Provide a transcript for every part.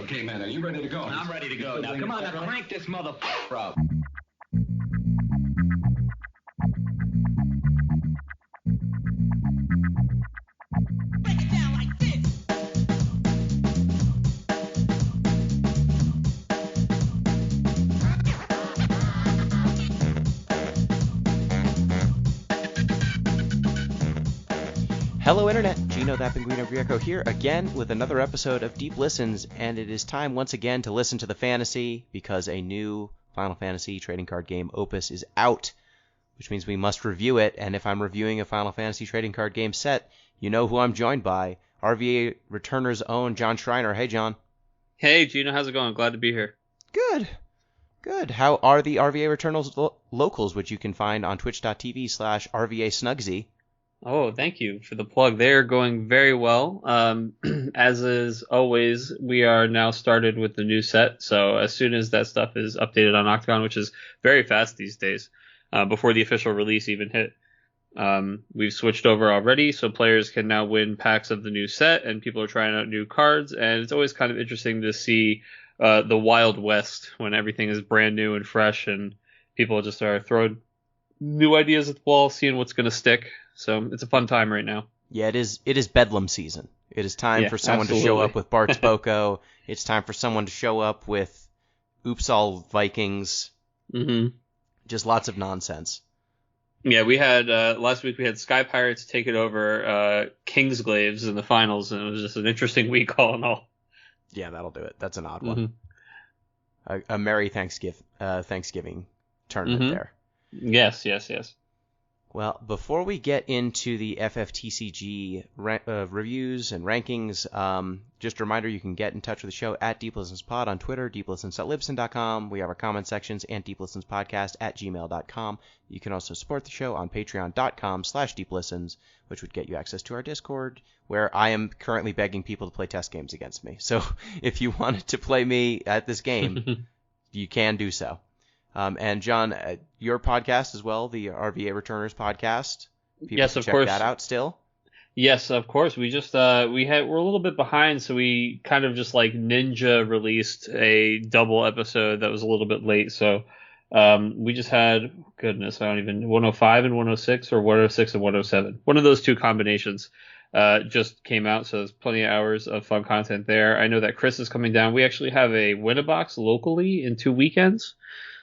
Okay, man, are you ready to go? I'm ready to go. Now, come on, now crank this motherfucker up. Break it down like this. Hello Internet, Gino that Pinguino Greco here again with another episode of Deep Listens, and it is time once again to listen to the fantasy because a new Final Fantasy trading card game, Opus, is out, which means we must review it, and if I'm reviewing a Final Fantasy trading card game set, you know who I'm joined by, RVA Returner's own John Schreiner. Hey John. Hey Gino, how's it going? Glad to be here. Good. How are the RVA Returnals locals, which you can find on twitch.tv/RVA Snugsy? Oh, thank you for the plug. They're going very well. As is always, we are now started with the new set. So as soon as that stuff is updated on Octagon, which is very fast these days, before the official release even hit, we've switched over already. So players can now win packs of the new set, and people are trying out new cards. And it's always kind of interesting to see the Wild West when everything is brand new and fresh, and people just are throwing new ideas at the wall, seeing what's going to stick. So it's a fun time right now. Yeah, it is Bedlam season. It is time for someone to show up with Bart's Boko. It's time for someone to show up with Oops All Vikings. Mm-hmm. Just lots of nonsense. Yeah, we had last week we had Sky Pirates taking over Kingsglaives in the finals, and it was just an interesting week all in all. Yeah, that'll do it. That's an odd one. A merry Thanksgiving tournament there. Yes. Well, before we get into the FFTCG reviews and rankings, just a reminder, you can get in touch with the show at DeepListensPod on Twitter, deeplistens.libsyn.com. We have our comment sections and deeplistenspodcast@gmail.com. You can also support the show on patreon.com/deeplistens, which would get you access to our Discord, where I am currently begging people to play test games against me. So if you wanted to play me at this game, you can do so. And John, your podcast as well, the RVA Returners podcast. People yes, can of check course. that out still. Yes, of course. We just we're a little bit behind, so we kind of just like ninja released a double episode that was a little bit late. So we just had 105 and 106, or 106 and 107. One of those two combinations just came out, so there's plenty of hours of fun content there. I know that Chris is coming down. We actually have a Win-A-Box locally in 2 weekends.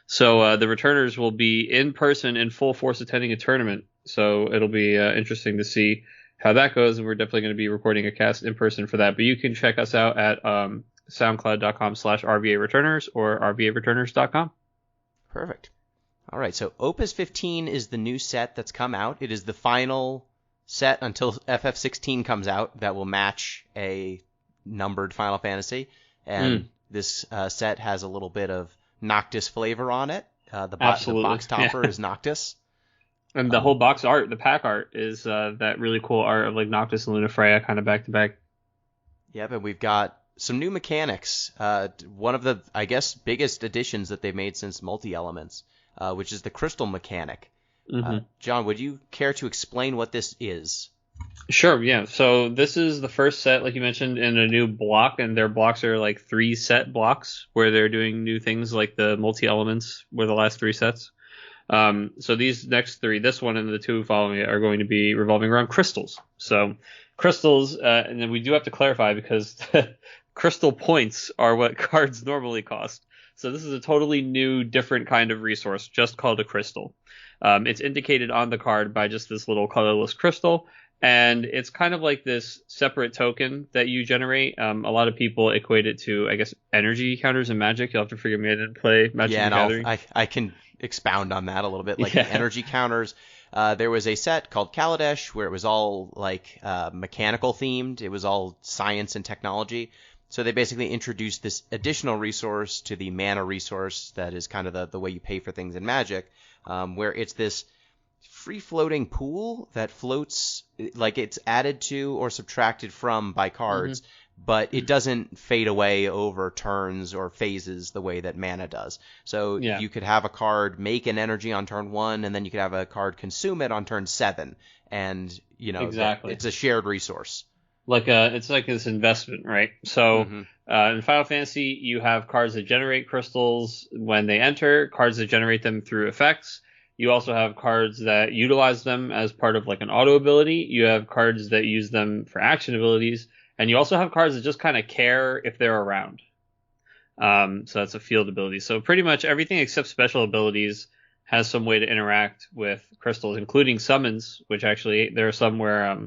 So the returners will be in person in full force attending a tournament. So it'll be interesting to see how that goes. And we're definitely going to be recording a cast in person for that. But you can check us out at soundcloud.com/RVA Returners or RVAReturners.com. Perfect. All right. So Opus 15 is the new set that's come out. It is the final set until FF16 comes out that will match a numbered Final Fantasy. And this set has a little bit of Noctis flavor on it. The box topper is Noctis. And the whole box art, the pack art, is that really cool art of like Noctis and Lunafreya kind of back to back. Yep, and we've got some new mechanics. One of the, I guess, biggest additions that they've made since Multi-Elements, which is the crystal mechanic. John, would you care to explain what this is? Sure, yeah. So this is the first set, like you mentioned, in a new block, and their blocks are like 3 set blocks where they're doing new things like the multi-elements were the last 3 sets. So these next 3, this one and the 2 following it, are going to be revolving around crystals. So crystals, and then we do have to clarify because crystal points are what cards normally cost. So this is a totally new, different kind of resource, just called a crystal. It's indicated on the card by just this little colorless crystal. And it's kind of like this separate token that you generate. A lot of people equate it to, I guess, energy counters in Magic. You'll have to forgive me, I didn't play Magic the Gathering. I can expound on that a little bit. Like the energy counters, there was a set called Kaladesh where it was all like mechanical themed. It was all science and technology. So they basically introduced this additional resource to the mana resource that is kind of the way you pay for things in Magic, where it's this free-floating pool that floats, like it's added to or subtracted from by cards, but it doesn't fade away over turns or phases the way that mana does. So you could have a card make an energy on turn 1, and then you could have a card consume it on turn 7, and it's a shared resource. it's like this investment, right? So Mhm. in Final Fantasy, you have cards that generate crystals when they enter, cards that generate them through effects. You also have cards that utilize them as part of like an auto ability. You have cards that use them for action abilities, and you also have cards that just kind of care if they're around. So that's a field ability. So pretty much everything except special abilities has some way to interact with crystals, including summons, which actually there are some where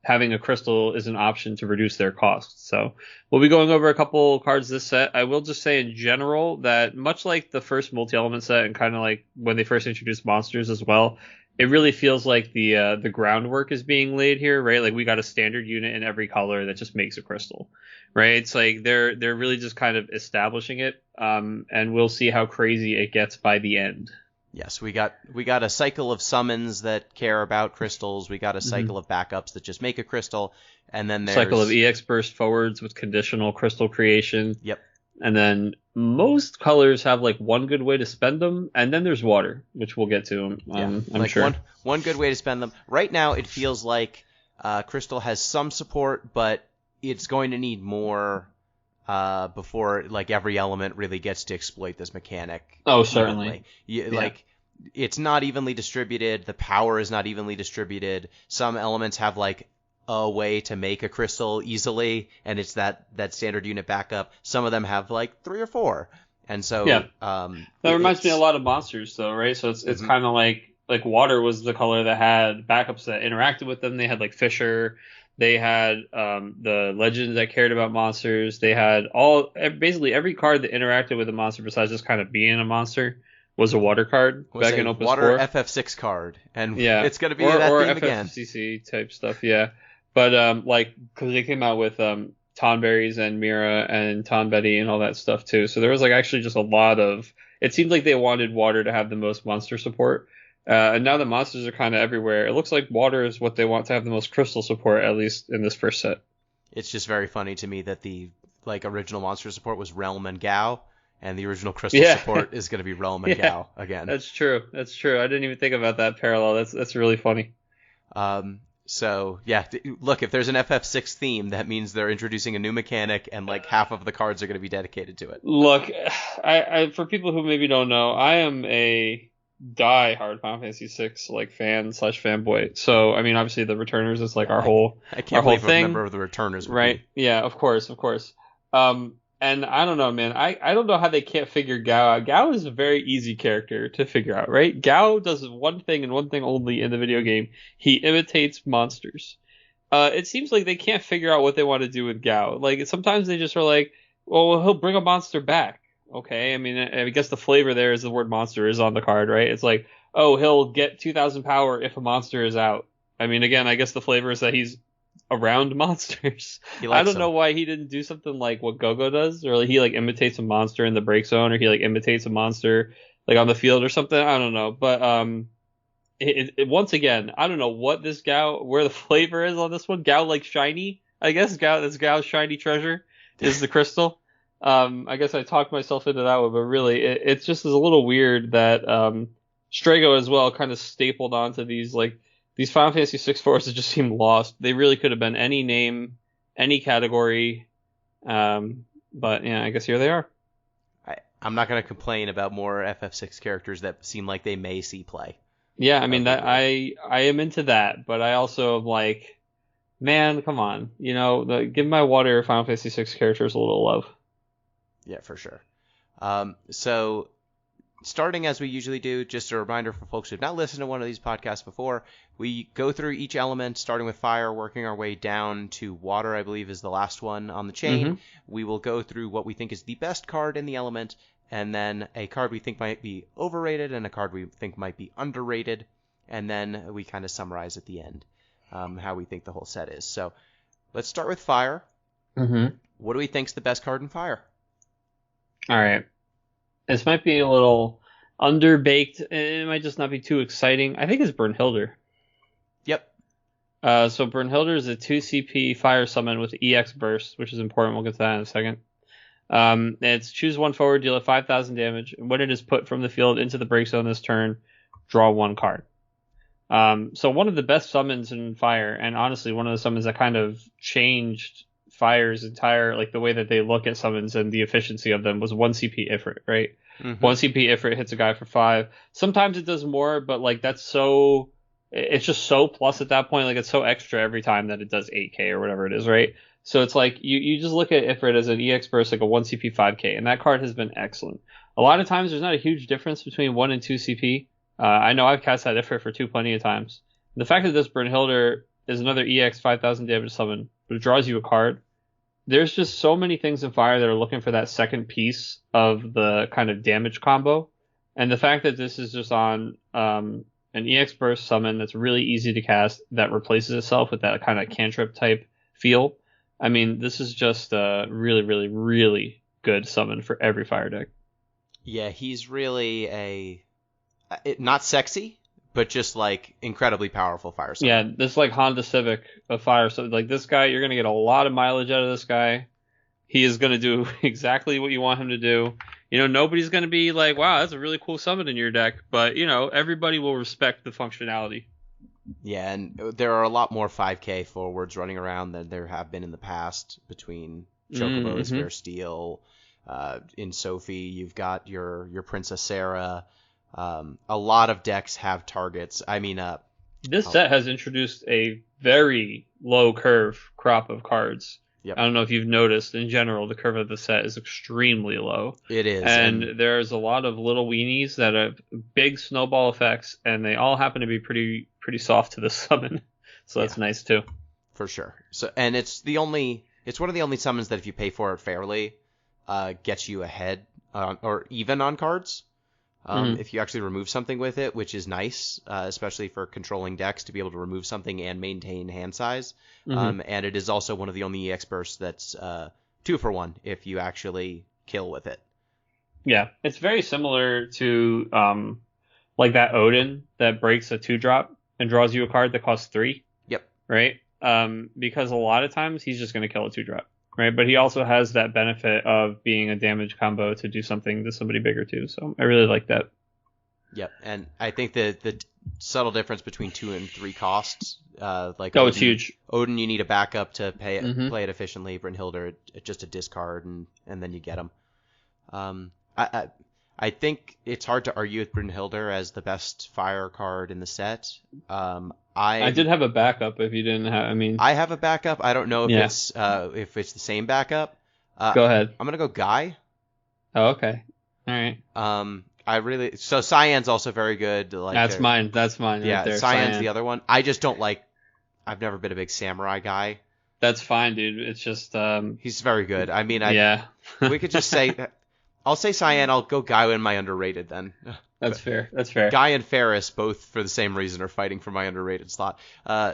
having a crystal is an option to reduce their cost. So we'll be going over a couple cards this set. I will just say in general that much like the first multi-element set and kind of like when they first introduced monsters as well, it really feels like the groundwork is being laid here, right? Like we got a standard unit in every color that just makes a crystal, right? It's like they're really just kind of establishing it, and we'll see how crazy it gets by the end. Yes, we got a cycle of summons that care about crystals. We got a cycle of backups that just make a crystal, and then there's Cycle of EX burst forwards with conditional crystal creation. Yep. And then most colors have like one good way to spend them, and then there's water, which we'll get to. I'm like sure. One good way to spend them. Right now, it feels like crystal has some support, but it's going to need more before like every element really gets to exploit this mechanic. Oh, certainly. Like it's not evenly distributed. The power is not evenly distributed. Some elements have like a way to make a crystal easily, and it's that standard unit backup. Some of them have like 3 or 4, and so that reminds me a lot of monsters, though, right? So it's kind of like water was the color that had backups that interacted with them. They had like Fisher. They had the legends that cared about monsters. They had basically every card that interacted with a monster besides just kind of being a monster was a water card back in Opus water 4. FF6 card, and it's going to be that theme again. FFCC type stuff, yeah. But because they came out with Tonberries and Mira and Tonbetty and all that stuff too, so there was like actually just a lot of. It seemed like they wanted water to have the most monster support. And now the monsters are kind of everywhere. It looks like water is what they want to have the most crystal support, at least in this first set. It's just very funny to me that the original monster support was Realm and Gao, and the original crystal support is going to be Realm and Gao again. That's true. I didn't even think about that parallel. That's really funny. So yeah, look, if there's an FF6 theme, that means they're introducing a new mechanic, and like half of the cards are going to be dedicated to it. Look, I for people who maybe don't know, I am a die-hard Final Fantasy VI like fan/fanboy. So I mean, obviously the Returners is like our whole I can't believe a member of the Returners would right? Be. Yeah, of course. And I don't know, man. I don't know how they can't figure Gao out. Gao is a very easy character to figure out, right? Gao does one thing and one thing only in the video game. He imitates monsters. It seems like they can't figure out what they want to do with Gao. Like sometimes they just are like, well, he'll bring a monster back. Okay, I mean, I guess the flavor there is the word monster is on the card, right? It's like, oh, he'll get 2,000 power if a monster is out. I mean, again, I guess the flavor is that he's around monsters. I don't know why he didn't do something like what Gogo does, or like he like imitates a monster in the break zone, or he like imitates a monster like on the field or something. I don't know, but once again, I don't know what this Gao, where the flavor is on this one. Gao like shiny, I guess. That's Gao's shiny treasure is the crystal. I guess I talked myself into that one, but really, it's just is a little weird that Strego as well kind of stapled onto these Final Fantasy VI fours that just seem lost. They really could have been any name, any category, but yeah, I guess here they are. I'm not going to complain about more FF6 characters that seem like they may see play. Yeah, I mean that I am into that, but I also am like, man, come on, give my water Final Fantasy VI characters a little love. Yeah, for sure. So starting as we usually do, just a reminder for folks who have not listened to one of these podcasts before, we go through each element, starting with fire, working our way down to water, I believe is the last one on the chain. Mm-hmm. We will go through what we think is the best card in the element, and then a card we think might be overrated and a card we think might be underrated, and then we kind of summarize at the end how we think the whole set is. So let's start with fire. Mm-hmm. What do we think is the best card in fire? All right. This might be a little underbaked. It might just not be too exciting. I think it's Burnhilder. Yep. So Burnhilder is a 2 CP fire summon with EX burst, which is important. We'll get to that in a second. It's choose one forward, deal 5,000 damage. When it is put from the field into the break zone this turn, draw one card. So one of the best summons in Fire, and honestly one of the summons that kind of changed Fire's entire, like the way that they look at summons and the efficiency of them, was 1 CP Ifrit, right? 1 CP Ifrit hits a guy for 5. Sometimes it does more, but like it's just so plus at that point, like it's so extra every time that it does 8k or whatever it is, right? So it's like you just look at Ifrit as an EX burst, like a 1 CP 5k, and that card has been excellent. A lot of times there's not a huge difference between 1 and 2 CP. I know I've cast that Ifrit for 2 plenty of times. The fact that this Burnhilder is another EX 5000 damage summon, but it draws you a card. There's just so many things in Fire that are looking for that second piece of the kind of damage combo. And the fact that this is just on an EX burst summon that's really easy to cast that replaces itself with that kind of cantrip type feel. I mean, this is just a really, really, really good summon for every Fire deck. Yeah, he's really not sexy, but just like incredibly powerful Fire summon. Yeah, this is like Honda Civic of Fire. So like this guy, you're going to get a lot of mileage out of this guy. He is going to do exactly what you want him to do. You know, nobody's going to be like, wow, that's a really cool summon in your deck. But, you know, everybody will respect the functionality. Yeah, and there are a lot more 5k forwards running around than there have been in the past between Chocobos, Fair Steel. In Sophie, you've got your Princess Sarah. A lot of decks have targets. I mean, this set has introduced a very low curve crop of cards. Yep. I don't know if you've noticed, in general, the curve of the set is extremely low. It is. And there's a lot of little weenies that have big snowball effects, and they all happen to be pretty soft to the summon. So that's nice, too. For sure. So, and it's one of the only summons that if you pay for it fairly, gets you ahead or even on cards. If you actually remove something with it, which is nice, especially for controlling decks to be able to remove something and maintain hand size. And it is also one of the only EX bursts that's 2 for 1 if you actually kill with it. Yeah, it's very similar to like that Odin that breaks a 2-drop and draws you a card that costs 3. Yep. Right? Because a lot of times he's just going to kill a 2-drop. Right, but he also has that benefit of being a damage combo to do something to somebody bigger too. So I really like that. Yep, and I think the subtle difference between 2 and 3 costs, like Odin, it's huge. Odin, you need a backup to play it efficiently. Burnhilder, just a discard, and then you get him. I think it's hard to argue with Burnhilder as the best Fire card in the set. I did have a backup if you didn't have. I mean, I have a backup. I don't know if it's the same backup. Go ahead. I'm gonna go Guy. Oh, okay. All right. So Cyan's also very good. Like that's mine. That's mine. Yeah, right there. Cyan's the other one. I just don't like. I've never been a big samurai guy. That's fine, dude. It's just he's very good. I mean, we could just say. I'll say Cyan. I'll go Guy in my underrated then. That's fair. That's fair. Guy and Ferris, both for the same reason, are fighting for my underrated slot.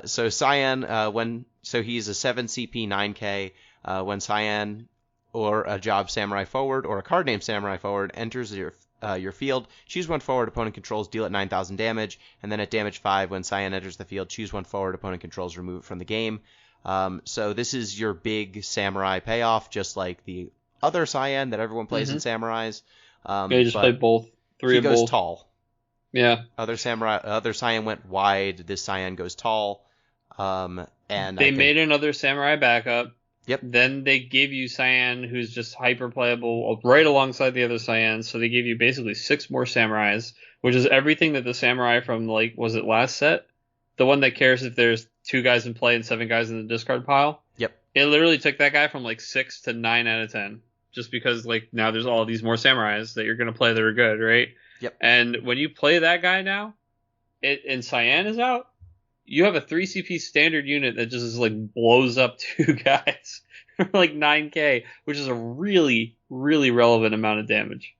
So Cyan, he's a 7 CP 9k. When Cyan or a Job Samurai forward or a card named Samurai forward enters your field, choose 1 forward opponent controls, deal it 9,000 damage, and then at damage 5, when Cyan enters the field, choose 1 forward opponent controls, remove it from the game. So this is your big Samurai payoff, just like the other Cyan that everyone plays in Samurais. You just play both. 3 he of goes both. Tall. Yeah. Other Cyan went wide. This Cyan goes tall. And they made another Samurai backup. Yep. Then they gave you Cyan, who's just hyper playable right alongside the other Cyans. So they gave you basically 6 more Samurais, which is everything that the Samurai from, like, was it last set? The one that cares if there's 2 guys in play and 7 guys in the discard pile. Yep. It literally took that guy from like 6 to 9 out of 10. Just because, like, now there's all these more Samurais that you're going to play that are good, right? Yep. And when you play that guy now, and Cyan is out, you have a 3 CP standard unit that just like blows up 2 guys for like 9k, which is a really, really relevant amount of damage.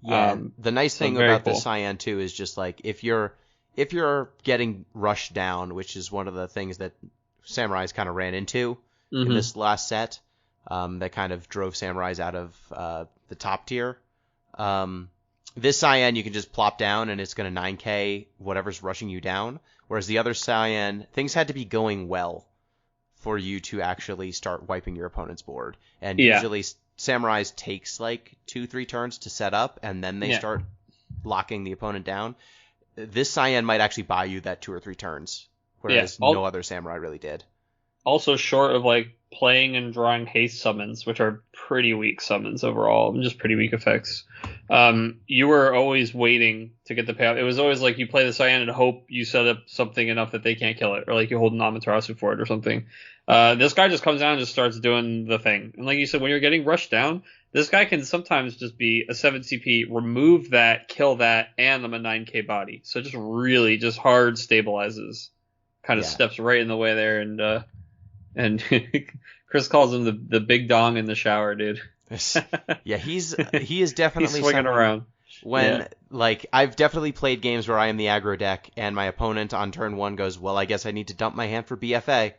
Yeah. The nice thing about the Cyan too is just like if you're getting rushed down, which is one of the things that Samurais kind of ran into in this last set. That kind of drove Samurais out of the top tier. This Cyan you can just plop down and it's going to 9k whatever's rushing you down. Whereas the other Cyan, things had to be going well for you to actually start wiping your opponent's board. And usually Samurais takes like 2-3 turns to set up and then they start locking the opponent down. this Cyan might actually buy you that 2 or 3 turns, whereas no other samurai really did. Also short of like playing and drawing haste summons, which are pretty weak summons overall, and just pretty weak effects. You were always waiting to get the payoff. It was always like you play the Cyan and hope you set up something enough that they can't kill it, or like you hold an Amaterasu for it or something. This guy just comes down and just starts doing the thing. And like you said, when you're getting rushed down, this guy can sometimes just be a 7 CP, remove that, kill that, and I'm a 9k body. So just really just hard stabilizes. Kind of steps right in the way there, and Chris calls him the big dong in the shower, dude. Yeah, he is definitely He's swinging around. When like I've definitely played games where I am the aggro deck and my opponent on turn 1 goes, well, I guess I need to dump my hand for BFA,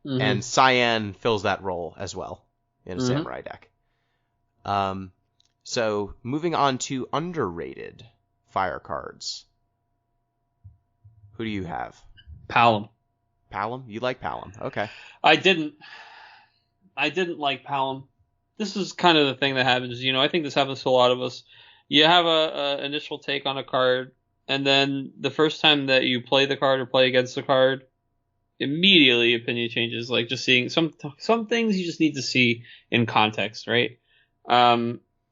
and Cyan fills that role as well in a samurai deck. So moving on to underrated fire cards. Who do you have? Palom. Palom? You like Palom? Okay. I didn't like Palom. This is kind of the thing that happens. I think this happens to a lot of us. You have a initial take on a card, and then the first time that you play the card or play against the card, immediately opinion changes. Like just seeing some things you just need to see in context, right?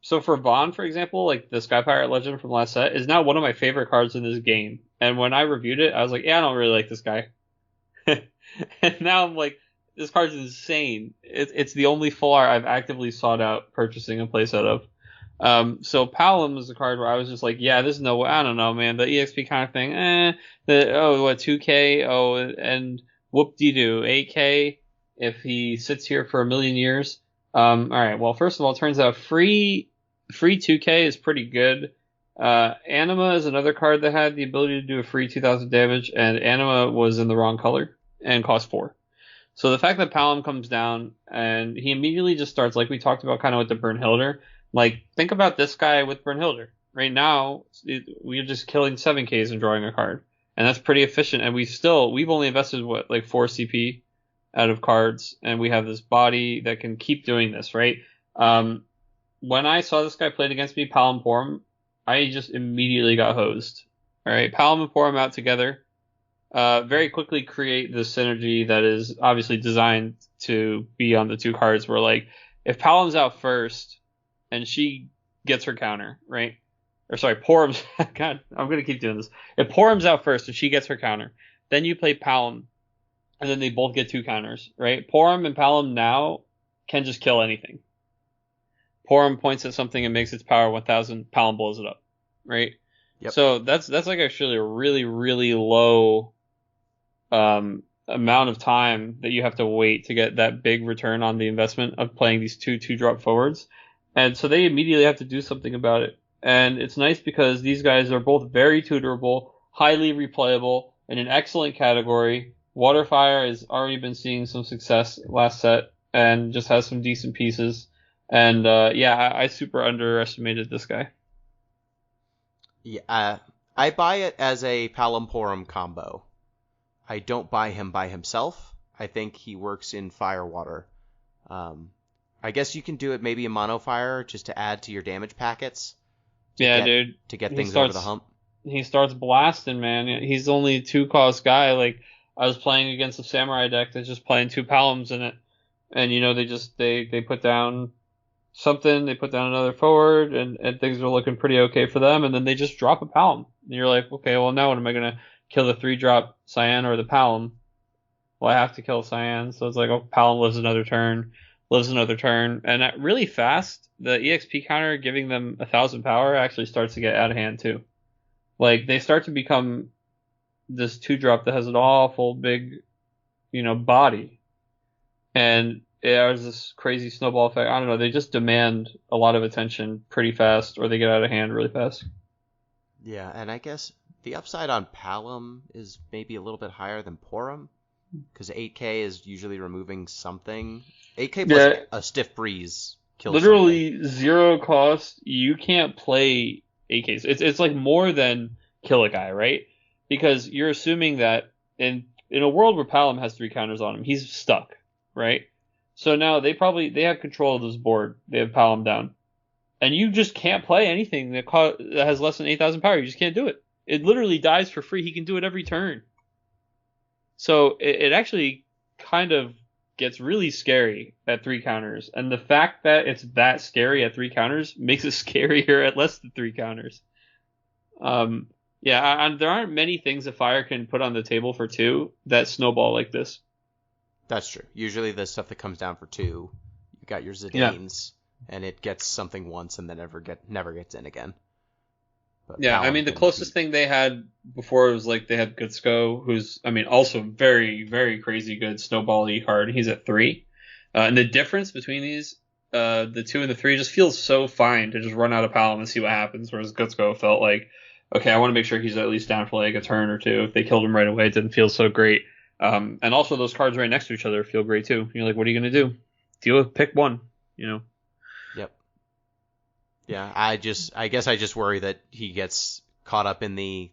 So for Vaughn, for example, like the Sky Pirate Legend from last set is now one of my favorite cards in this game. And when I reviewed it, I was like, yeah, I don't really like this guy. And now I'm like, this card's insane. It's the only full art I've actively sought out purchasing a playset of. So Palom is a card where I was just like, yeah, this is no way. I don't know, man. The EXP kind of thing. 2K? Oh, and whoop-de-doo. 8K if he sits here for 1,000,000 years. All right. Well, first of all, it turns out free 2K is pretty good. Anima is another card that had the ability to do a free 2,000 damage, and Anima was in the wrong color and cost 4. So the fact that Palom comes down and he immediately just starts, like we talked about kind of with the Burnhilder, like think about this guy with Burnhilder. Right now, we're just killing 7Ks and drawing a card. And that's pretty efficient. And we've only invested, 4 CP out of cards, and we have this body that can keep doing this, right? When I saw this guy played against me, Palom Porum, I just immediately got hosed. All right, Palom and Porum out together. Very quickly create this synergy that is obviously designed to be on the 2 cards where, like, if Palom's out first and she gets her counter, right? Or sorry, Porum's... God, I'm going to keep doing this. If Porum's out first and she gets her counter, then you play Palom, and then they both get 2 counters, right? Porum and Palom now can just kill anything. Porum points at something and makes its power 1,000. Palom blows it up, right? Yep. So that's like actually a really, really low amount of time that you have to wait to get that big return on the investment of playing these 2-drop forwards. And so they immediately have to do something about it. And it's nice because these guys are both very tutorable, highly replayable, in an excellent category. Waterfire has already been seeing some success last set and just has some decent pieces. And I super underestimated this guy. Yeah, I buy it as a Palom Porum combo. I don't buy him by himself. I think he works in Firewater. I guess you can do it maybe in Mono Fire just to add to your damage packets. To get things over the hump. He starts blasting, man. He's only a 2-cost guy. Like, I was playing against a Samurai deck that's just playing 2 Paloms in it. And, they put down something, they put down another forward, and things are looking pretty okay for them, and then they just drop a Palom. And you're like, okay, well, now what am I going to kill the 3-drop Cyan or the Palom? Well, I have to kill Cyan, so it's like, oh, Palom lives another turn, and really fast, the EXP counter giving them 1,000 power actually starts to get out of hand, too. Like, they start to become this 2-drop that has an awful big, body. And there's this crazy snowball effect. I don't know. They just demand a lot of attention pretty fast, or they get out of hand really fast. Yeah, and I guess the upside on Palom is maybe a little bit higher than Porum, because 8K is usually removing something. 8K plus a stiff breeze kills literally something. 0 cost. You can't play 8Ks. It's like more than kill a guy, right? Because you're assuming that in a world where Palom has 3 counters on him, he's stuck, right? So now they have control of this board. They have Palom down. And you just can't play anything that has less than 8,000 power. You just can't do it. It literally dies for free. He can do it every turn. So it actually kind of gets really scary at 3 counters. And the fact that it's that scary at 3 counters makes it scarier at less than 3 counters. There aren't many things that Fire can put on the table for 2 that snowball like this. That's true. Usually the stuff that comes down for 2, you got your Zidanes, and it gets something once and then never gets in again. But yeah, I mean, the closest thing they had before was like they had Gutsko, who's, I mean, also very, very crazy good snowball-y card. He's at 3. And the difference between these, the 2 and the 3, just feels so fine to just run out of Palom and see what happens, whereas Gutsko felt like, okay, I want to make sure he's at least down for like a turn or 2. If they killed him right away, it didn't feel so great. And also those cards right next to each other feel great too. You're like, what are you going to do? Deal with pick one, you know? Yep. Yeah, I guess I just worry that he gets caught up in the,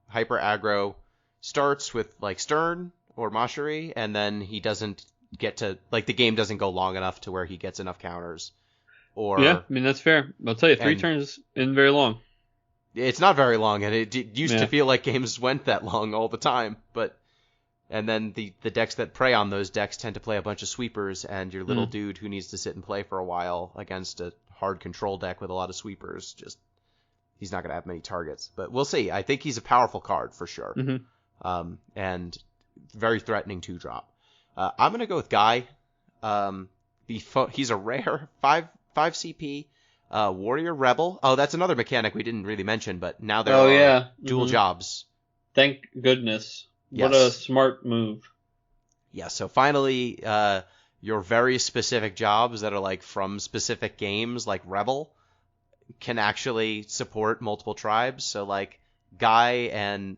hyper aggro starts with like Stern or Mashari, and then he doesn't get to, like, the game doesn't go long enough to where he gets enough counters. Or yeah, I mean, that's fair. I'll tell you, 3 turns isn't very long. It's not very long, and it used to feel like games went that long all the time, and then the decks that prey on those decks tend to play a bunch of sweepers, and your little dude who needs to sit and play for a while against a hard control deck with a lot of sweepers, he's not going to have many targets. But we'll see. I think he's a powerful card for sure, and very threatening 2-drop. I'm going to go with Guy. He's a rare 5 CP. Warrior Rebel. Oh, that's another mechanic we didn't really mention, but now there are dual jobs. Thank goodness. Yes. What a smart move. Yeah, so finally, your very specific jobs that are like from specific games, like Rebel, can actually support multiple tribes. So like Guy's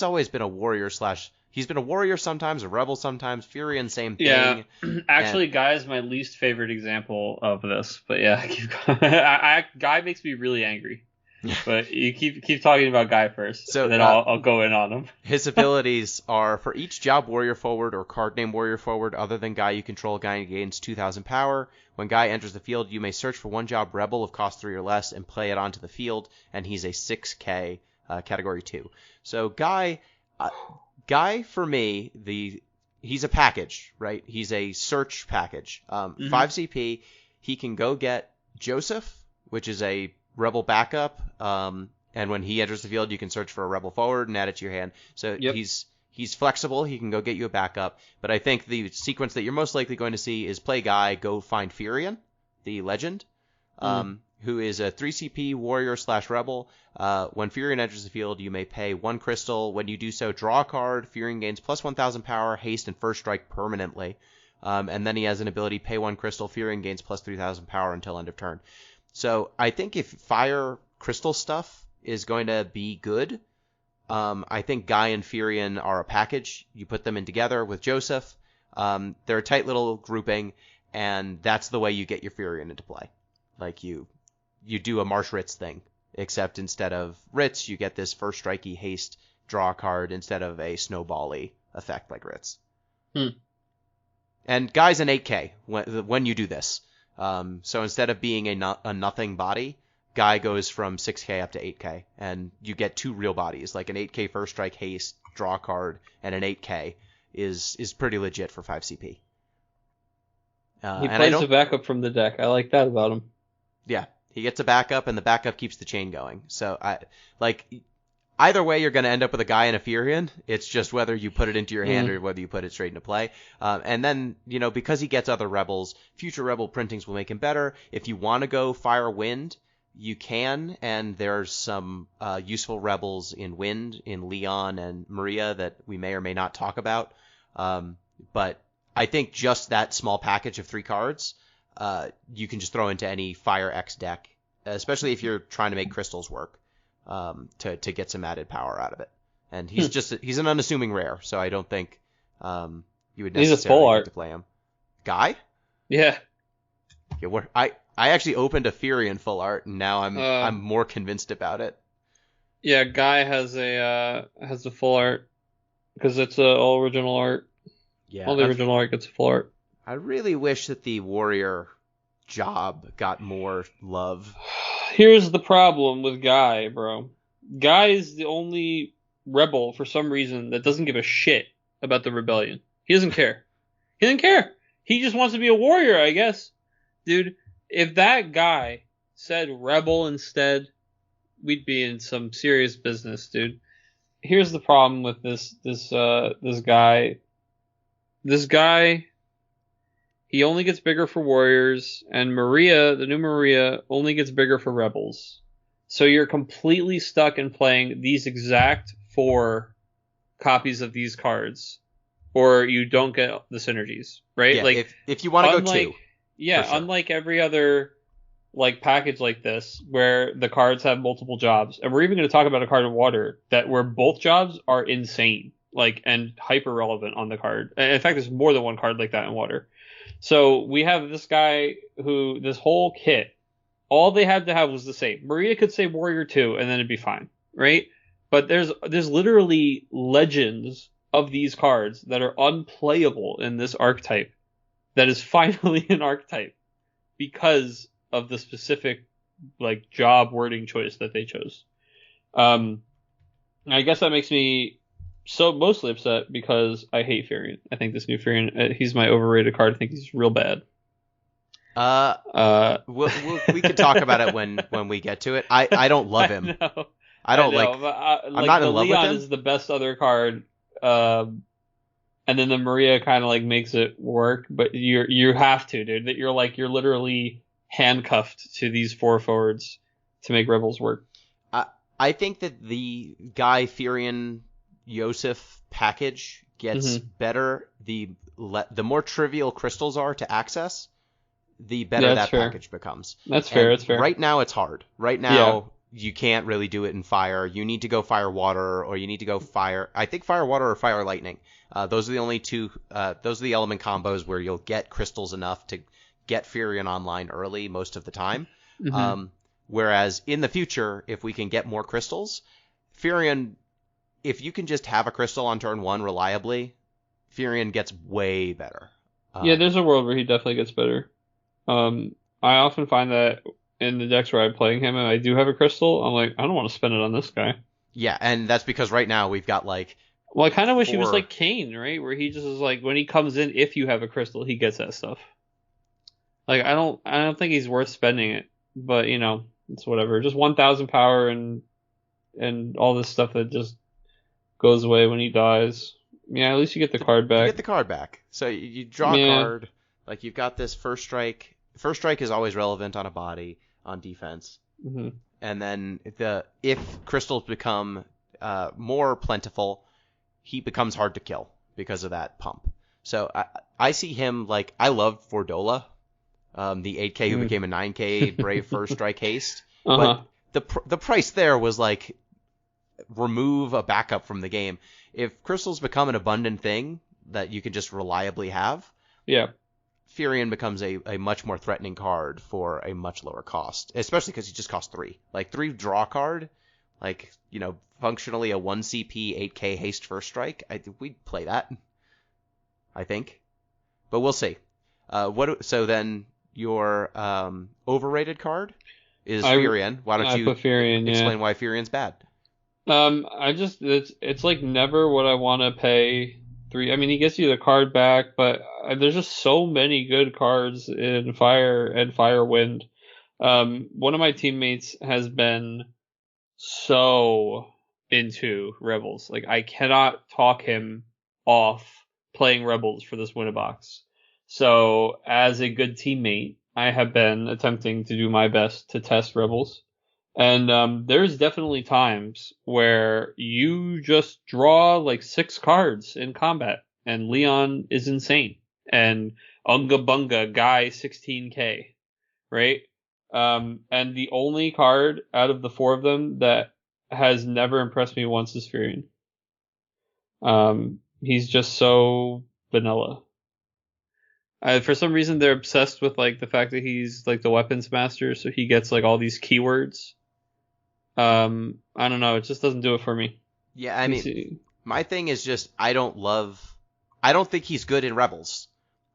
always been a warrior / he's been a warrior sometimes, a rebel sometimes, Furion, same thing. Yeah, actually, Guy is my least favorite example of this. But yeah, Guy makes me really angry. But you keep talking about Guy first, so then I'll go in on him. His abilities are, for each job warrior forward or card name warrior forward other than Guy you control, Guy gains 2,000 power. When Guy enters the field, you may search for one job rebel of cost 3 or less and play it onto the field, and he's a 6k category 2. So Guy for me, he's a package, right? He's a search package. 5 CP, he can go get Joseph, which is a rebel backup, and when he enters the field, you can search for a rebel forward and add it to your hand. So he's flexible. He can go get you a backup. But I think the sequence that you're most likely going to see is play Guy, go find Furion, the legend, who is a 3 CP warrior / rebel. When Furion enters the field, you may pay 1 crystal. When you do so, draw a card. Furion gains plus 1,000 power, haste, and first strike permanently. And then he has an ability, pay 1 crystal. Furion gains plus 3,000 power until end of turn. So I think if fire crystal stuff is going to be good, I think Guy and Furion are a package. You put them in together with Joseph. They're a tight little grouping, and that's the way you get your Furion into play. Like you do a Marsh Ritz thing, except instead of Ritz, you get this first strikey haste draw card instead of a snowball-y effect like Ritz. And Guy's an 8k when you do this. So instead of being a nothing body, Guy goes from 6k up to 8k, and you get 2 real bodies, like an 8k first strike haste draw card and an 8k is pretty legit for 5 CP. He plays a backup from the deck. I like that about him. Yeah, he gets a backup, and the backup keeps the chain going. So either way, you're going to end up with a Guy and a Furion. It's just whether you put it into your hand or whether you put it straight into play. And then, because he gets other rebels, future rebel printings will make him better. If you want to go fire wind, you can, and there's some useful rebels in wind in Leon and Maria that we may or may not talk about. But I think just that small package of 3 cards, you can just throw into any Fire X deck, especially if you're trying to make crystals work. To get some added power out of it. And he's an unassuming rare, so I don't think you would necessarily get to play him. Guy? Yeah. I actually opened a Furion full art, and now I'm more convinced about it. Yeah, Guy has the full art because it's all original art. Yeah, all the original art gets a full art. I really wish that the warrior job got more love. Here's the problem with Guy, bro. Guy is the only rebel for some reason that doesn't give a shit about the rebellion. He doesn't care. He doesn't care. He just wants to be a warrior, I guess. Dude, if that guy said rebel instead, we'd be in some serious business, dude. Here's the problem with this guy. This guy, he only gets bigger for warriors, and Maria, the new Maria, only gets bigger for rebels. So you're completely stuck in playing these exact 4 copies of these cards, or you don't get the synergies, right? Yeah, like if you want to go 2. Yeah, sure. Unlike every other like package like this where the cards have multiple jobs, and we're even going to talk about a card of water where both jobs are insane, like, and hyper relevant on the card. And in fact, there's more than one card like that in water. So we have this guy who, this whole kit, all they had to have was the same. Maria could say Warrior 2 and then it'd be fine, right? But there's literally legends of these cards that are unplayable in this archetype that is finally an archetype because of the specific like job wording choice that they chose. I guess that makes me so mostly upset because I hate Firion. I think this new Firion, he's my overrated card. I think he's real bad. We could talk about it when we get to it. I don't love him. I don't like. I'm not in love with him. Leon is the best other card, and then the Maria kind of like makes it work. But you have to, dude. That you're literally handcuffed to these 4 forwards to make Rebels work. I think that the Guy Firion Yosef package gets better the more trivial crystals are to access, the better that package becomes. That's fair. That's fair. Right now it's hard. Right now you can't really do it in fire. You need to go fire water, or you need to go fire. I think fire water or fire lightning. Those are the only 2. Those are the element combos where you'll get crystals enough to get Firion online early most of the time. Whereas in the future, if we can get more crystals, Firion, if you can just have a crystal on turn 1 reliably, Firion gets way better. There's a world where he definitely gets better. I often find that in the decks where I'm playing him and I do have a crystal, I'm like, I don't want to spend it on this guy. Yeah, and that's because right now we've got like... Well, I kind of wish he was like Kane, right? Where he just is like, when he comes in, if you have a crystal, he gets that stuff. Like, I don't think he's worth spending it, but you know, it's whatever. Just 1,000 power and all this stuff that just goes away when he dies. Yeah, at least you get the card back. You get the card back. So you draw a card. Like, you've got this first strike. First strike is always relevant on a body on defense. And then if crystals become more plentiful, he becomes hard to kill because of that pump. So I see him like, I love Fordola. The 8K who became a 9K Brave First Strike Haste. But the price there was like, remove a backup from the game. If crystals become an abundant thing that you can just reliably have, Firion becomes a much more threatening card for a much lower cost, especially because he just costs 3. Like 3 draw card, like, you know, functionally a 1 CP 8K Haste First Strike. We'd play that, I think, but we'll see. So then your overrated card is Firion. Why don't you put Firion, explain why Firion's bad? It's like never would I want to pay 3. I mean, he gets you the card back, but there's just so many good cards in Fire and Firewind. One of my teammates has been so into Rebels. Like, I cannot talk him off playing Rebels for this Winnabox. So, as a good teammate, I have been attempting to do my best to test Rebels. And there's definitely times where you just draw like 6 cards in combat, and Leon is insane. And Unga Bunga, Guy 16K, right? And the only card out of the 4 of them that has never impressed me once is Firion. He's just so vanilla. For some reason, they're obsessed with like the fact that he's like the weapons master, so he gets like all these keywords. I don't know. It just doesn't do it for me. Yeah, I mean, my thing is just I don't think he's good in Rebels.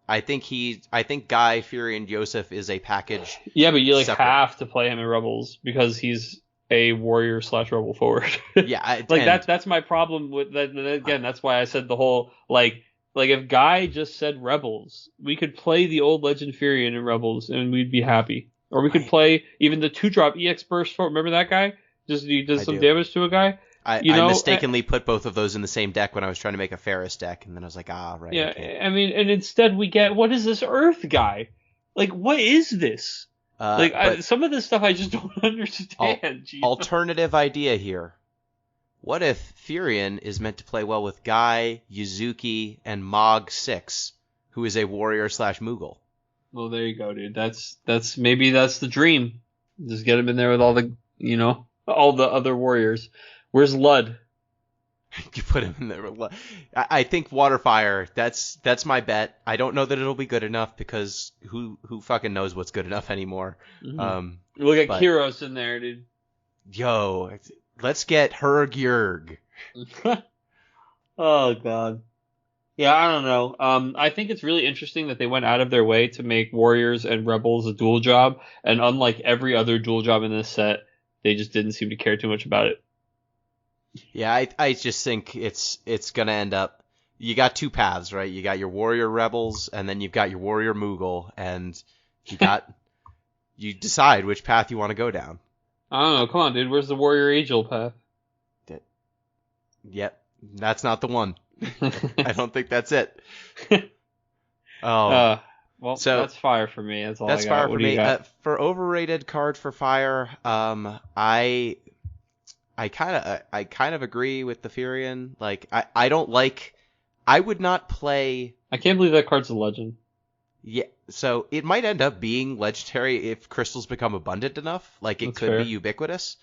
I think Guy Firion Yosef is a package. Yeah, but you like separate. have to play him in Rebels because he's a warrior / rebel forward. Yeah, that's my problem with that. Again, that's why I said the whole like if Guy just said rebels, we could play the old Legend Furion in rebels and we'd be happy. Or we could play even the 2-drop EX burst. Remember that guy? He does some damage to a guy. I mistakenly put both of those in the same deck when I was trying to make a Ferris deck, and then I was like, right. Yeah, okay. I mean, and instead we get, what is this Earth guy? Like, what is this? Some of this stuff I just don't understand. Alternative idea here. What if Furion is meant to play well with Guy, Yuzuki, and Mog 6, who is a warrior / Moogle? Well, there you go, dude. Maybe that's the dream. Just get him in there with all the other warriors. Where's Lud? You put him in there with Lud. I think Waterfire. That's my bet. I don't know that it'll be good enough because who fucking knows what's good enough anymore. Mm-hmm. We'll get Kyros in there, dude. Yo, let's get Herg. Oh god. Yeah, I don't know. I think it's really interesting that they went out of their way to make Warriors and Rebels a dual job, and unlike every other dual job in this set, they just didn't seem to care too much about it. Yeah, I just think it's gonna end up. You got two paths, right? You got your Warrior Rebels, and then you've got your Warrior Moogle, and you decide which path you want to go down. I don't know. Come on, dude. Where's the Warrior Angel path? Yep, that's not the one. I don't think that's it. Well, so that's fire for me. That's all. That's I got. Fire for me. For overrated card for fire, I kind of agree with the Furion. Like, I don't like. I would not play. I can't believe that card's a legend. Yeah, so it might end up being legendary if crystals become abundant enough. Like, it could be ubiquitous.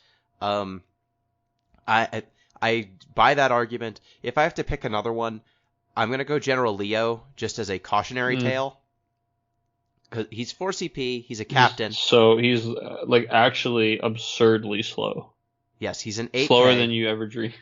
I buy that argument. If I have to pick another one, I'm gonna go General Leo just as a cautionary tale. Cause he's 4 CP. He's a captain. So he's actually absurdly slow. Yes, he's an 8K. Slower than you ever dreamed.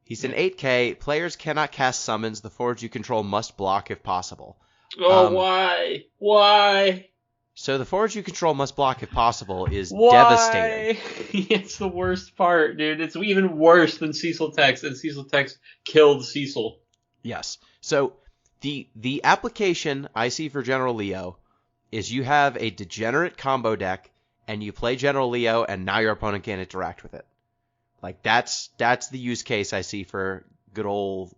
He's an 8K. Players cannot cast summons. The forge you control must block if possible. Oh, why? Why? So the forge you control must block if possible is devastating. It's the worst part, dude. It's even worse than Cecil Tex, and Cecil Tex killed Cecil. Yes. So the application I see for General Leo is you have a degenerate combo deck, and you play General Leo, and now your opponent can't interact with it. Like, that's the use case I see for good old,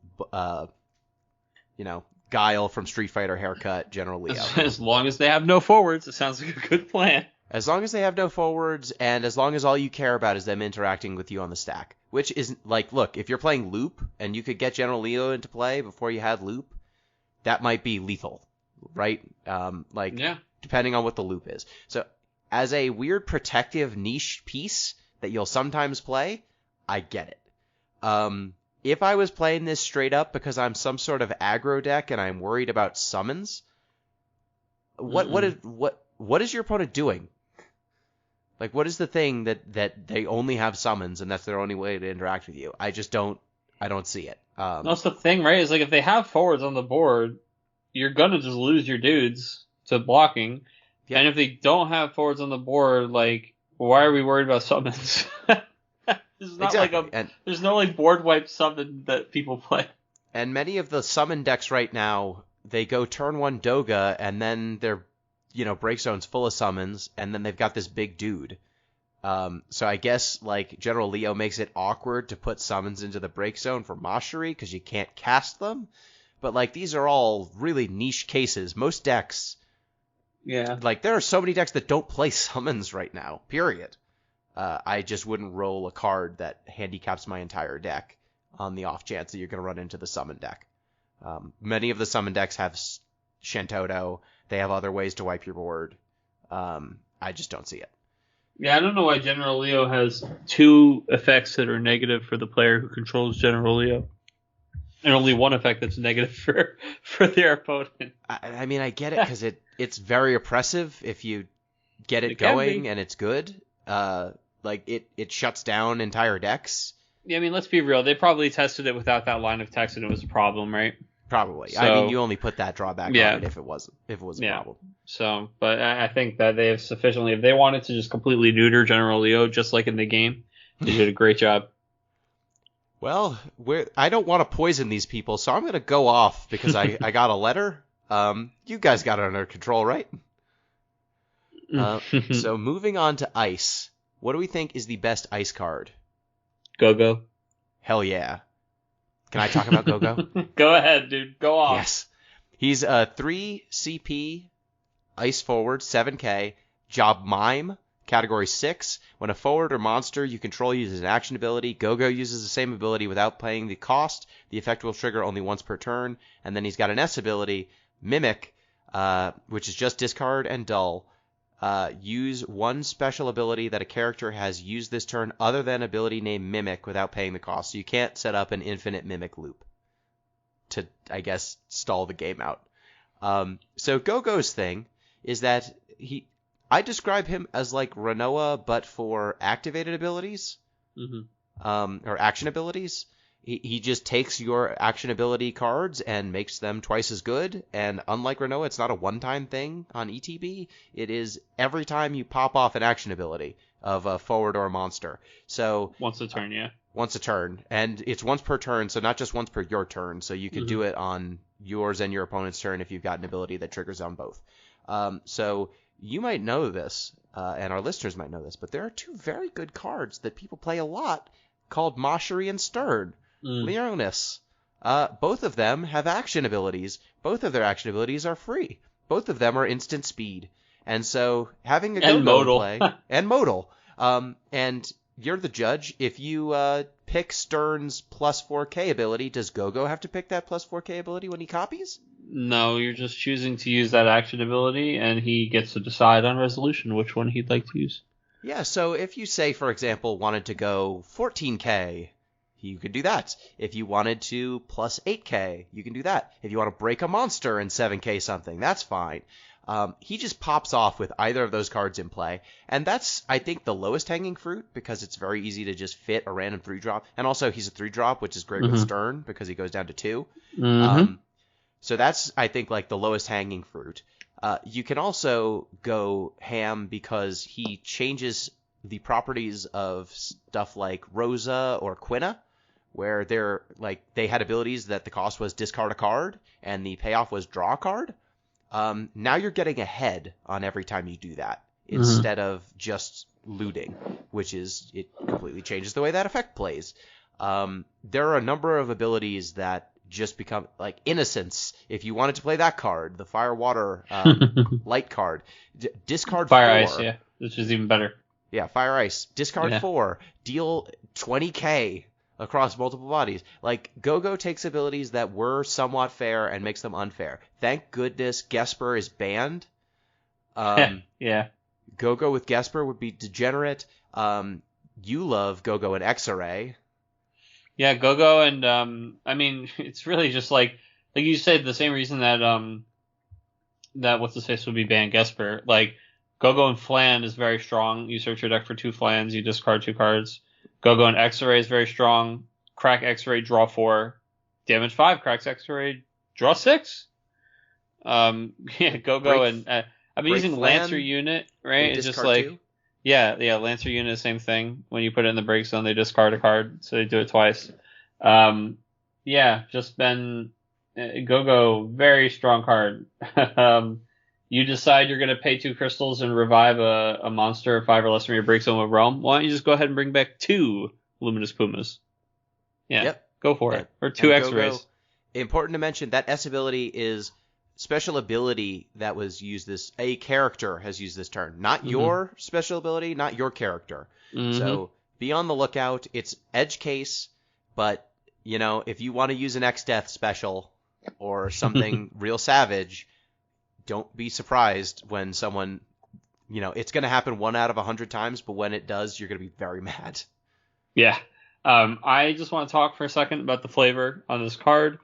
Guile from Street Fighter haircut, General Leo. As long as they have no forwards, it sounds like a good plan. As long as they have no forwards, and as long as all you care about is them interacting with you on the stack. Which is, like, look, if you're playing Loop, and you could get General Leo into play before you had Loop, that might be lethal, right? Depending on what the Loop is. So, as a weird protective niche piece that you'll sometimes play, I get it. If I was playing this straight up because I'm some sort of aggro deck and I'm worried about summons, what is your opponent doing? Like, what is the thing that they only have summons and that's their only way to interact with you? I don't see it. That's the thing, right? Is like if they have forwards on the board, you're gonna just lose your dudes to blocking. Yep. And if they don't have forwards on the board, like, why are we worried about summons? There's not there's no board wipe summon that people play. And many of the summon decks right now, they go turn 1 Doga, and then their break zone's full of summons, and then they've got this big dude. So I guess General Leo makes it awkward to put summons into the break zone for Mastery because you can't cast them. But these are all really niche cases. Most decks, there are so many decks that don't play summons right now. Period. I just wouldn't roll a card that handicaps my entire deck on the off chance that you're going to run into the summon deck. Many of the summon decks have Shantoto. They have other ways to wipe your board. I just don't see it. Yeah, I don't know why General Leo has 2 effects that are negative for the player who controls General Leo. And only 1 effect that's negative for their opponent. I mean, I get it because it's very oppressive if you get it going and it's good. It shuts down entire decks. Yeah, I mean, let's be real. They probably tested it without that line of text and it was a problem, right? Probably. So, I mean, you only put that drawback on it if it was a problem. So, but I think that they have sufficiently, if they wanted to just completely neuter General Leo, just like in the game, You did a great job. Well, I don't want to poison these people, so I'm going to go off because I got a letter. You guys got it under control, right? So moving on to ice. What do we think is the best ice card? Go-Go. Hell yeah. Can I talk about Go-Go? Go ahead, dude. Go off. Yes. He's a 3 CP, ice forward, 7k, job mime, category 6. When a forward or monster you control uses an action ability, Go-Go uses the same ability without paying the cost. The effect will trigger only once per turn. And then he's got an S ability, Mimic, which is just discard and dull. Use one special ability that a character has used this turn other than ability named Mimic without paying the cost. So you can't set up an infinite Mimic loop to, I guess, stall the game out. So Go-Go's thing is that I describe him as like Renoa, but for activated abilities, or action abilities. He just takes your action ability cards and makes them twice as good. And unlike Renoa, it's not a one-time thing on ETB. It is every time you pop off an action ability of a forward or a monster. So once a turn, yeah. Once a turn. And it's once per turn, so not just once per your turn. So you could do it on yours and your opponent's turn if you've got an ability that triggers on both. So you might know this, and our listeners might know this, but there are two very good cards that people play a lot called Moshery and Stern. Leonis. Both of them have action abilities. Both of their action abilities are free. Both of them are instant speed. And so having a Go-Go play... and modal. And you're the judge. If you pick Stern's plus 4K ability, does Go-Go have to pick that plus 4K ability when he copies? No, you're just choosing to use that action ability, and he gets to decide on resolution which one he'd like to use. Yeah, so if you, say, for example, wanted to go 14K... you could do that. If you wanted to plus 8k, you can do that. If you want to break a monster in 7k something, that's fine. He just pops off with either of those cards in play. And that's, I think, the lowest hanging fruit because it's very easy to just fit a random 3-drop. And also, he's a 3-drop, which is great with Stern because he goes down to 2. So that's, I think, like the lowest hanging fruit. You can also go ham because he changes the properties of stuff like Rosa or Quina, where they had abilities that the cost was discard a card and the payoff was draw a card. Now you're getting ahead on every time you do that instead of just looting, it completely changes the way that effect plays. There are a number of abilities that just become like Innocence. If you wanted to play that card, the Fire Water light card, discard Fire 4. Ice, yeah, which is even better. Yeah, Fire Ice. Discard 4. Deal 20k across multiple bodies. Like, Go-Go takes abilities that were somewhat fair and makes them unfair. Thank goodness Gesper is banned. Yeah. Go-Go with Gesper would be degenerate. You love Go-Go and X-Array. Yeah, Go-Go and, I mean, it's really just like you said, the same reason that What's-His-Face would be banned Gesper. Like, Go-Go and Flan is very strong. You search your deck for 2 Flans, you discard 2 cards. Go-Go and X-Ray is very strong. Crack X-Ray, draw 4. Damage 5, cracks X-Ray, draw 6. Yeah, Go-Go and... I've been using Lancer Unit, right? It's just like... 2? Yeah, Lancer Unit, same thing. When you put it in the break zone, they discard a card, so they do it twice. Yeah, just been... Go-Go, very strong card. You decide you're going to pay 2 crystals and revive a monster 5 or less from your break zone with Realm. Why don't you just go ahead and bring back 2 Luminous Pumas? Yeah, Go for it. Or 2 X-Rays. Important to mention, that S ability is special ability that was used a character has used this turn. Not your special ability, not your character. So be on the lookout. It's edge case, but, if you want to use an X-Death special or something real savage... Don't be surprised when someone, it's going to happen 1 out of 100 times, but when it does, you're going to be very mad. Yeah. I just want to talk for a second about the flavor on this card.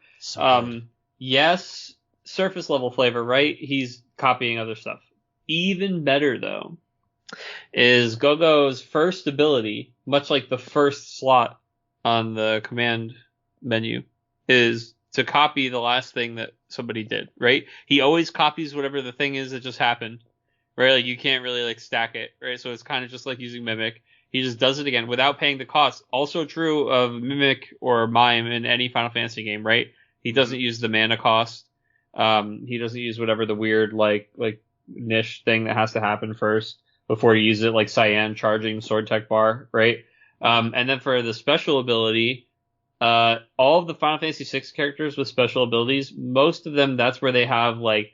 Yes, surface level flavor, right? He's copying other stuff. Even better, though, is Go-Go's first ability, much like the first slot on the command menu, is to copy the last thing that somebody did, right? He always copies whatever the thing is that just happened, right? Like you can't really like stack it, right? So it's kind of just like using Mimic. He just does it again without paying the cost. Also true of Mimic or Mime in any Final Fantasy game, right? He doesn't use the mana cost. He doesn't use whatever the weird like niche thing that has to happen first before you use it, like Cyan charging Sword Tech Bar, right? And then for the special ability, all of the Final Fantasy VI characters with special abilities, most of them, that's where they have like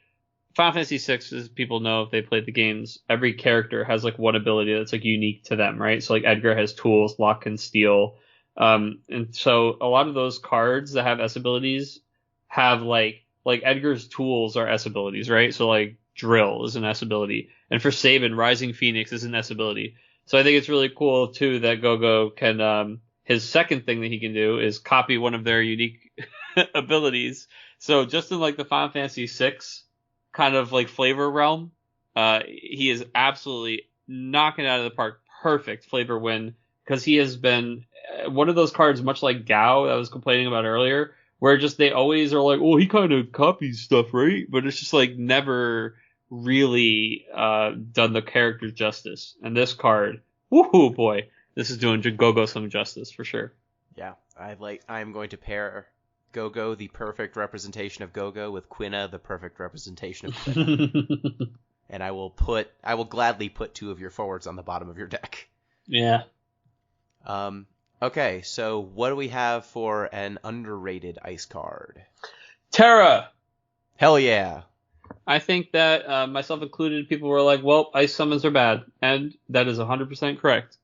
Final Fantasy VI, as people know if they played the games, every character has like one ability that's like unique to them, right? So like Edgar has tools, Locke can steal. And so a lot of those cards that have S abilities have like Edgar's tools are S abilities, right? So like Drill is an S ability. And for Sabin, Rising Phoenix is an S ability. So I think it's really cool too that Gogo can, his second thing that he can do is copy one of their unique abilities. So just in like the Final Fantasy VI kind of like flavor realm, he is absolutely knocking it out of the park. Perfect flavor win, because he has been one of those cards, much like Gao that I was complaining about earlier, where just they always are like, oh, he kind of copies stuff, right? But it's just like never really done the character justice. And this card, woohoo boy, this is doing Gogo some justice for sure. Yeah, I'm going to pair Gogo, the perfect representation of Gogo, with Quina, the perfect representation of Quina. And I will gladly put 2 of your forwards on the bottom of your deck. Yeah. Okay, so what do we have for an underrated ice card? Terra! Hell yeah. I think that, myself included, people were like, well, ice summons are bad. And that is 100% correct.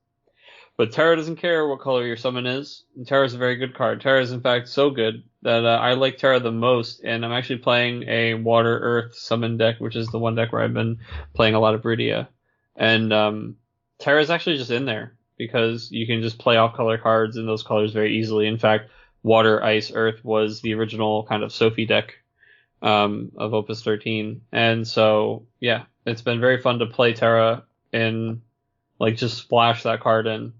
But Terra doesn't care what color your summon is. And Terra is a very good card. Terra is, in fact, so good that I like Terra the most. And I'm actually playing a Water Earth summon deck, which is the one deck where I've been playing a lot of Bridia. And Terra is actually just in there because you can just play off color cards in those colors very easily. In fact, Water, Ice, Earth was the original kind of Sophie deck of Opus 13. And so, yeah, it's been very fun to play Terra and like just splash that card in.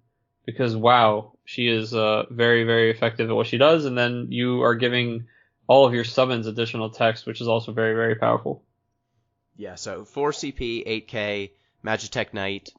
Because, wow, she is very, very effective at what she does. And then you are giving all of your summons additional text, which is also very, very powerful. Yeah, so 4 CP, 8K, Magitek Knight.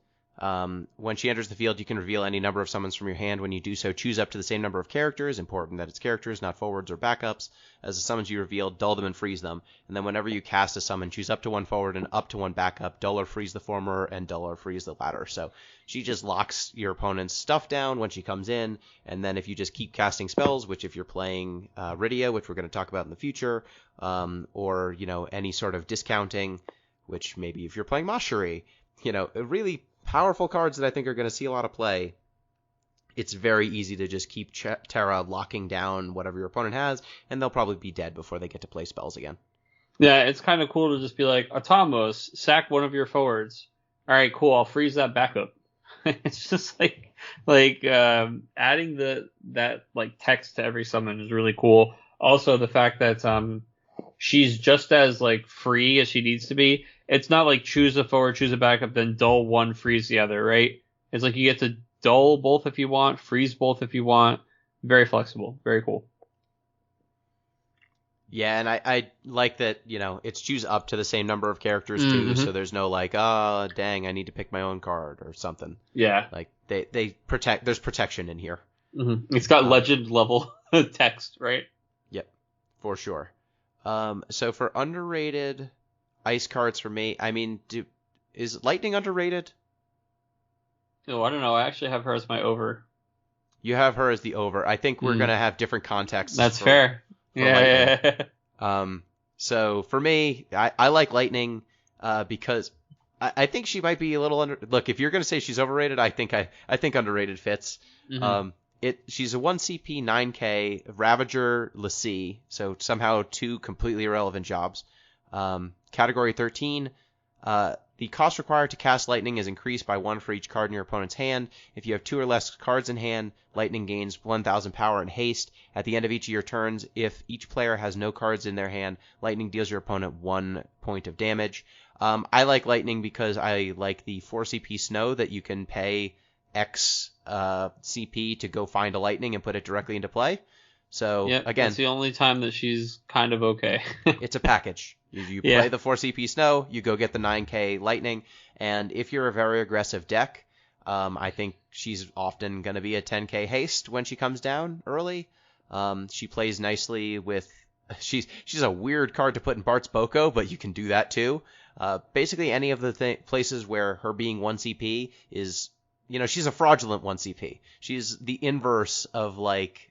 When she enters the field, you can reveal any number of summons from your hand. When you do so, choose up to the same number of characters. Important that it's characters, not forwards or backups. As the summons you reveal, dull them and freeze them. And then whenever you cast a summon, choose up to 1 forward and up to 1 backup. Dull or freeze the former, and dull or freeze the latter. So she just locks your opponent's stuff down when she comes in. And then if you just keep casting spells, which if you're playing Rydia, which we're going to talk about in the future, or any sort of discounting, which maybe if you're playing Mashiri, really powerful cards that I think are going to see a lot of play. It's very easy to just keep Terra locking down whatever your opponent has, and they'll probably be dead before they get to play spells again. Yeah, it's kind of cool to just be like, Atomos, sack one of your forwards. All right, cool, I'll freeze that backup. It's just like adding that like text to every summon is really cool. Also, the fact that she's just as like free as she needs to be. It's not like choose a forward, choose a backup, then dull one, freeze the other, right? It's like you get to dull both if you want, freeze both if you want. Very flexible. Very cool. Yeah, and I like that, it's choose up to the same number of characters too, so there's no like, oh, dang, I need to pick my own card or something. Yeah. Like, they protect, there's protection in here. Mm-hmm. It's got legend level text, right? Yep, for sure. So for underrated ice cards for me, I mean, is Lightning underrated? Oh, I don't know. I actually have her as my over. You have her as the over. I think we're going to have different contexts. That's fair. Yeah. So for me, I like Lightning because I think she might be a little under. Look, if you're going to say she's overrated, I think underrated fits. Mm-hmm. She's a 1 CP 9K Ravager Lassie, so somehow 2 completely irrelevant jobs. Category 13. The cost required to cast Lightning is increased by 1 for each card in your opponent's hand. If you have 2 or less cards in hand, Lightning gains 1,000 power and haste. At the end of each of your turns, if each player has no cards in their hand, Lightning deals your opponent 1 point of damage. I like Lightning because I like the 4 CP Snow that you can pay X CP to go find a Lightning and put it directly into play. So Yeah, again, that's the only time that she's kind of okay. it's a package. You Yeah. play the 4 CP Snow, you go get the 9K Lightning, and if you're a very aggressive deck, I think she's often going to be a 10K Haste when she comes down early. She plays nicely with. She's a weird card to put in Bart's Boko, but you can do that too. Basically, any of the places where her being 1 CP is, she's a fraudulent 1 CP. She's the inverse of like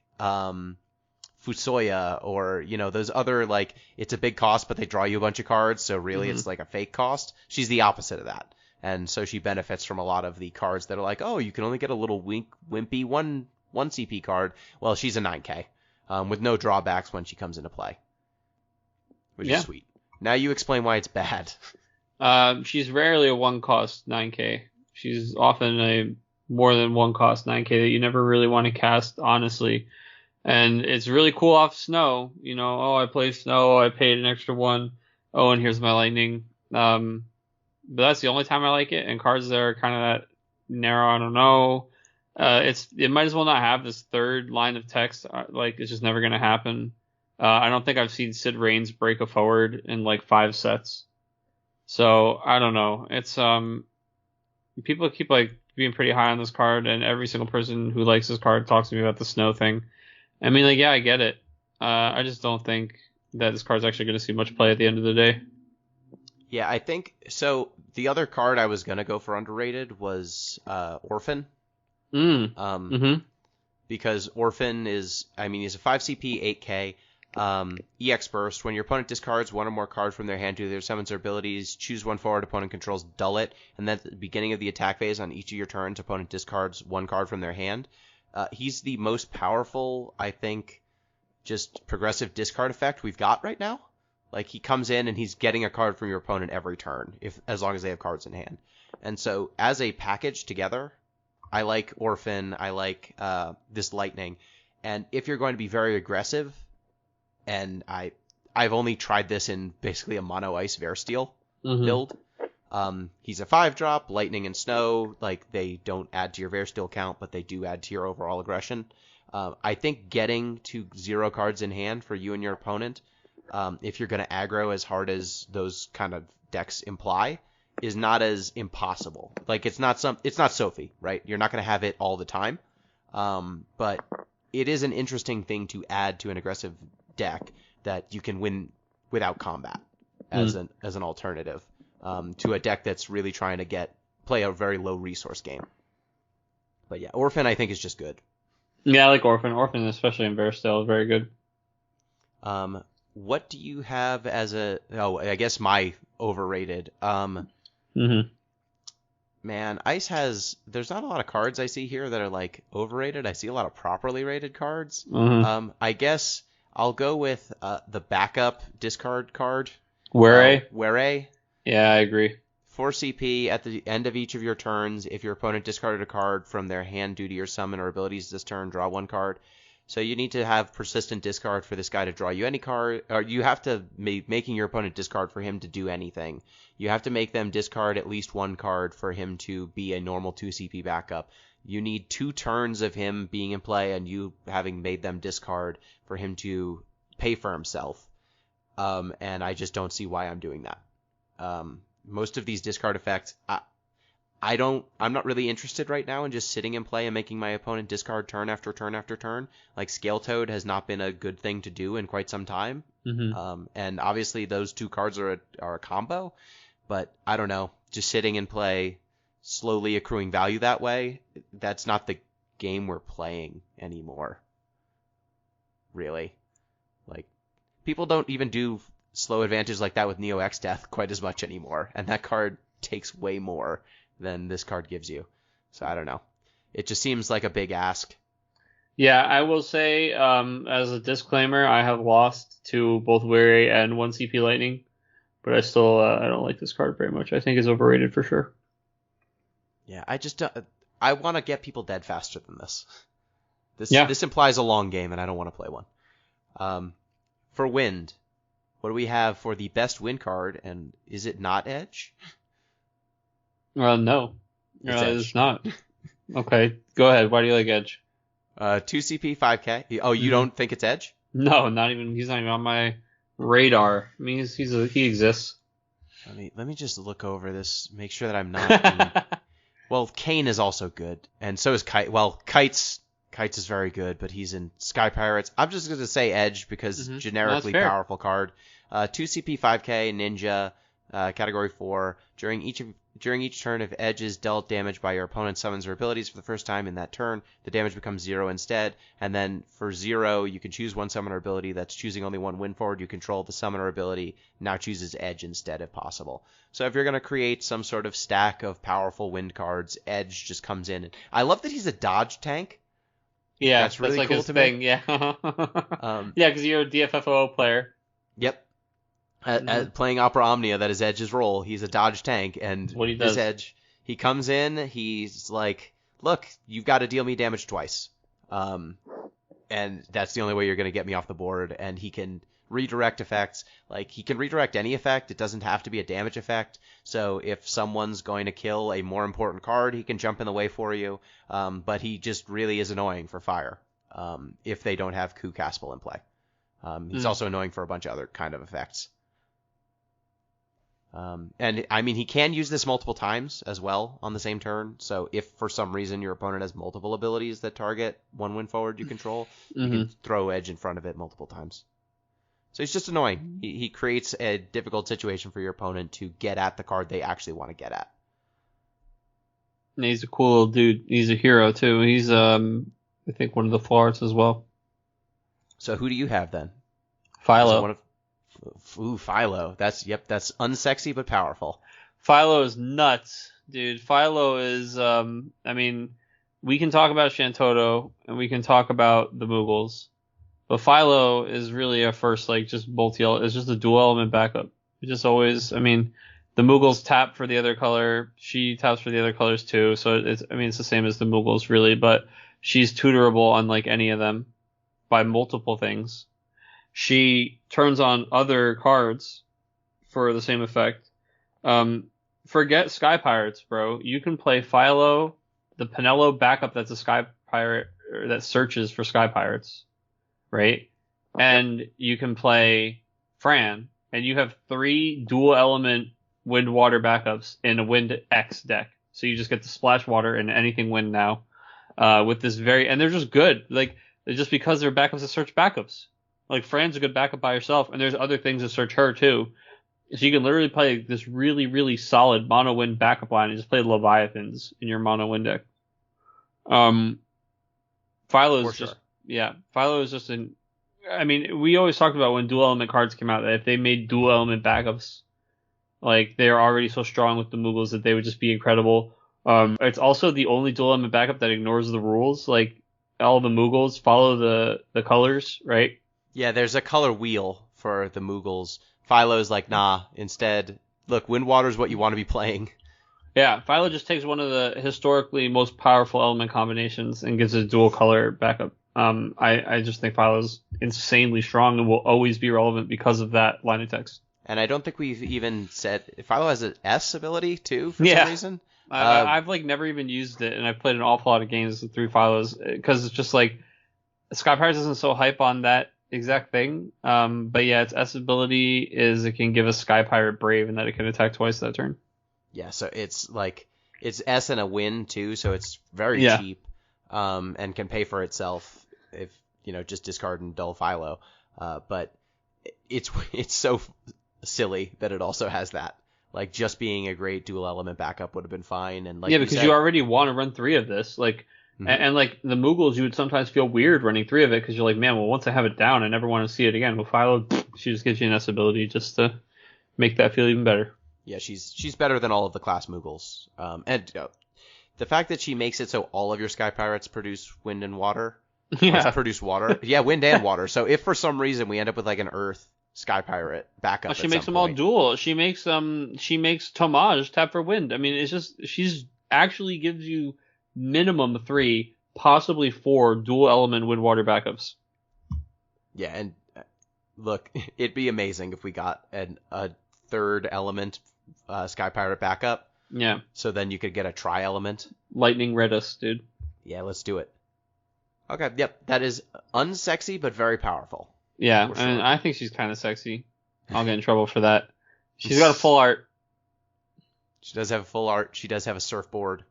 Fusoya or those other like it's a big cost but they draw you a bunch of cards, so really it's like a fake cost. She's the opposite of that, and so she benefits from a lot of the cards that are like, oh, you can only get a little wimpy 1 CP card. Well, she's a 9K with no drawbacks when she comes into play, which is sweet. Now you explain why it's bad. She's rarely a 1 cost 9K. She's often a more than 1 cost 9K that you never really want to cast, honestly. And it's really cool off Snow. Oh, I play Snow, I paid an extra 1. Oh, and here's my Lightning. But that's the only time I like it. And cards that are kind of that narrow, I don't know. It might as well not have this third line of text. Like, it's just never going to happen. I don't think I've seen Sid Reigns break a forward in like 5 sets. So I don't know. It's people keep like being pretty high on this card, and every single person who likes this card talks to me about the Snow thing. I mean, like, yeah, I get it. I just don't think that this card's actually going to see much play at the end of the day. Yeah, I think so. The other card I was gonna go for underrated was Orphan. Because Orphan is, he's a 5 CP, 8K. EX Burst. When your opponent discards 1 or more cards from their hand due to their summons or abilities, choose 1 forward opponent controls, dull it, and then at the beginning of the attack phase on each of your turns, opponent discards 1 card from their hand. He's the most powerful, I think, just progressive discard effect we've got right now. Like, he comes in and he's getting a card from your opponent every turn, as long as they have cards in hand. And so, as a package together, I like Orphan, I like this Lightning, and if you're going to be very aggressive, and I've only tried this in basically a mono ice Versteel build. He's a 5-drop, Lightning and Snow, like they don't add to your Versteel count, but they do add to your overall aggression. I think getting to 0 cards in hand for you and your opponent, if you're going to aggro as hard as those kind of decks imply, is not as impossible. Like it's not Sophie, right? You're not going to have it all the time. But it is an interesting thing to add to an aggressive deck that you can win without combat as an alternative to a deck that's really trying to play a very low resource game. But yeah, Orphan I think is just good. Yeah, I like Orphan. Orphan, especially in Versteel, is very good. What do you have as I guess my overrated. Man, Ice there's not a lot of cards I see here that are like overrated. I see a lot of properly rated cards. I guess I'll go with the backup discard card. Were. Yeah, I agree. 4 CP at the end of each of your turns. If your opponent discarded a card from their hand due to your summon or abilities this turn, draw 1 card. So you need to have persistent discard for this guy to draw you any card, or you have to making your opponent discard for him to do anything. You have to make them discard at least 1 card for him to be a normal 2 CP backup. You need 2 turns of him being in play and you having made them discard for him to pay for himself. And I just don't see why I'm doing that. Most of these discard effects, I'm not really interested right now in just sitting in play and making my opponent discard turn after turn after turn. Like Scale Toad has not been a good thing to do in quite some time. And obviously those 2 cards are a combo, but I don't know, just sitting in play, slowly accruing value that way, that's not the game we're playing anymore. Really. Like, people don't even do slow advantage like that with Neo X Death quite as much anymore, and that card takes way more than this card gives you. So I don't know. It just seems like a big ask. Yeah, I will say, as a disclaimer, I have lost to both Weary and 1 CP Lightning, but I still I don't like this card very much. I think it's overrated for sure. Yeah, I want to get people dead faster than this. This implies a long game, and I don't want to play one. For Wind, what do we have for the best Wind card, and is it not Edge? No. It's not. Okay, go ahead. Why do you like Edge? 2 CP, 5K. Oh, you don't think it's Edge? No, not even. He's not even on my radar. I mean, he exists. Let me just look over this, make sure that I'm not. Well, Kane is also good, and so is Kite. Well, Kites is very good, but he's in Sky Pirates. I'm just going to say Edge because generically powerful card. 2 CP, 5K, Ninja, Category 4. During each turn, if Edge is dealt damage by your opponent summons or abilities for the first time in that turn, the damage becomes 0 instead. And then for 0, you can choose one summoner ability that's choosing only one win forward. You control the summoner ability, now chooses Edge instead if possible. So if you're going to create some sort of stack of powerful wind cards, Edge just comes in. I love that he's a dodge tank. Yeah, that's really like cool his to thing. me. Yeah, yeah, because you're a DFFO player. Yep. Playing Opera Omnia, that is Edge's role. He's a dodge tank, and what he does. this Edge, he comes in, he's like, look, you've got to deal me damage twice. And that's the only way you're going to get me off the board. And he can redirect effects. Like, he can redirect any effect. It doesn't have to be a damage effect. So if someone's going to kill a more important card, he can jump in the way for you. But he just really is annoying for fire if they don't have Coup Caspel in play. He's also annoying for a bunch of other kind of effects. And I mean, he can use this multiple times as well on the same turn. So if for some reason your opponent has multiple abilities that target one win forward you control, you can throw Edge in front of it multiple times. So he's just annoying. He creates a difficult situation for your opponent to get at the card they actually want to get at. And he's a cool little dude. He's a hero too. He's I think one of the Florets as well. So who do you have then? Philo. Philo. That's unsexy but powerful. Philo is nuts, dude. Philo is I mean, we can talk about Shantoto and we can talk about the Moogles, but Philo is really a first just it's just a dual element backup. It just always, I mean, the Moogles tap for the other color, she taps for the other colors too, so it's the same as the Moogles really, but she's tutorable unlike any of them by multiple things. She turns on other cards for the same effect. Forget Sky Pirates, bro. You can play Philo, the Pinello backup that's a Sky Pirate that searches for Sky Pirates, right? And you can play Fran, and you have 3 dual element wind water backups in a Wind X deck. So you just get to splash water and anything wind now. With this and they're just good. Like, just because they're backups that search backups. Like, Fran's a good backup by herself, and there's other things that search her, too. So you can literally play this really, really solid mono wind backup line and just play Leviathans in your mono wind deck. Philo is just I mean, we always talked about when dual element cards came out that if they made dual element backups, like, they're already so strong with the Moogles that they would just be incredible. It's also the only dual element backup that ignores the rules. Like, all the Moogles follow the colors, right? Yeah, there's a color wheel for the Moogles. Philo's like, nah, instead, look, Windwater's what you want to be playing. Yeah, Philo just takes one of the historically most powerful element combinations and gives a dual color backup. I just think Philo's insanely strong and will always be relevant because of that line of text. And I don't think we've even said Philo has an S ability too for some reason. I've never even used it, and I've played an awful lot of games with 3 Philos because it's just like Sky Pirates isn't so hype on that exact thing. But yeah, its S ability is it can give a Sky Pirate Brave and that it can attack twice that turn. Yeah, so it's S and a win too, so it's very cheap, and can pay for itself if just discard and dull Philo. But it's so silly that it also has that. Like, just being a great dual element backup would have been fine, and because you already want to run 3 of this, and like the Moogles, you would sometimes feel weird running 3 of it because you're like, man, well, once I have it down, I never want to see it again. Well, Philo, she just gives you an S ability just to make that feel even better. Yeah, she's better than all of the class Moogles. And the fact that she makes it so all of your Sky Pirates produce wind and water. Yeah. Produce water. Yeah, wind and water. So if for some reason we end up with like an Earth Sky Pirate backup, she makes them all dual. She makes Tomage tap for wind. I mean, it's just she's actually gives you minimum 3, possibly 4 dual element wind water backups. Yeah, and look, it'd be amazing if we got a 3rd element Sky Pirate backup. Yeah. So then you could get a tri-element. Lightning Redis, dude. Yeah, let's do it. Okay, yep. That is unsexy, but very powerful. Yeah, For I mean, sure. I think she's kind of sexy. I'll get in trouble for that. She's got a full art. She does have a full art. She does have a surfboard.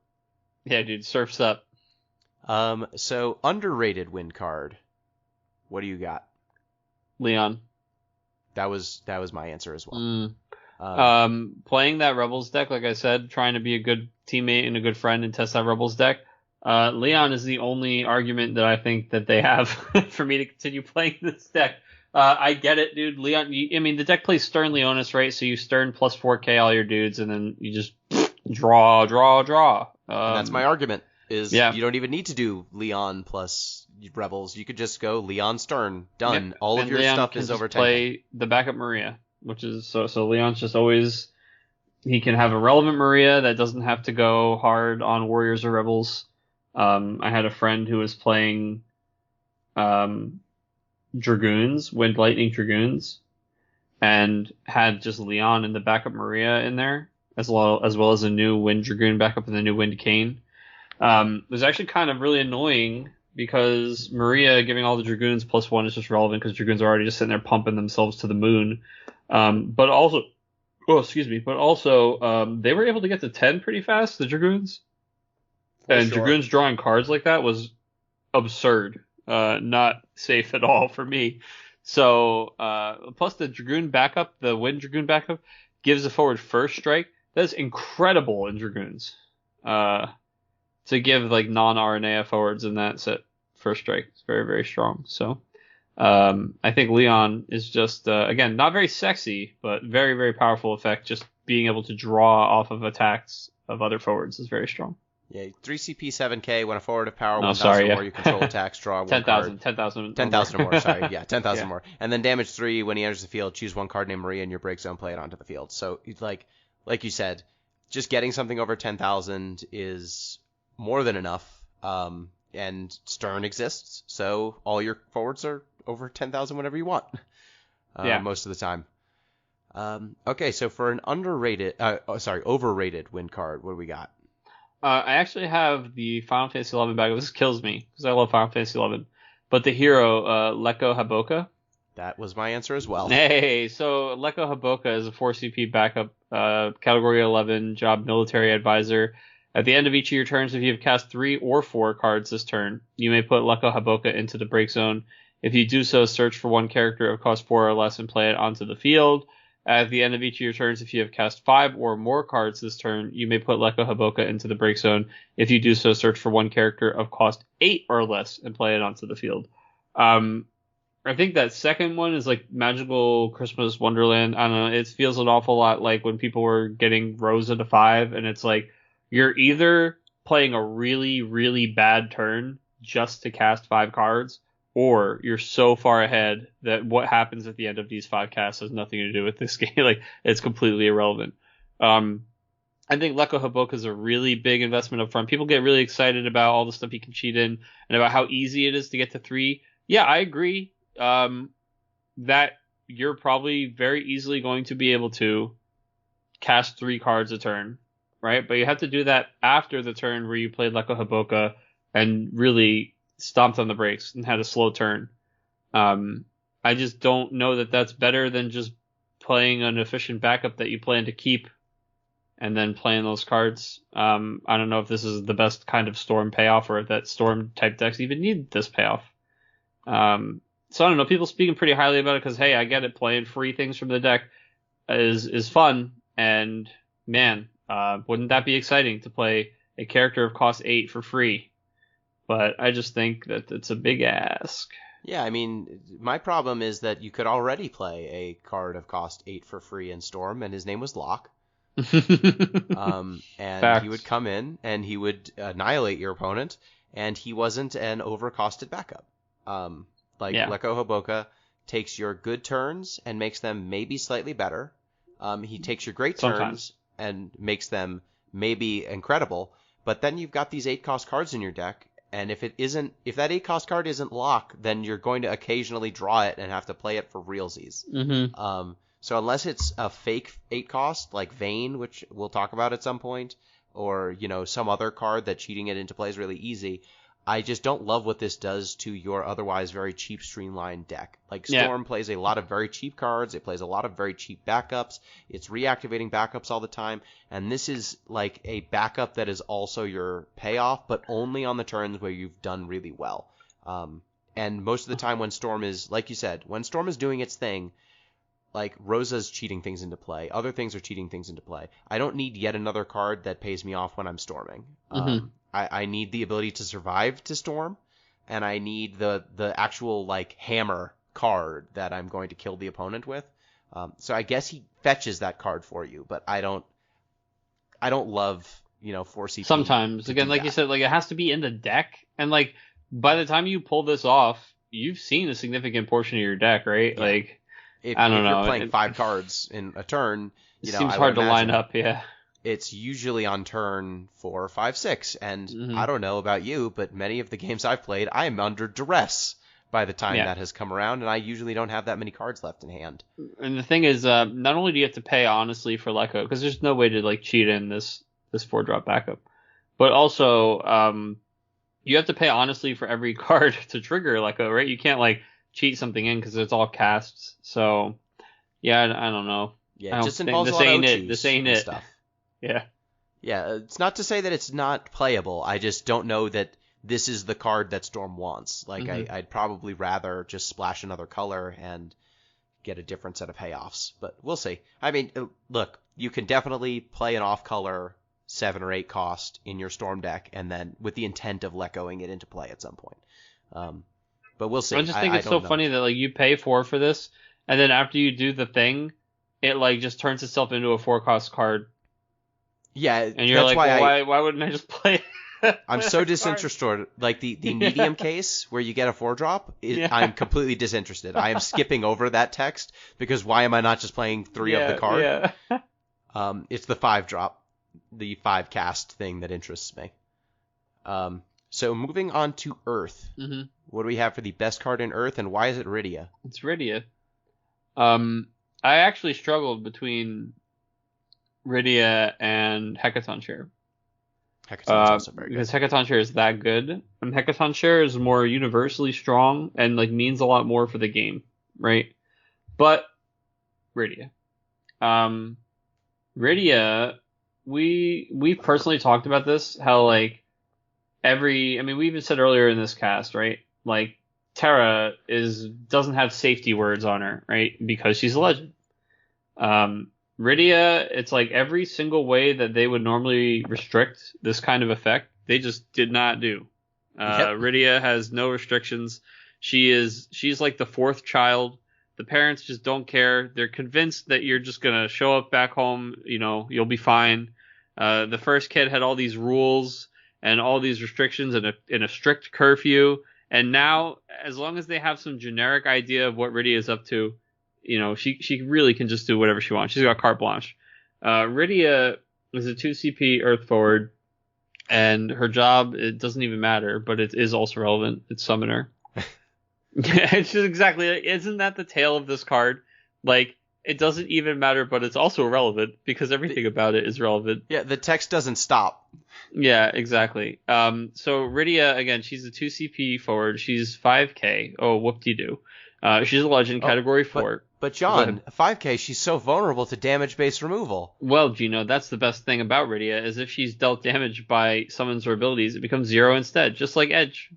Yeah, dude, surfs up. So underrated win card. What do you got? Leon. That was my answer as well. Playing that Rebels deck, like I said, trying to be a good teammate and a good friend and test that Rebels deck. Leon is the only argument that I think that they have for me to continue playing this deck. I get it, dude. Leon, the deck plays Stern Leonis, right? So you Stern plus 4K all your dudes, and then you just draw. And that's my argument. You don't even need to do Leon plus Rebels. You could just go Leon Stern. Done. Yep. All of your Leon stuff can is just over 10. play the backup Maria, which is so Leon's just always. He can have a relevant Maria that doesn't have to go hard on Warriors or Rebels. I had a friend who was playing Dragoons, Wind Lightning Dragoons, and had just Leon and the backup Maria in there, as well as a new Wind Dragoon backup and the new Wind Cane. It was actually kind of really annoying because Maria giving all the Dragoons +1 is just relevant because Dragoons are already just sitting there pumping themselves to the moon. But also, they were able to get to 10 pretty fast, the Dragoons. And sure. Dragoons drawing cards like that was absurd. Not safe at all for me. So, plus the Dragoon backup, the Wind Dragoon backup, gives a forward first strike. That's incredible in Dragoons. To give like non-RNA forwards in that set first strike. It's very, very strong. So, I think Leon is just, again, not very sexy, but very, very powerful effect. Just being able to draw off of attacks of other forwards is very strong. Yeah, 3 CP 7K when a forward of power 1,000 sorry, or more, you control attacks, draw 1 card. 10,000 10,000 or more, sorry. Yeah, 10,000 Yeah. or more. And then damage 3 when he enters the field, choose 1 card named Maria in your break zone, play it onto the field. So, like you said, just getting something over 10,000 is more than enough. And Stern exists, so all your forwards are over 10,000 whenever you want. Most of the time. Okay, so for an overrated win card, what do we got? I actually have the Final Fantasy XI backup. This kills me because I love Final Fantasy XI. But the hero, Leko Haboka. That was my answer as well. Hey, so Leko Haboka is a 4 CP backup, category 11, job military advisor. At the end of each of your turns, if you have cast 3 or 4 cards this turn, you may put Leko Haboka into the break zone. If you do so, search for 1 character of cost 4 or less and play it onto the field. At the end of each of your turns, if you have cast 5 or more cards this turn, you may put Leko Haboka into the break zone. If you do so, search for 1 character of cost 8 or less and play it onto the field. I think that second one is like Magical Christmas Wonderland. I don't know. It feels an awful lot like when people were getting Rosa to 5, and it's like you're either playing a really, really bad turn just to cast 5 cards, or you're so far ahead that what happens at the end of these 5 casts has nothing to do with this game. Like, it's completely irrelevant. I think Leko Haboka is a really big investment up front. People get really excited about all the stuff you can cheat in and about how easy it is to get to 3. Yeah, I agree that you're probably very easily going to be able to cast 3 cards a turn, right? But you have to do that after the turn where you played Leko Haboka and really stomped on the brakes and had a slow turn. I just don't know that that's better than just playing an efficient backup that you plan to keep and then playing those cards. I don't know if this is the best kind of Storm payoff or if that Storm type decks even need this payoff. So I don't know. People speaking pretty highly about it because, hey, I get it. Playing free things from the deck is fun. And man, wouldn't that be exciting to play a character of cost 8 for free? But I just think that it's a big ask. Yeah, I mean, my problem is that you could already play a card of cost 8 for free in Storm, and his name was Locke. And Facts. He would come in, and he would annihilate your opponent, and he wasn't an overcosted backup. Leko Haboka takes your good turns and makes them maybe slightly better. He takes your great turns and makes them maybe incredible, but then you've got these 8-cost cards in your deck. And if that 8-cost card isn't Locke, then you're going to occasionally draw it and have to play it for realsies. Mm-hmm. So unless it's a fake 8-cost like Vayne, which we'll talk about at some point, or some other card that cheating it into play is really easy, I just don't love what this does to your otherwise very cheap streamlined deck. Like Storm plays a lot of very cheap cards. It plays a lot of very cheap backups. It's reactivating backups all the time. And this is like a backup that is also your payoff, but only on the turns where you've done really well. And most of the time when Storm is, like you said, when Storm is doing its thing, like Rosa's cheating things into play. Other things are cheating things into play. I don't need yet another card that pays me off when I'm storming. I need the ability to survive to storm, and I need the actual like hammer card that I'm going to kill the opponent with. So I guess he fetches that card for you, but I don't love, force CP. Sometimes, again, like you said, like it has to be in the deck, and like by the time you pull this off, you've seen a significant portion of your deck, right? Yeah. Like I don't know. If you're playing 5 cards in a turn, it seems hard to line up. Yeah. It's usually on turn 4, 5, 6, and I don't know about you, but many of the games I've played, I am under duress by the time that has come around, and I usually don't have that many cards left in hand. And the thing is, not only do you have to pay honestly for Lecco, because there's no way to like cheat in this 4-drop backup, but also you have to pay honestly for every card to trigger Lecco, right? You can't like cheat something in because it's all casts. So yeah, I don't know. Yeah, it just involves a lot of This ain't it. Stuff. Yeah. Yeah, it's not to say that it's not playable. I just don't know that this is the card that Storm wants. Like, I'd probably rather just splash another color and get a different set of payoffs. But we'll see. I mean, look, you can definitely play an off-color 7 or 8 cost in your Storm deck, and then with the intent of Leccoing it into play at some point. But we'll see. I just think it's so funny that like you pay 4 for this, and then after you do the thing, it like just turns itself into a 4-cost card. Yeah, and you're that's like, why wouldn't I just play? I'm so disinterested. Like the medium case where you get a 4-drop, I'm completely disinterested. I am skipping over that text because why am I not just playing 3 of the card? Yeah. It's the 5-drop, the 5-cast thing that interests me. So moving on to Earth. What do we have for the best card in Earth, and why is it Rydia? It's Rydia. I actually struggled between Rydia and Hecaton Share. Hecaton's also very good. Because Hecaton Share is that good, and Hecaton Share is more universally strong and like means a lot more for the game, right? But Rydia. Rydia, we personally talked about this, how like we even said earlier in this cast, right? Like Terra doesn't have safety words on her, right? Because she's a legend. Rydia, it's like every single way that they would normally restrict this kind of effect, they just did not do. Rydia has no restrictions. She's like the 4th child. The parents just don't care. They're convinced that you're just gonna show up back home, you'll be fine. The first kid had all these rules and all these restrictions and a strict curfew. And now, as long as they have some generic idea of what Rydia is up to, she really can just do whatever she wants. She's got carte blanche. Rydia is a 2 CP Earth forward, and her job, it doesn't even matter, but it is also relevant. It's Summoner. It's just exactly, isn't that the tale of this card? Like, it doesn't even matter, but it's also relevant because everything about it is relevant. Yeah, the text doesn't stop. Yeah, exactly. So Rydia, again, she's a 2 CP forward. She's 5k. Oh, whoop-de-doo. She's a legend, category 4. But John, 5k, she's so vulnerable to damage-based removal. Well, Gino, that's the best thing about Rydia, is if she's dealt damage by summons or abilities, it becomes 0 instead, just like Edge.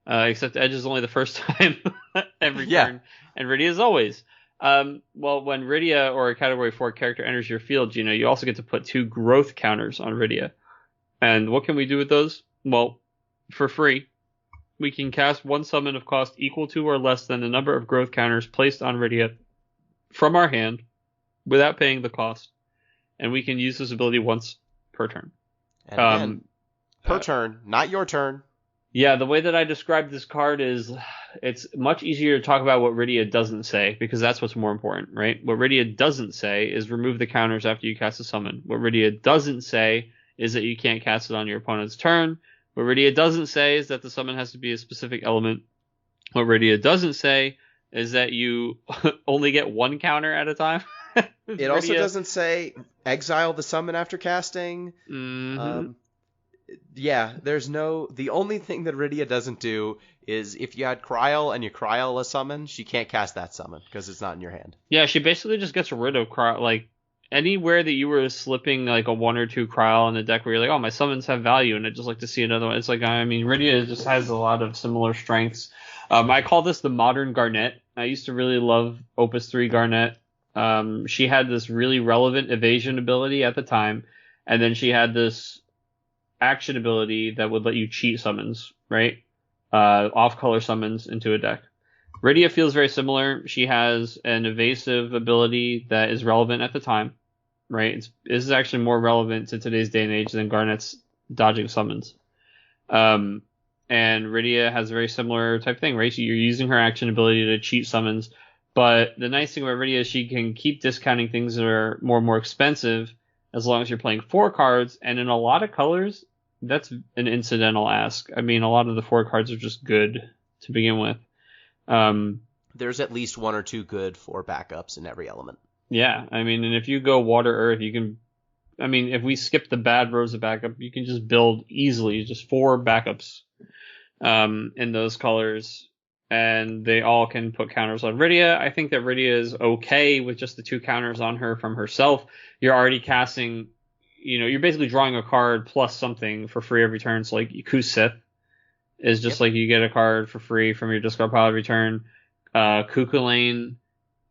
Except Edge is only the first time every turn, and Rydia is always. Well, when Rydia or a category 4 character enters your field, Gino, you also get to put 2 growth counters on Rydia. And what can we do with those? Well, for free. We can cast 1 summon of cost equal to or less than the number of growth counters placed on Rydia from our hand without paying the cost. And we can use this ability once per turn. And again, per turn, not your turn. Yeah, the way that I describe this card is it's much easier to talk about what Rydia doesn't say, because that's what's more important, right? What Rydia doesn't say is remove the counters after you cast a summon. What Rydia doesn't say is that you can't cast it on your opponent's turn. What Rydia doesn't say is that the summon has to be a specific element. What Rydia doesn't say is that you only get 1 counter at a time. It also doesn't say exile the summon after casting. Yeah, the only thing that Rydia doesn't do is if you had Kryl and you Kryl a summon, she can't cast that summon because it's not in your hand. Yeah, she basically just gets rid of Kryl. Like, anywhere that you were slipping like a 1 or 2 Kryl in the deck where you're like, oh, my summons have value, and I'd just like to see another one. It's like, I mean, Rydia just has a lot of similar strengths. I call this the modern Garnet. I used to really love Opus 3 Garnet. She had this really relevant evasion ability at the time, and then she had this action ability that would let you cheat summons, right? Off-color summons into a deck. Rydia feels very similar. She has an evasive ability that is relevant at the time, right? This is actually more relevant to today's day and age than Garnet's dodging summons. And Rydia has a very similar type thing, right? So you're using her action ability to cheat summons. But the nice thing about Rydia is she can keep discounting things that are more and more expensive as long as you're playing 4 cards. And in a lot of colors, that's an incidental ask. I mean, a lot of the 4 cards are just good to begin with. There's at least 1 or 2 good 4 backups in every element. Yeah, I mean, and if you go Water Earth, you can. I mean, if we skip the bad rows of backup, you can just build easily just 4 backups in those colors, and they all can put counters on Rydia. I think that Rydia is okay with just the 2 counters on her from herself. You're already casting, you're basically drawing a card plus something for free every turn. So like Kusith is just like you get a card for free from your discard pile every turn. Kukulane,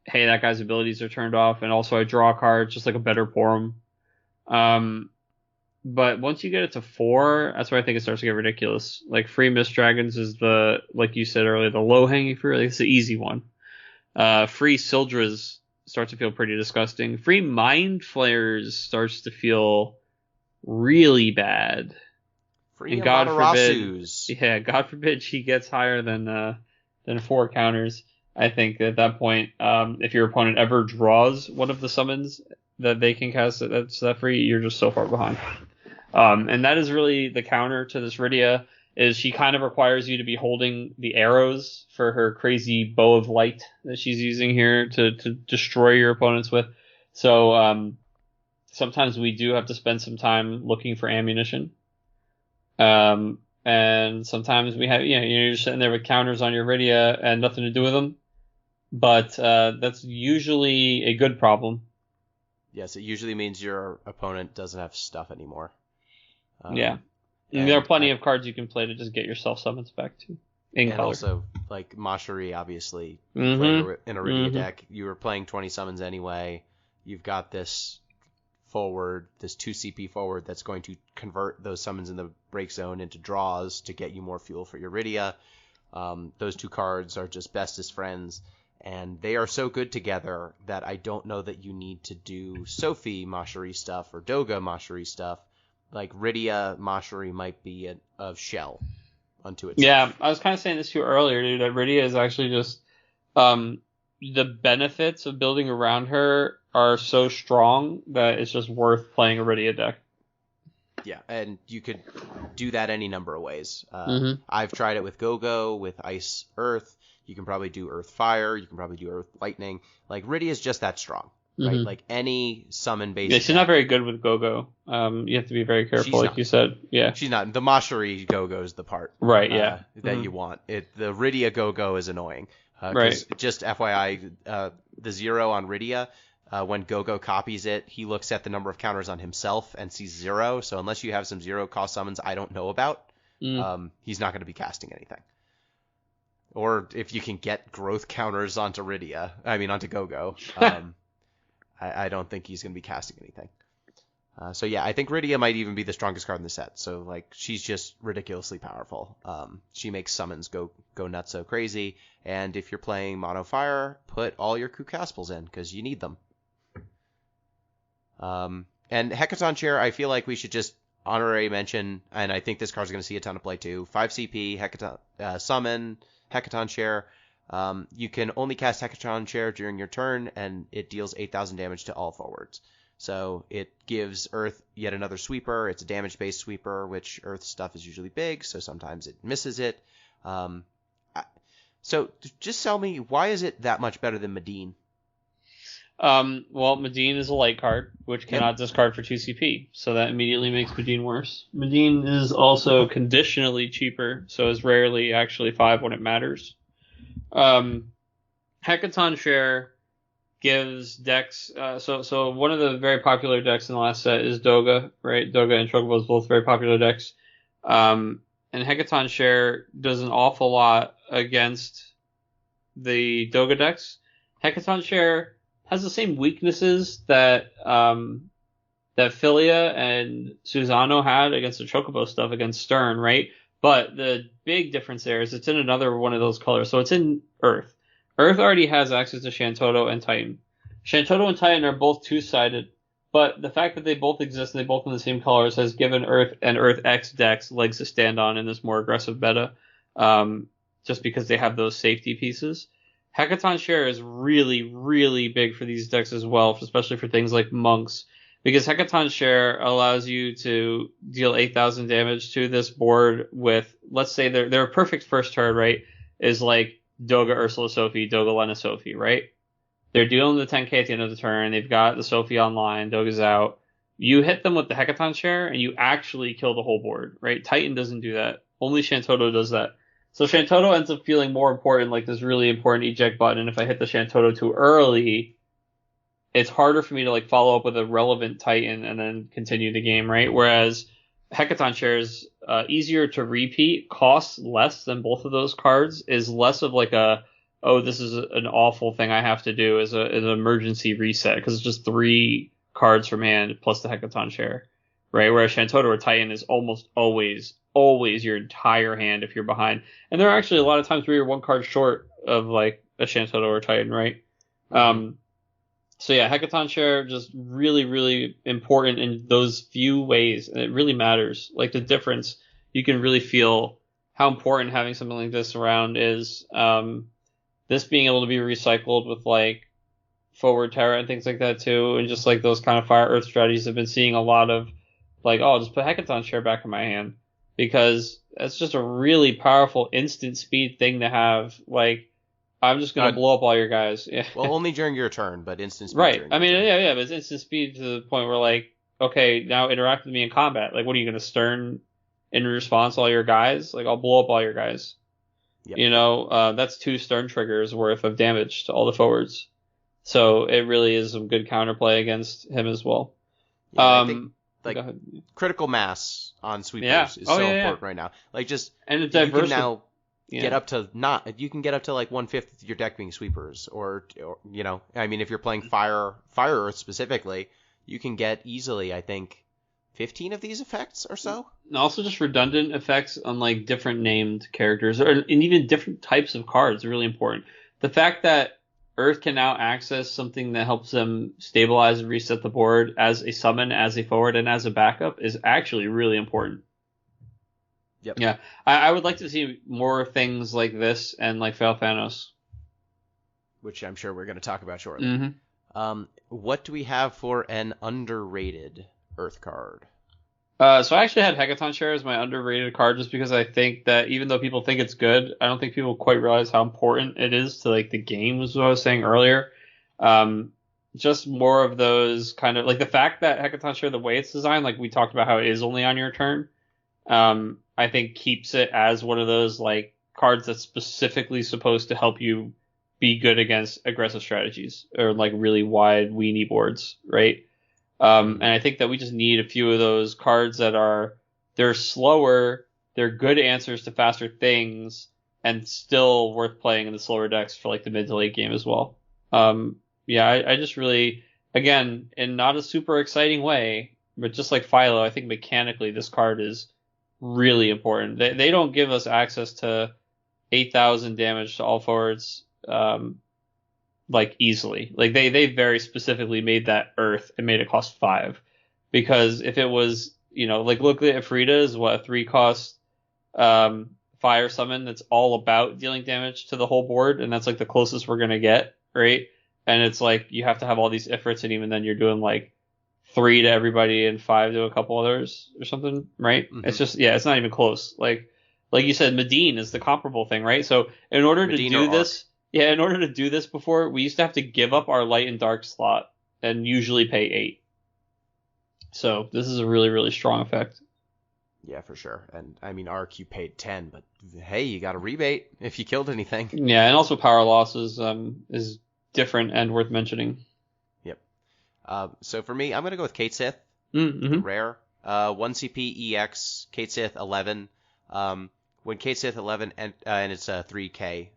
hey, that guy's abilities are turned off, and also I draw a card, just like a better Porum. But once you get it to 4, that's where I think it starts to get ridiculous. Like, free Mist Dragons is like you said earlier, the low-hanging fruit. Like, it's the easy one. Free Sildras starts to feel pretty disgusting. Free Mind Flayers starts to feel really bad. Free And God Amaterasus. forbid, God forbid she gets higher than 4 counters. I think at that point, if your opponent ever draws one of the summons that they can cast that's that free, you're just so far behind. And that is really the counter to this Rydia, is she kind of requires you to be holding the arrows for her crazy bow of light that she's using here to destroy your opponents with. So sometimes we do have to spend some time looking for ammunition. And sometimes we have, you're just sitting there with counters on your Rydia and nothing to do with them. But that's usually a good problem. Yes, it usually means your opponent doesn't have stuff anymore. And there are plenty of cards you can play to just get yourself summons back to in color. And also, like Mashari, obviously, in a Rydia deck, you were playing 20 summons anyway. You've got this 2 CP forward that's going to convert those summons in the break zone into draws to get you more fuel for your Rydia. Those 2 cards are just bestest friends, and they are so good together that I don't know that you need to do Sophie Mashari stuff or Doga Mashari stuff. Like, Rydia Mashari might be a shell unto itself. Yeah, I was kind of saying this to you earlier, dude, that Rydia is actually just the benefits of building around her are so strong that it's just worth playing a Rydia deck. Yeah, and you could do that any number of ways. I've tried it with Go-Go, with Ice Earth. You can probably do Earth Fire. You can probably do Earth Lightning. Like, Rydia is just that strong, right? Like, any summon-based... Yeah, she's not very good with Go-Go. You have to be very careful, you said. Yeah, she's not. The Mashari Go-Go is the part. Right, yeah. That you want. The Rydia Go-Go is annoying. Right. Just FYI, the 0 on Rydia... when Go-Go copies it, he looks at the number of counters on himself and sees 0. So unless you have some 0-cost summons I don't know about, he's not going to be casting anything. Or if you can get growth counters onto Go-Go, I don't think he's going to be casting anything. So yeah, I think Rydia might even be the strongest card in the set. So like, she's just ridiculously powerful. She makes summons go nuts so crazy. And if you're playing Mono Fire, put all your Kukaspels in because you need them. And Hecaton Chair, I feel like we should just honorary mention, and I think this card's going to see a ton of play too. 5 CP, summon, Hecaton Chair. You can only cast Hecaton Chair during your turn, and it deals 8,000 damage to all forwards. So it gives Earth yet another sweeper. It's a damage-based sweeper, which Earth stuff is usually big, so sometimes it misses it. So just tell me, why is it that much better than Medine? Well, Medine is a light card, which cannot discard for 2 CP, so that immediately makes Medine worse. Medine is also conditionally cheaper, so is rarely actually 5 when it matters. Hecaton Share gives decks, so one of the very popular decks in the last set is Doga, right? Doga and Chocobos, both very popular decks. And Hecaton Share does an awful lot against the Doga decks. Hecaton Share has the same weaknesses that Philia and Susano had against the Chocobo stuff against Stern, right? But the big difference there is it's in another one of those colors. So it's in Earth. Earth already has access to Shantoto and Titan. Shantoto and Titan are both two-sided, but the fact that they both exist and they both in the same colors has given Earth and Earth X decks legs to stand on in this more aggressive meta, just because they have those safety pieces. Hecaton Share is really, really big for these decks as well, especially for things like Monks, because Hecaton Share allows you to deal 8,000 damage to this board with, let's say their perfect first turn, right, is like Doga Ursula Sophie, Doga Lena Sophie, right? They're dealing the 10k at the end of the turn, they've got the Sophie online, Doga's out. You hit them with the Hecaton Share, and you actually kill the whole board, right? Titan doesn't do that. Only Shantoto does that. So Shantoto ends up feeling more important, like this really important eject button, and if I hit the Shantoto too early, it's harder for me to like follow up with a relevant Titan and then continue the game, right? Whereas Hecaton Share is easier to repeat, costs less than both of those cards, is less of like this is an awful thing I have to do as an emergency reset, because it's just 3 cards from hand plus the Hecaton Share, right? Whereas Shantoto or Titan is almost always your entire hand if you're behind. And there are actually a lot of times where you're 1 card short of like a Shantoto or Titan, right? So yeah, Hecaton Share just really, really important in those few ways, and it really matters. Like the difference, you can really feel how important having something like this around is. This being able to be recycled with like forward Terra and things like that too, and just like those kind of Fire Earth strategies I've been seeing a lot of, like, oh, just put Hecaton Share back in my hand, because it's just a really powerful instant speed thing to have. Like, I'm just gonna blow up all your guys. Yeah. Well, only during your turn, but instant speed. Right. I mean, yeah, but it's instant speed to the point where like, okay, now interact with me in combat. Like, what are you gonna Stern in response all your guys? Like, I'll blow up all your guys. Yep. You know, that's 2 Stern triggers worth of damage to all the forwards. So it really is some good counterplay against him as well. Yeah, I think like critical mass on sweepers is so important right now. Like just and it's diverse. You can now get up to you can get up to like 1/5 of your deck being sweepers, or you know, I mean, if you're playing Fire Earth specifically, you can get easily, I think, 15 of these effects or so. And also just redundant effects on like different named characters, and even different types of cards are really important. The fact that Earth can now access something that helps them stabilize and reset the board as a summon, as a forward, and as a backup is actually really important. Yep. Yeah, I would like to see more things like this and like Fail Thanos, which I'm sure we're going to talk about shortly. Mm-hmm. What do we have for an underrated Earth card? So I actually had Hecaton Share as my underrated card, just because I think that even though people think it's good, I don't think people quite realize how important it is to like the game, was what I was saying earlier. Just more of those kind of like the fact that Hecaton Share, the way it's designed, like we talked about how it is only on your turn, I think keeps it as one of those like cards that's specifically supposed to help you be good against aggressive strategies or like really wide weenie boards, right? And I think that we just need a few of those cards that they're slower, they're good answers to faster things, and still worth playing in the slower decks for like the mid to late game as well. I just really, again, in not a super exciting way, but just like Philo, I think mechanically this card is really important. They don't give us access to 8,000 damage to all forwards, like easily. Like they very specifically made that Earth and made it cost 5, because if it was, you know, like look at Frida is what, a 3-cost fire summon that's all about dealing damage to the whole board, and that's like the closest we're gonna get, right? And it's like you have to have all these Ifrits, and even then you're doing like 3 to everybody and 5 to a couple others or something, right? Mm-hmm. It's just, it's not even close. Like you said, Medine is the comparable thing, right? So in order to do this, Yeah, in order to do this before, we used to have to give up our light and dark slot and usually pay 8. So this is a really, really strong effect. Yeah, for sure. And I mean, RQ paid 10, but hey, you got a rebate if you killed anything. Yeah, and also power loss is different and worth mentioning. Yep. So for me, I'm going to go with Kate Sith, Mm-hmm. rare. 1 CP EX, Kate Sith 11. When Kate Sith 11, and it's a 3K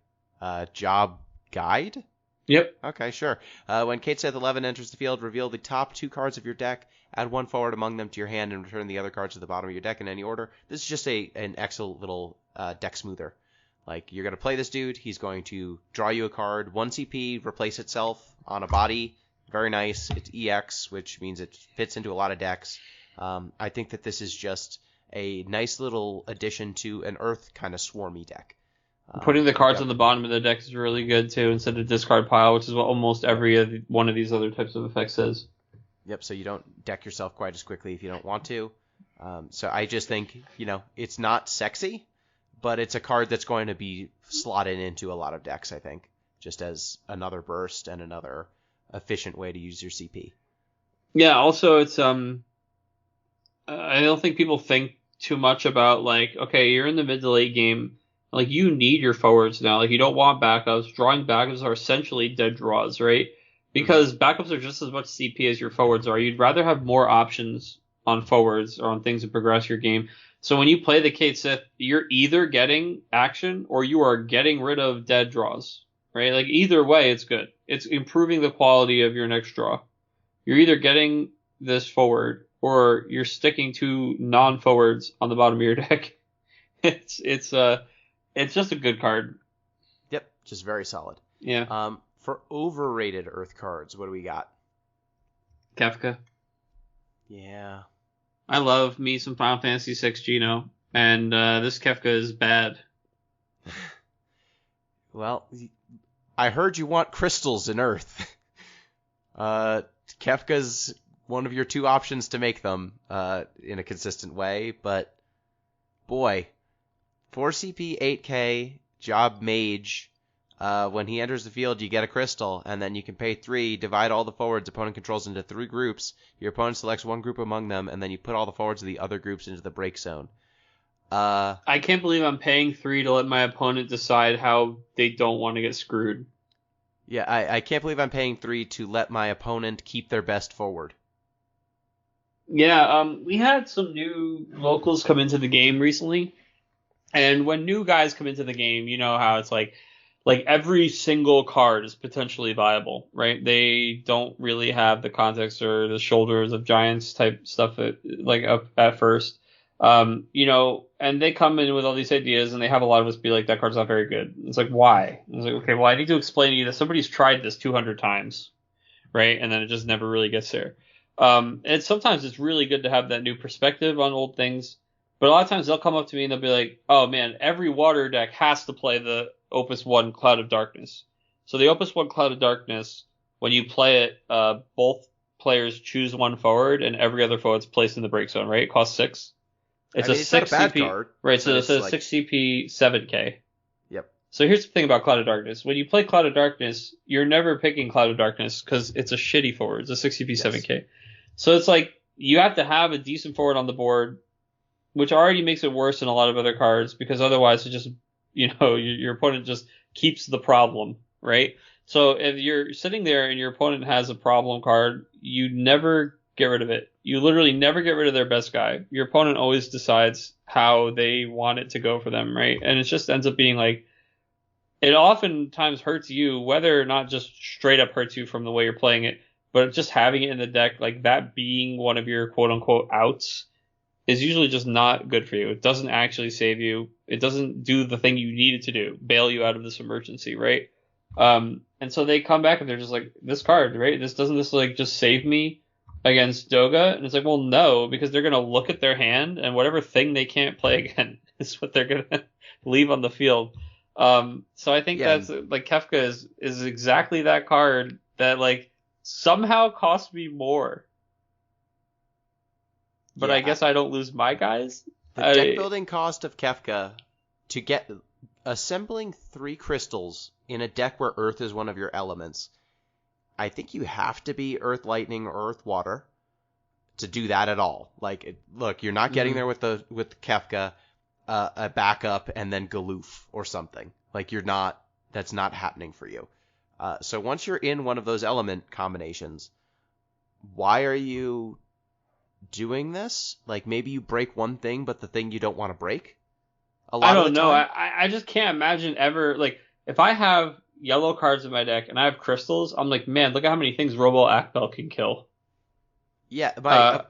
job guide? Yep. Okay, sure. When Kate Sith 11 enters the field, reveal the top 2 cards of your deck, add 1 forward among them to your hand, and return the other cards to the bottom of your deck in any order. This is just an excellent little deck smoother. Like, you're going to play this dude, he's going to draw you a card, 1 CP, replace itself on a body. Very nice. It's EX, which means it fits into a lot of decks. I think that this is just a nice little addition to an Earth kind of swarmy deck. Putting the cards on the bottom of the deck is really good too, instead of discard pile, which is what almost every one of these other types of effects says. Yep, so you don't deck yourself quite as quickly if you don't want to. So I just think, it's not sexy, but it's a card that's going to be slotted into a lot of decks, I think, just as another burst and another efficient way to use your CP. Yeah, also it's I don't think people think too much about, like, okay, you're in the mid to late game, like, you need your forwards now. Like, you don't want backups. Drawing backups are essentially dead draws, right? Because backups are just as much CP as your forwards are. You'd rather have more options on forwards or on things to progress your game. So when you play the Kate Sith, you're either getting action or you are getting rid of dead draws, right? Like, either way, it's good. It's improving the quality of your next draw. You're either getting this forward or you're sticking to non-forwards on the bottom of your deck. It's just a good card. Yep, just very solid. Yeah. For overrated Earth cards, what do we got? Kefka. Yeah. I love me some Final Fantasy VI Gino, and this Kefka is bad. Well, I heard you want crystals in Earth. Kefka's one of your 2 options to make them in a consistent way, but boy, 4 CP, 8K, job mage. When he enters the field, you get a crystal, and then you can pay 3, divide all the forwards opponent controls into 3 groups. Your opponent selects 1 group among them, and then you put all the forwards of the other groups into the break zone. I can't believe I'm paying 3 to let my opponent decide how they don't want to get screwed. Yeah, I can't believe I'm paying 3 to let my opponent keep their best forward. Yeah, we had some new locals come into the game recently, and when new guys come into the game, you know how it's like every single card is potentially viable, right? They don't really have the context or the shoulders of giants type stuff at first. And they come in with all these ideas, and they have a lot of us be like, that card's not very good. It's like, why? It's like, okay, well, I need to explain to you that somebody's tried this 200 times, right? And then it just never really gets there. And sometimes it's really good to have that new perspective on old things, but a lot of times they'll come up to me and they'll be like, oh man, every water deck has to play the Opus 1 Cloud of Darkness. So the Opus 1 Cloud of Darkness, when you play it, both players choose 1 forward and every other forward's placed in the break zone, right? It costs 6. It's a 6 not a bad CP card, right? So it's a like... 6 CP 7K. Yep. So here's the thing about Cloud of Darkness: when you play Cloud of Darkness, you're never picking Cloud of Darkness because it's a shitty forward. It's a 6 CP 7K. So it's like you have to have a decent forward on the board, which already makes it worse than a lot of other cards because otherwise it just your opponent just keeps the problem, right? So if you're sitting there and your opponent has a problem card, you never get rid of it. You literally never get rid of their best guy. Your opponent always decides how they want it to go for them, right? And it just ends up being like, it oftentimes hurts you, whether or not just straight up hurts you from the way you're playing it, but just having it in the deck, like that being one of your quote unquote outs, is usually just not good for you. It doesn't actually save you. It doesn't do the thing you need it to do, bail you out of this emergency, right? And so they come back and they're just like, this card, right? Doesn't this like just save me against Doga? And it's like, well, no, because they're going to look at their hand and whatever thing they can't play again is what they're going to leave on the field. So I think that's like Kefka is exactly that card that like somehow cost me more. But I guess I don't lose my guys. The deck building cost of Kefka to get assembling 3 crystals in a deck where Earth is one of your elements, I think you have to be Earth Lightning or Earth Water to do that at all. Like, look, you're not getting there with Kefka, a backup, and then Galoof or something. Like, that's not happening for you. So once you're in one of those element combinations, why are you doing this? Like, maybe you break one thing, but the thing you don't want to break? I don't know. I just can't imagine ever, like, if I have yellow cards in my deck and I have crystals, I'm like, man, look at how many things Robo Akbel can kill. Yeah,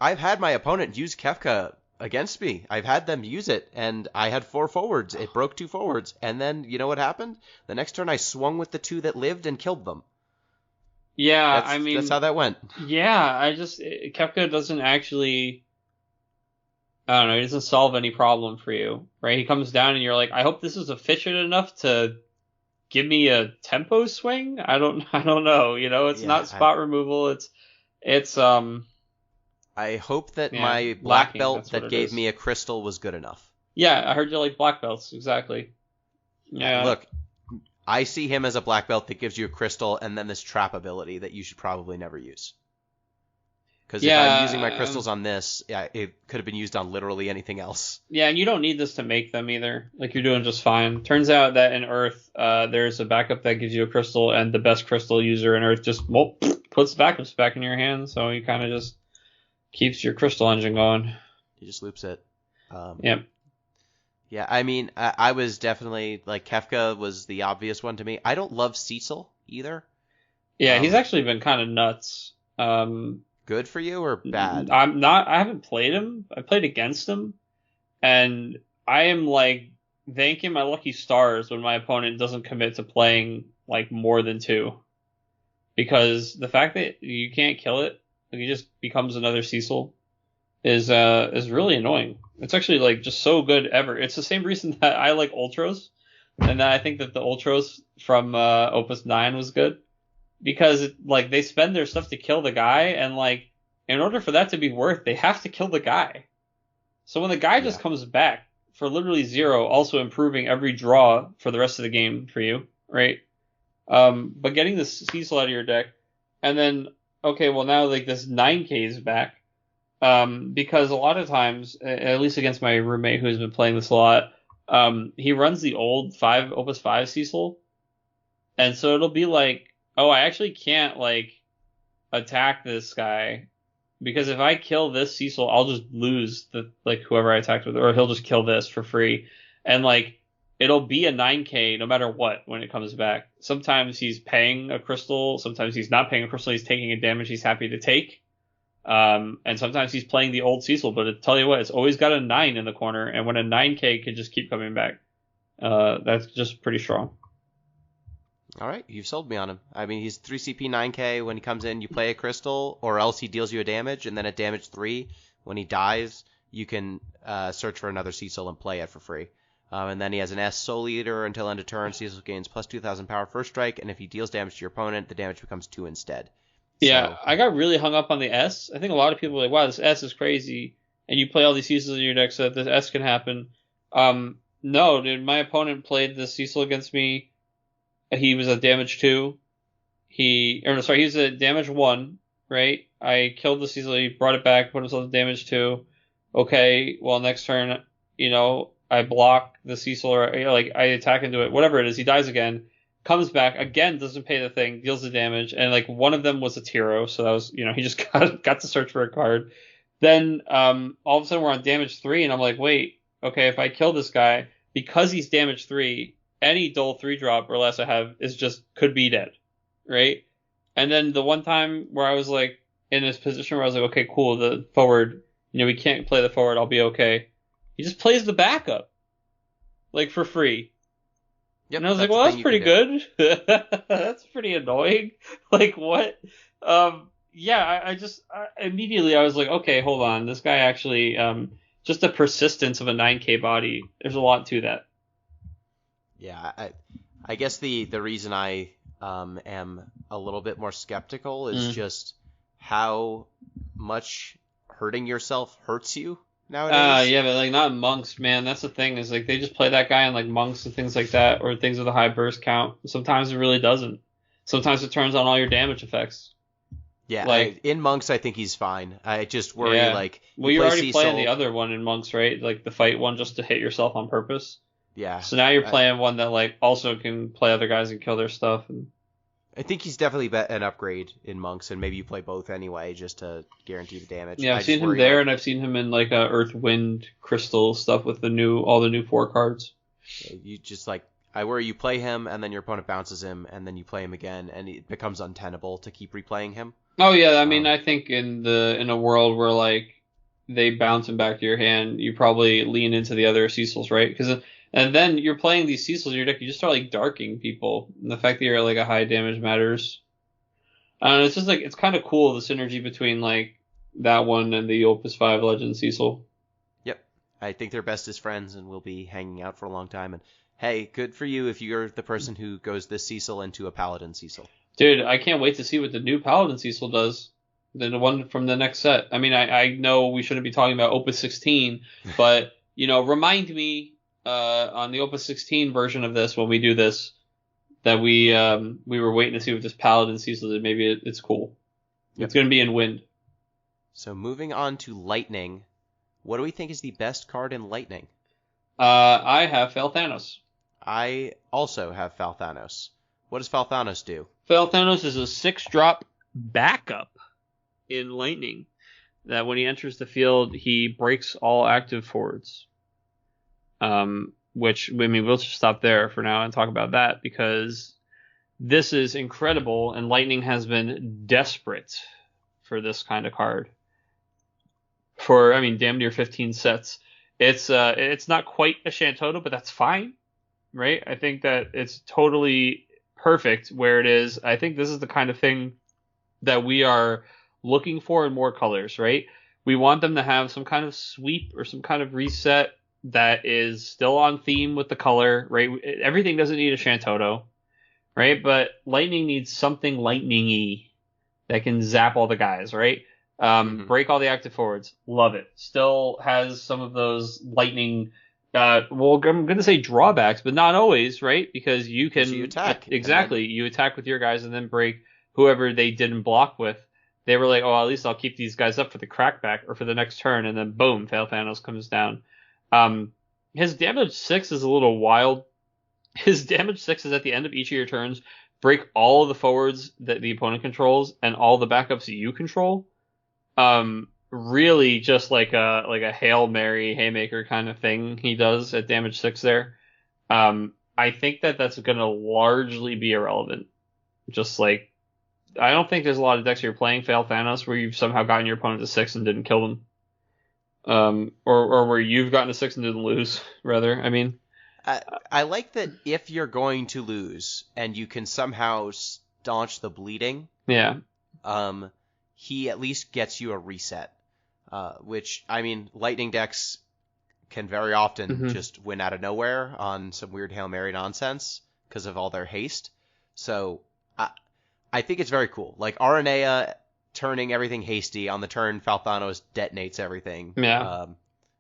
I've had my opponent use Kefka against me. I've had them use it, and I had 4 forwards. It broke 2 forwards, and then you know what happened? The next turn I swung with the 2 that lived and killed them. Yeah, that's how that went. Yeah, Kefka doesn't actually, I don't know, he doesn't solve any problem for you, right? He comes down and you're like, I hope this is efficient enough to give me a tempo swing. I don't know. It's not spot removal. It's I hope that my black belt that gave me a crystal was good enough. Yeah, I heard you like black belts. Exactly. Yeah. Look, I see him as a black belt that gives you a crystal and then this trap ability that you should probably never use. Because if I'm using my crystals on this, it could have been used on literally anything else. Yeah, and you don't need this to make them either. Like, you're doing just fine. Turns out that in Earth, there's a backup that gives you a crystal, and the best crystal user in Earth just puts backups back in your hand, so you kind of just keeps your crystal engine going. He just loops it. Yep. Yeah, I mean, I was definitely, like, Kefka was the obvious one to me. I don't love Cecil either. Yeah, he's actually been kind of nuts. Good for you or bad? I haven't played him. I played against him, and I am, like, thanking my lucky stars when my opponent doesn't commit to playing, like, more than 2. Because the fact that you can't kill it, like, he just becomes another Cecil, is really annoying. It's actually, like, just so good ever. It's the same reason that I like Ultros, and that I think that the Ultros from Opus 9 was good. Because, like, they spend their stuff to kill the guy, and, like, in order for that to be worth, they have to kill the guy. So when the guy just comes back for literally 0, also improving every draw for the rest of the game for you, right? But getting this Cecil out of your deck, and then, okay, well, now, like, this 9K is back. Because a lot of times, at least against my roommate who's been playing this a lot, he runs the old Opus 5 Cecil. And so it'll be like, oh, I actually can't, like, attack this guy, because if I kill this Cecil, I'll just lose whoever I attacked with, or he'll just kill this for free. And, like, it'll be a 9K no matter what when it comes back. Sometimes he's paying a crystal, sometimes he's not paying a crystal, he's taking a damage he's happy to take. And sometimes he's playing the old Cecil, but I tell you what, it's always got a 9 in the corner, and when a 9K can just keep coming back, that's just pretty strong. All right, you've sold me on him. I mean, he's 3 CP 9K. When he comes in, you play a crystal, or else he deals you a damage, and then at damage 3, when he dies, you can search for another Cecil and play it for free. And then he has an S Soul Eater until end of turn. Cecil gains plus 2,000 power first strike, and if he deals damage to your opponent, the damage becomes 2 instead. Yeah, So, I got really hung up on the S. I think a lot of people are like, wow, this S is crazy, and you play all these Cecils in your deck so that this S can happen. No, dude, my opponent played the Cecil against me. He was a damage 2. He was a damage 1, right? I killed the Cecil, he brought it back, put himself to damage 2. Okay, well, next turn, I block the Cecil, or, I attack into it, whatever it is, he dies again, comes back, again, doesn't pay the thing, deals the damage, and, like, one of them was a Tiro, so that was, he just got to search for a card. Then, all of a sudden, we're on damage 3, and I'm like, wait, okay, if I kill this guy, because he's damage 3, any dull 3-drop or less I have could be dead, right? And then the one time where I was, like, in this position where I was like, okay, cool, the forward, we can't play the forward, I'll be okay. He just plays the backup, like, for free. Yep, and I was like, well, that's pretty good. That's pretty annoying. Like, what? Yeah, immediately I was like, okay, hold on, this guy actually, just the persistence of a 9K body, there's a lot to that. Yeah, I guess the reason I am a little bit more skeptical is just how much hurting yourself hurts you nowadays. Yeah, but like not in monks, man. That's the thing is like they just play that guy in like monks and things like that, or things with a high burst count. Sometimes it really doesn't. Sometimes it turns on all your damage effects. Yeah, Like in monks, I think he's fine. I just worry yeah. like Well, you you're play already Cecil. playing the other one in monks, right? Like the fight one, just to hit yourself on purpose. Yeah. So now you're playing one that like also can play other guys and kill their stuff. And I think he's definitely an upgrade in monks, and maybe you play both anyway, just to guarantee the damage. yeah, I I've seen just him worry, there, like, and I've seen him in like Earth, Wind, Crystal stuff with all the new 4 cards. you just like I worry you play him, and then your opponent bounces him, and then you play him again, and it becomes untenable to keep replaying him. Oh yeah, I mean, I think in a world where like they bounce him back to your hand, you probably lean into the other Cecils, right? And then you're playing these Cecils in your deck, you just start like darking people. And the fact that you're like a high damage matters. It's just like it's kind of cool the synergy between like that one and the Opus 5 Legend Cecil. Yep, I think they're best as friends, and will be hanging out for a long time. And hey, good for you if you're the person who goes this Cecil into a Paladin Cecil. Dude, I can't wait to see what the new Paladin Cecil does. The one from the next set. I mean, I know we shouldn't be talking about Opus 16, but remind me on the Opus 16 version of this when we do this that we were waiting to see what this Paladin Cecil did. Maybe it's cool. Yep. It's going to be in Wind. So moving on to Lightning, what do we think is the best card in Lightning? I have Falthanos. I also have Falthanos. What does Falthanos do? Falthanos is a 6-drop backup in Lightning that when he enters the field, he breaks all active forwards. Which, I mean, we'll just stop there for now and talk about that because this is incredible and Lightning has been desperate for this kind of card. For, I mean, damn near 15 sets. It's not quite a Shantotto, but that's fine, right? I think that it's totally perfect where it is. I think this is the kind of thing that we are looking for in more colors, right? We want them to have some kind of sweep or some kind of reset that is still on theme with the color, right? Everything doesn't need a Shantotto, right? But Lightning needs something lightning-y that can zap all the guys, right? Break all the active forwards. Love it. Still has some of those lightning, I'm going to say drawbacks, but not always, right? Because you can... So you attack. Exactly. You attack with your guys and then break whoever they didn't block with. They were like, at least I'll keep these guys up for the crackback or for the next turn, and then boom, Falthanos comes down. His damage 6 is a little wild. His damage 6 is at the end of each of your turns, break all of the forwards that the opponent controls and all the backups that you control. Really just like a Hail Mary haymaker kind of thing he does at damage 6 there. I think that's going to largely be irrelevant. Just like, I don't think there's a lot of decks where you're playing Falthanos where you've somehow gotten your opponent to 6 and didn't kill them. Or where you've gotten to 6 and didn't lose, rather. I mean, I like that if you're going to lose and you can somehow staunch the bleeding. Yeah. He at least gets you a reset. Which, I mean, Lightning decks can very often just win out of nowhere on some weird Hail Mary nonsense because of all their haste. So I think it's very cool. Like Aranea turning everything hasty on the turn, Falthanos detonates everything. Yeah,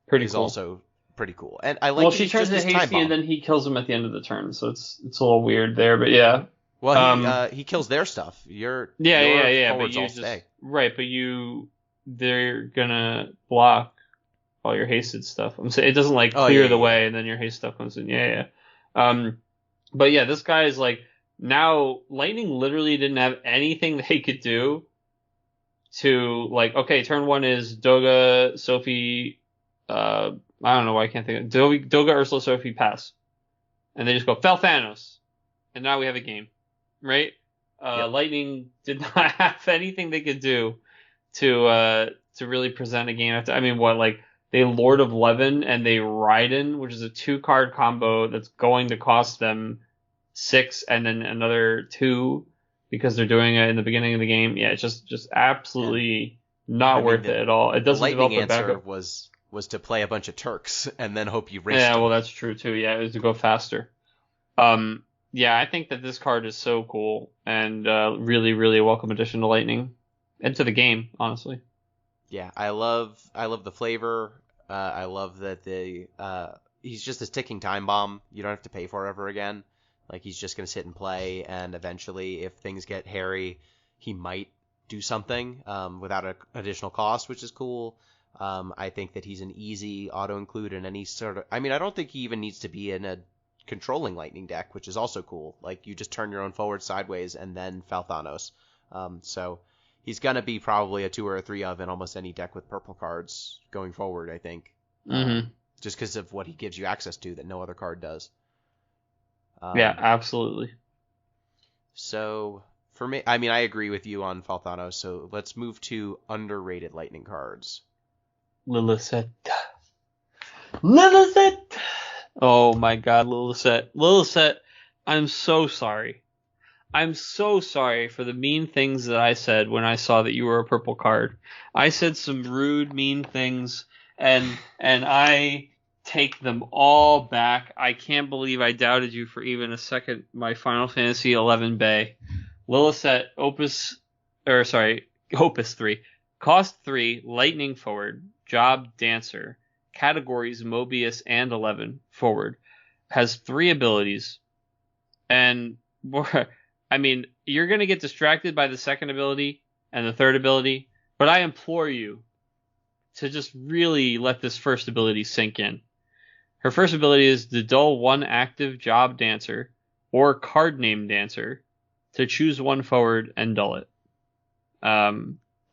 pretty is cool. Also pretty cool. And I like. Well, she turns it hasty and then he kills him at the end of the turn, so it's a little weird there, but yeah. Well, he kills their stuff. Your forwards all stay. Right, but they're gonna block all your hasted stuff. I'm saying it doesn't like clear the way, and then your haste stuff comes in. Yeah. But yeah, this guy is like now. Lightning literally didn't have anything they could do to like. Okay, turn 1 is Doga, Sophie. I don't know why I can't think of Doga, Ursula, Sophie, pass, and they just go Falthanos, and now we have a game, right? Lightning did not have anything they could do to really present a game. I mean, they Lord of Levin and they Raiden, which is a 2-card combo that's going to cost them 6 and then another 2 because they're doing it in the beginning of the game. Yeah, it's just absolutely not worth it at all. It doesn't develop the backup. Was to play a bunch of Turks and then hope you raced them. Yeah, well, that's true too. Yeah, it was to go faster. Yeah, I think that this card is so cool and really, really a welcome addition to Lightning and to the game, honestly. Yeah, I love the flavor. I love that he's just this ticking time bomb. You don't have to pay for ever again. Like, he's just going to sit and play, and eventually, if things get hairy, he might do something without an additional cost, which is cool. I think that he's an easy auto-include in any sort of... I mean, I don't think he even needs to be in a controlling lightning deck, which is also cool. Like, you just turn your own forward sideways and then Falthanos. So he's going to be probably a 2 or a 3 of in almost any deck with purple cards going forward, I think. Just because of what he gives you access to that no other card does. Yeah, absolutely. So, for me, I mean, I agree with you on Falthanos, so let's move to underrated lightning cards. Lilithette. Oh my god, Lilithette, I'm so sorry. I'm so sorry for the mean things that I said when I saw that you were a purple card. I said some rude, mean things, and I take them all back. I can't believe I doubted you for even a second. My Final Fantasy XI Bay. Lilithette, Opus 3. Cost 3, Lightning forward, Job Dancer. Categories Mobius and 11 forward. Has 3 abilities. And, I mean, you're going to get distracted by the second ability and the third ability, but I implore you to just really let this first ability sink in. Her first ability is to dull 1 active Job Dancer or card name Dancer to choose 1 forward and dull it.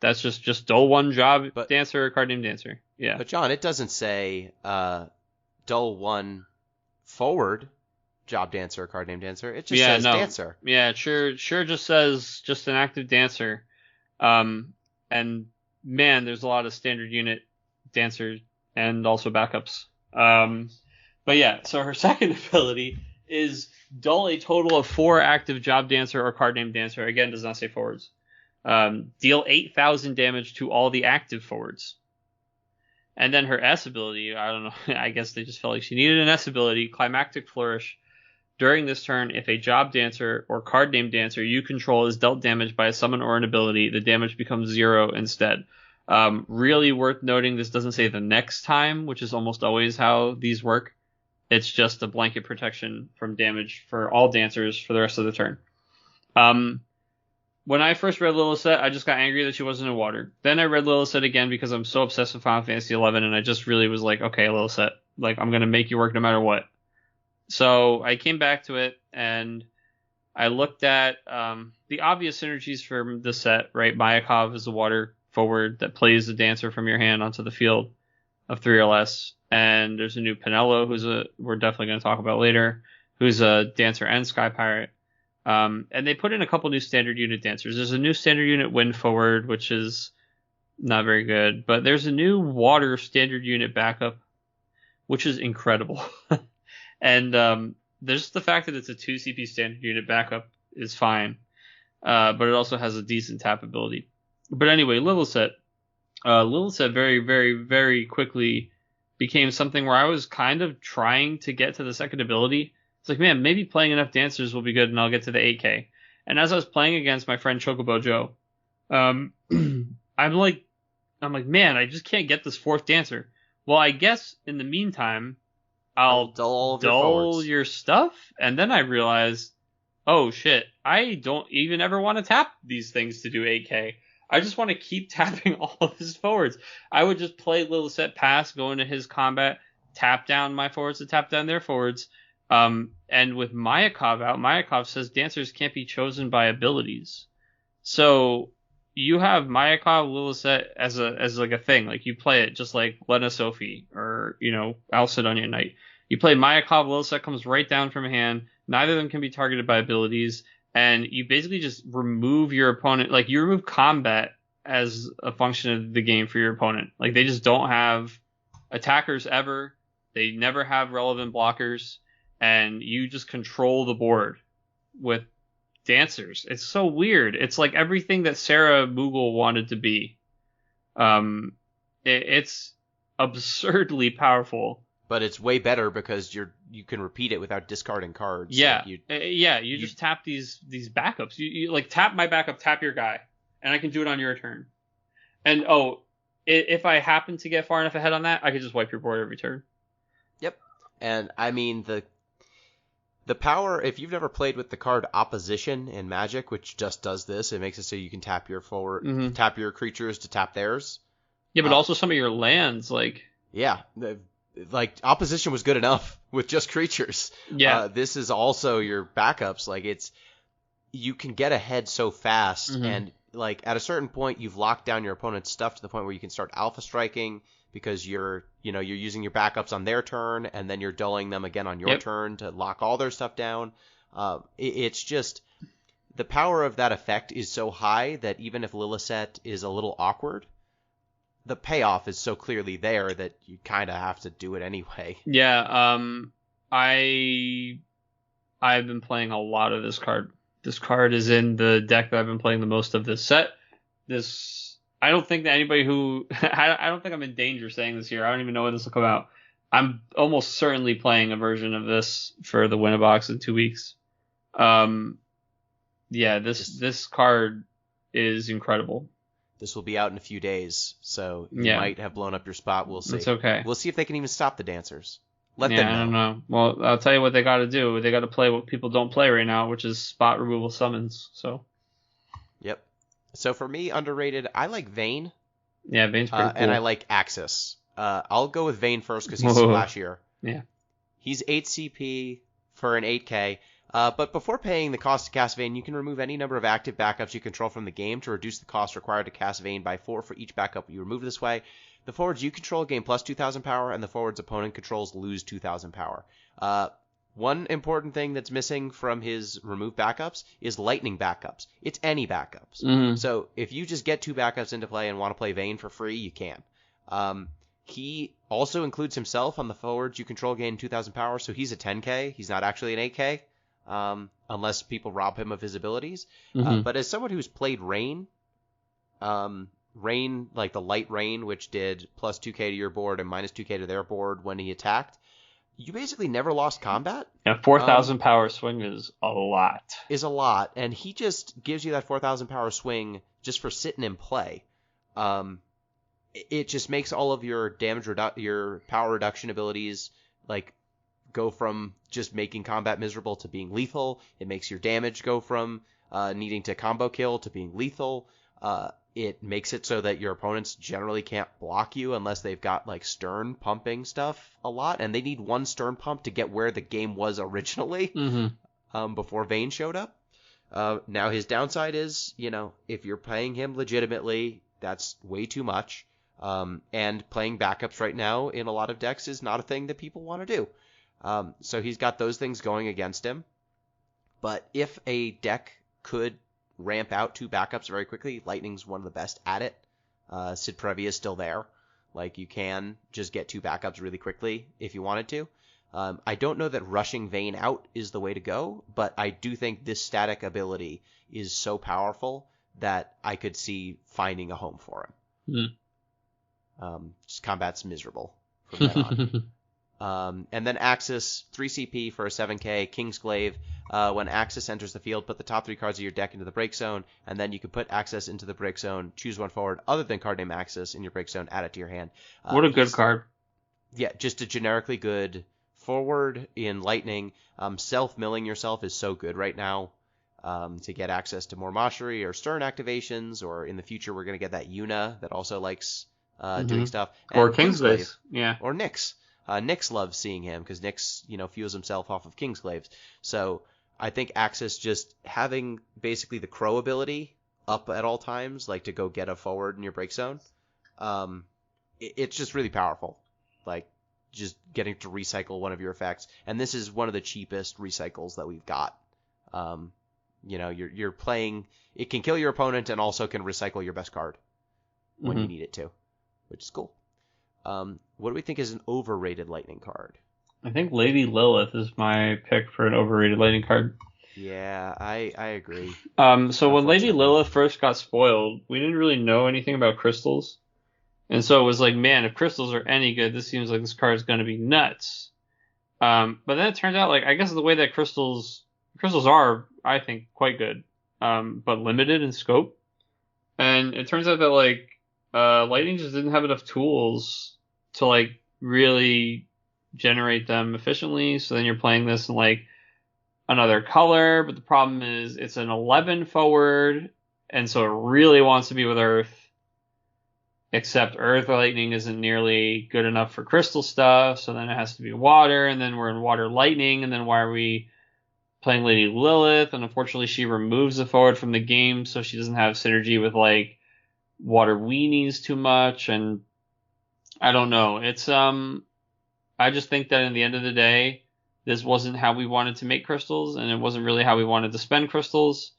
That's just dull 1 Job Dancer or card name Dancer. Yeah. But John, it doesn't say dull 1 forward Job Dancer or card name Dancer. It just says Dancer. Yeah, it sure just says just an active Dancer. And man, there's a lot of standard unit Dancer and also backups. But yeah, so her second ability is dull a total of 4 active Job Dancer or card name Dancer. Again, does not say forwards. Deal 8,000 damage to all the active forwards. And then her S ability, I don't know, I guess they just felt like she needed an S ability, Climactic Flourish. During this turn, if a Job Dancer or card name Dancer you control is dealt damage by a summon or an ability, the damage becomes 0 instead. Really worth noting, this doesn't say the next time, which is almost always how these work. It's just a blanket protection from damage for all Dancers for the rest of the turn. When I first read Lilithette, I just got angry that she wasn't in water. Then I read Lilithette again because I'm so obsessed with Final Fantasy XI, and I just really was like, okay, Lilithette, like, I'm going to make you work no matter what. So I came back to it, and I looked at the obvious synergies from the set, right? Mayakov is a water forward that plays the Dancer from your hand onto the field of 3 or less. And there's a new Pinello, we're definitely going to talk about later, who's a Dancer and Sky Pirate. And they put in a couple new standard unit Dancers. There's a new standard unit Wind forward, which is not very good, but there's a new water standard unit backup, which is incredible. And there's the fact that it's a 2 CP standard unit backup is fine, but it also has a decent tap ability. But anyway, Lilithette very, very, very quickly became something where I was kind of trying to get to the second ability. It's like, man, maybe playing enough Dancers will be good, and I'll get to the 8K. And as I was playing against my friend Chocobo Joe, I'm like, man, I just can't get this 4th Dancer. Well, I guess in the meantime, I'll dull your stuff, and then I realized, oh shit, I don't even ever want to tap these things to do 8K. I just want to keep tapping all of his forwards. I would just play Lilithette pass, go into his combat, tap down my forwards to tap down their forwards. And with Mayakov out, Mayakov says Dancers can't be chosen by abilities. So you have Mayakov Lilithette as like a thing. Like, you play it just like Lena Sophie or, Alcidonia Knight. You play Mayakov Lilithette, comes right down from hand. Neither of them can be targeted by abilities. And you basically just remove your opponent. Like, you remove combat as a function of the game for your opponent. Like, they just don't have attackers ever. They never have relevant blockers. And you just control the board with Dancers. It's so weird. It's like everything that Sarah Moogle wanted to be. It's absurdly powerful. But it's way better because you can repeat it without discarding cards. Yeah, you just tap these backups. You like tap my backup, tap your guy, and I can do it on your turn. And if I happen to get far enough ahead on that, I could just wipe your board every turn. Yep. And I mean the power, if you've never played with the card Opposition in Magic, which just does this, it makes it so you can tap your tap your creatures to tap theirs. Yeah, but also some of your lands, like... Yeah, like Opposition was good enough with just creatures. Yeah. This is also your backups. Like you can get ahead so fast, and like at a certain point, you've locked down your opponent's stuff to the point where you can start alpha striking because you're using your backups on their turn, and then you're dulling them again on your turn to lock all their stuff down. It's just the power of that effect is so high that even if Lilithset is a little awkward, the payoff is so clearly there that you kind of have to do it anyway. Yeah, I've been playing a lot of this card. This card is in the deck that I've been playing the most of this set. I don't think that anybody who... I don't think I'm in danger saying this here. I don't even know when this will come out. I'm almost certainly playing a version of this for the Winnabox in 2 weeks. Yeah, this card is incredible. This will be out in a few days, so you might have blown up your spot. We'll see. It's okay. We'll see if they can even stop the dancers. Let them know. I don't know. Well, I'll tell you what they got to do. They got to play what people don't play right now, which is spot removal summons. So. Yep. So for me, underrated, I like Vayne. Yeah, Vayne's pretty cool. And I like Axis. I'll go with Vayne first because he's splashier. Yeah. He's 8 CP for an 8K. But before paying the cost to cast Vayne, you can remove any number of active backups you control from the game to reduce the cost required to cast Vayne by 4 for each backup you remove this way. The forwards you control gain plus 2,000 power, and the forwards opponent controls lose 2,000 power. One important thing that's missing from his remove backups is lightning backups. It's any backups. So if you just get 2 backups into play and want to play Vayne for free, you can. He also includes himself on the forwards you control gain 2,000 power, so he's a 10K. He's not actually an 8K. Unless people rob him of his abilities. But as someone who's played Rain, like the light Rain, which did plus 2k to your board and minus 2k to their board when he attacked, you basically never lost combat. Yeah, 4,000 power swing is a lot. And he just gives you that 4,000 power swing just for sitting in play. It just makes all of your your power reduction abilities like go from just making combat miserable to being lethal. It makes your damage go from needing to combo kill to being lethal. It makes it so that your opponents generally can't block you unless they've got like stern pumping stuff a lot, and they need 1 stern pump to get where the game was originally before Vayne showed up. Now his downside is, if you're playing him legitimately, that's way too much. And playing backups right now in a lot of decks is not a thing that people want to do. So he's got those things going against him. But if a deck could ramp out 2 backups very quickly, Lightning's one of the best at it. Sid Previa is still there. Like, you can just get 2 backups really quickly if you wanted to. I don't know that rushing Vayne out is the way to go, but I do think this static ability is so powerful that I could see finding a home for him. Just combat's miserable from then on. And then Axis, 3 CP for a 7k, Kingsglaive. When Axis enters the field, put the top 3 cards of your deck into the break zone, and then you can put Axis into the break zone, choose one forward other than card name Axis in your break zone, add it to your hand. What a good card. Yeah, just a generically good forward in Lightning. Self-milling yourself is so good right now to get access to more Mastery or Stern activations, or in the future we're going to get that Yuna that also likes doing stuff. And or Kingsglaive. Yeah. Or Nyx. Nyx loves seeing him because Nyx, fuels himself off of Kingsglaives. So I think Axis just having basically the Crow ability up at all times, like to go get a forward in your break zone, it's just really powerful. Like just getting to recycle one of your effects. And this is one of the cheapest recycles that we've got. You're playing, it can kill your opponent and also can recycle your best card when you need it to, which is cool. What do we think is an overrated Lightning card? I think Lady Lilith is my pick for an overrated Lightning card. Yeah, I agree. So when Lady Lilith first got spoiled, we didn't really know anything about crystals. And so it was like, man, if crystals are any good, this seems like this card is going to be nuts. But then it turned out, like, I guess the way that crystals are, I think, quite good, but limited in scope. And it turns out that, like, Lightning just didn't have enough tools to like really generate them efficiently. So then you're playing this in like another color, but the problem is it's an 11 forward, and so it really wants to be with Earth. Except Earth Lightning isn't nearly good enough for crystal stuff, so then it has to be water, and then we're in Water Lightning, and then why are we playing Lady Lilith? And unfortunately she removes the forward from the game, so she doesn't have synergy with like Water Weenies too much, and I don't know. It's I just think that in the end of the day, this wasn't how we wanted to make crystals, and it wasn't really how we wanted to spend crystals.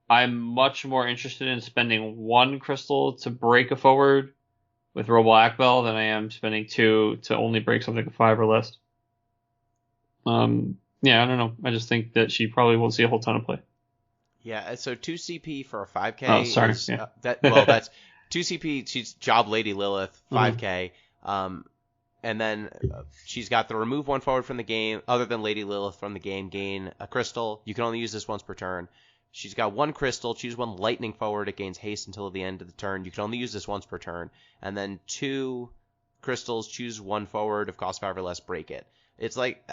I'm much more interested in spending 1 crystal to break a forward with Robo Akbel than I am spending 2 to only break something 5 or less. Yeah, I don't know. I just think that she probably won't see a whole ton of play. Yeah, so 2 CP for a 5K. Oh, sorry. Is, Yeah. That's 2 CP. She's Job Lady Lilith, 5K. And then she's got the remove 1 forward from the game, other than Lady Lilith from the game, gain a crystal. You can only use this once per turn. She's got 1 crystal, choose 1 lightning forward, it gains haste until the end of the turn. You can only use this once per turn. And then 2 crystals, choose 1 forward, of cost 5 or less, break it. It's like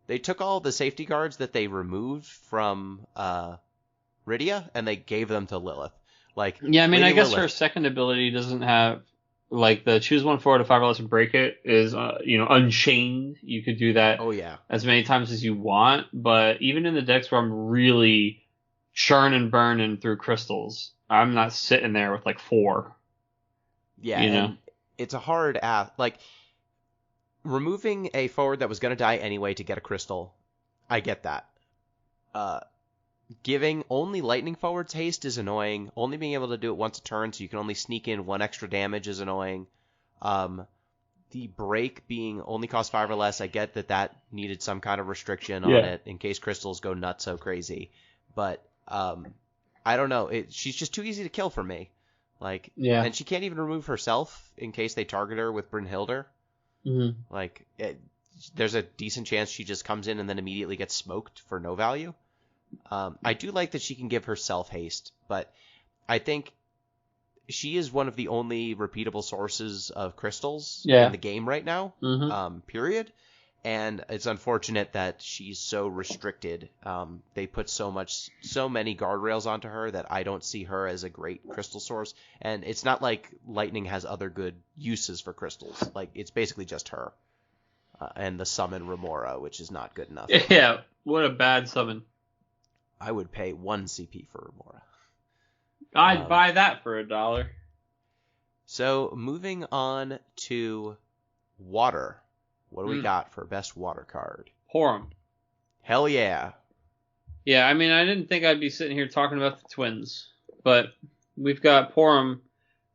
they took all the safety guards that they removed from Rydia and they gave them to Lilith. Like, yeah, I mean, Lady I guess Lilith, her second ability doesn't have like the choose 1 forward to 5 or less and break it is Unchained. You could do that as many times as you want, but even in the decks where I'm really churn and burning through crystals, I'm not sitting there with like 4. Yeah, and it's a hard ask. Like, removing a forward that was going to die anyway to get a crystal, I get that. Giving only lightning forwards haste is annoying. Only being able to do it once a turn so you can only sneak in 1 extra damage is annoying. The break being only cost 5 or less, I get that needed some kind of restriction on it in case crystals go nuts so crazy. But I don't know. She's just too easy to kill for me. Like, and she can't even remove herself in case they target her with Burnhilder. Mm-hmm. Like, there's a decent chance she just comes in and then immediately gets smoked for no value. I do like that she can give herself haste, but I think she is one of the only repeatable sources of crystals in the game right now, period. And it's unfortunate that she's so restricted. They put so many guardrails onto her that I don't see her as a great crystal source. And it's not like Lightning has other good uses for crystals. Like, it's basically just her. And the summon Remora, which is not good enough. Yeah, what a bad summon. I would pay 1 CP for Remora. I'd buy that for $1. So, moving on to water. What do we got for best water card? Porum. Hell yeah. Yeah, I mean, I didn't think I'd be sitting here talking about the twins, but we've got Porum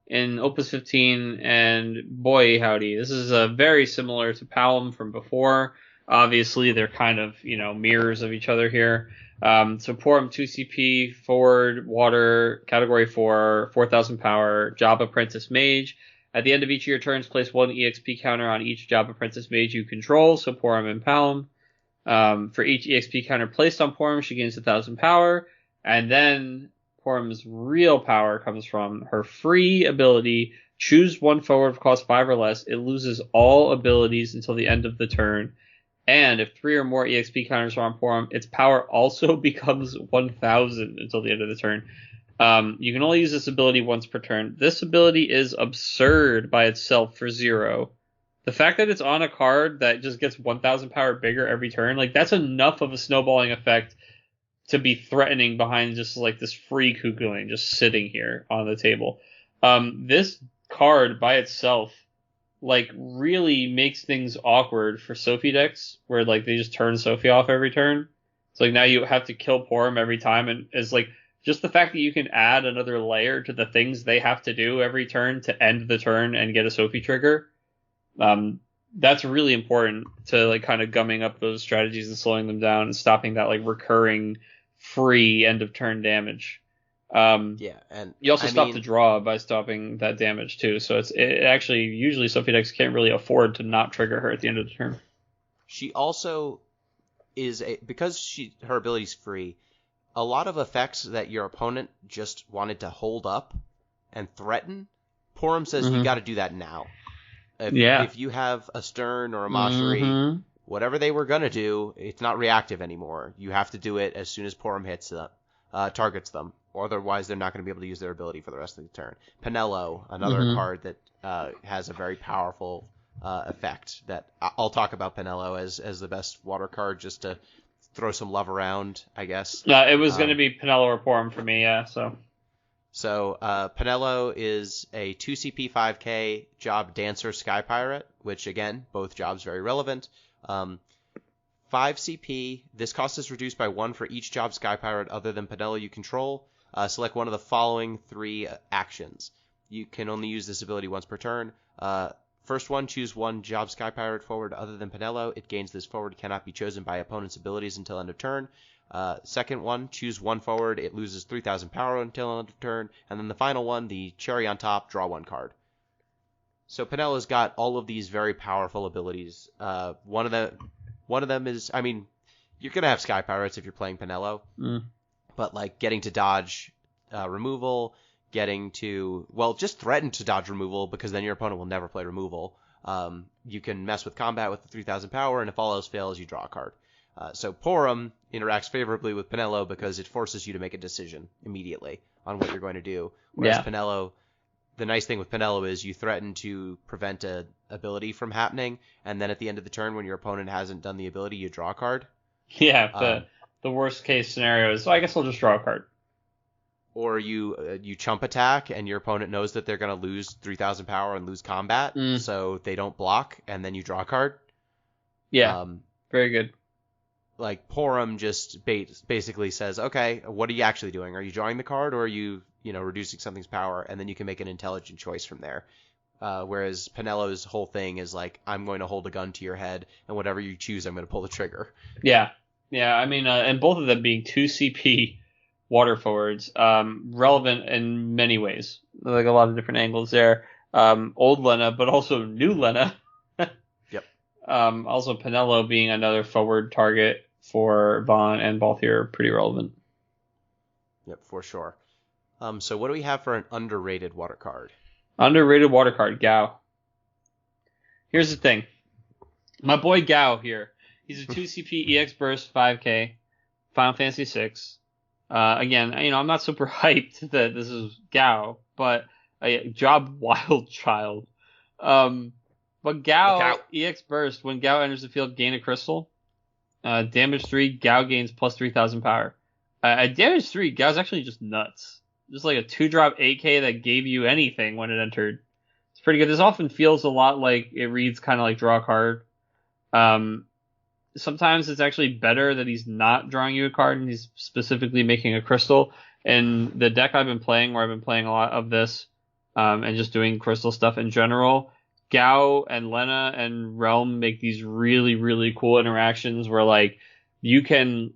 in Opus 15, and boy howdy, this is very similar to Palom from before. Obviously, they're kind of, mirrors of each other here. So Porum 2 CP, forward, water, category 4, 4,000 power, Job Apprentice Mage. At the end of each of your turns, place 1 EXP counter on each Job Apprentice Mage you control, so Porum and Palom. For each EXP counter placed on Porum, she gains 1,000 power, and then Porum's real power comes from her free ability, choose 1 forward for cost 5 or less. It loses all abilities until the end of the turn. And if 3 or more EXP counters are on Porum, its power also becomes 1,000 until the end of the turn. You can only use this ability once per turn. This ability is absurd by itself for 0. The fact that it's on a card that just gets 1,000 power bigger every turn, like, that's enough of a snowballing effect to be threatening behind just like this free Kukuling just sitting here on the table. This card by itself, like, really makes things awkward for Sophie decks, where like they just turn Sophie off every turn. It's like now you have to kill Porum every time, and it's like just the fact that you can add another layer to the things they have to do every turn to end the turn and get a Sophie trigger. That's really important to like kind of gumming up those strategies and slowing them down and stopping that like recurring free end of turn damage. And you also stop the draw by stopping that damage too. So it actually usually Sophie decks can't really afford to not trigger her at the end of the turn. She also is because her ability's free. A lot of effects that your opponent just wanted to hold up and threaten Porum says you got to do that now. If you have a Stern or a Machery, whatever they were going to do, it's not reactive anymore. You have to do it as soon as Porum hits them, targets them, or otherwise they're not going to be able to use their ability for the rest of the turn. Pinello, another card that has a very powerful effect that I'll talk about Pinello as the best water card just to throw some love around, I guess. It was going to be Pinello or Porum for me, yeah, So Pinello is a 2 CP 5k job Dancer Sky Pirate, which again, both jobs very relevant. 5 CP, this cost is reduced by 1 for each job Sky Pirate other than Pinello you control. Select one of the following 3 actions. You can only use this ability once per turn. First one, choose one job Sky Pirate forward other than Pinello. It gains this forward, cannot be chosen by opponent's abilities until end of turn. Second one, choose one forward. It loses 3,000 power until end of turn. And then the final one, the cherry on top, draw one card. So Pinello's got all of these very powerful abilities. One of them is, I mean, you're gonna have Sky Pirates if you're playing Pinello, but like getting to dodge removal, getting to just threaten to dodge removal because then your opponent will never play removal. You can mess with combat with the 3,000 power, and if all else fails, you draw a card. So Porum interacts favorably with Pinello because it forces you to make a decision immediately on what you're going to do. Whereas Pinello, the nice thing with Pinello is you threaten to prevent an ability from happening, and then at the end of the turn when your opponent hasn't done the ability, you draw a card. Yeah, the worst case scenario is, I guess I'll just draw a card. Or you chump attack, and your opponent knows that they're going to lose 3,000 power and lose combat, so they don't block, and then you draw a card. Yeah, very good. Like, Porum just basically says, okay, what are you actually doing? Are you drawing the card, or are you reducing something's power? And then you can make an intelligent choice from there. Whereas Pinello's whole thing is like, I'm going to hold a gun to your head, and whatever you choose, I'm going to pull the trigger. Yeah. I mean, and both of them being 2 CP water forwards, relevant in many ways. Like a lot of different angles there. Old Lena, but also new Lena. Yep. Also Pinello being another forward target for Vaughn and Balthier, pretty relevant. Yep, for sure. So what do we have for an underrated water card? Underrated water card, Gao. Here's the thing. My boy Gao here. He's a 2 CP EX Burst 5k, Final Fantasy 6. Again, I'm not super hyped that this is Gao, but job Wild Child. But Gao EX Burst, when Gao enters the field, gain a crystal. Damage 3, Gao gains plus 3,000 power. At damage 3, Gao's actually just nuts. Just like a 2-drop 8k that gave you anything when it entered. It's pretty good. This often feels a lot like it reads kind of like draw a card. Sometimes it's actually better that he's not drawing you a card and he's specifically making a crystal. And the deck I've been playing, where I've been playing a lot of this, and just doing crystal stuff in general, Gao and Lena and Realm make these really, really cool interactions where, like, you can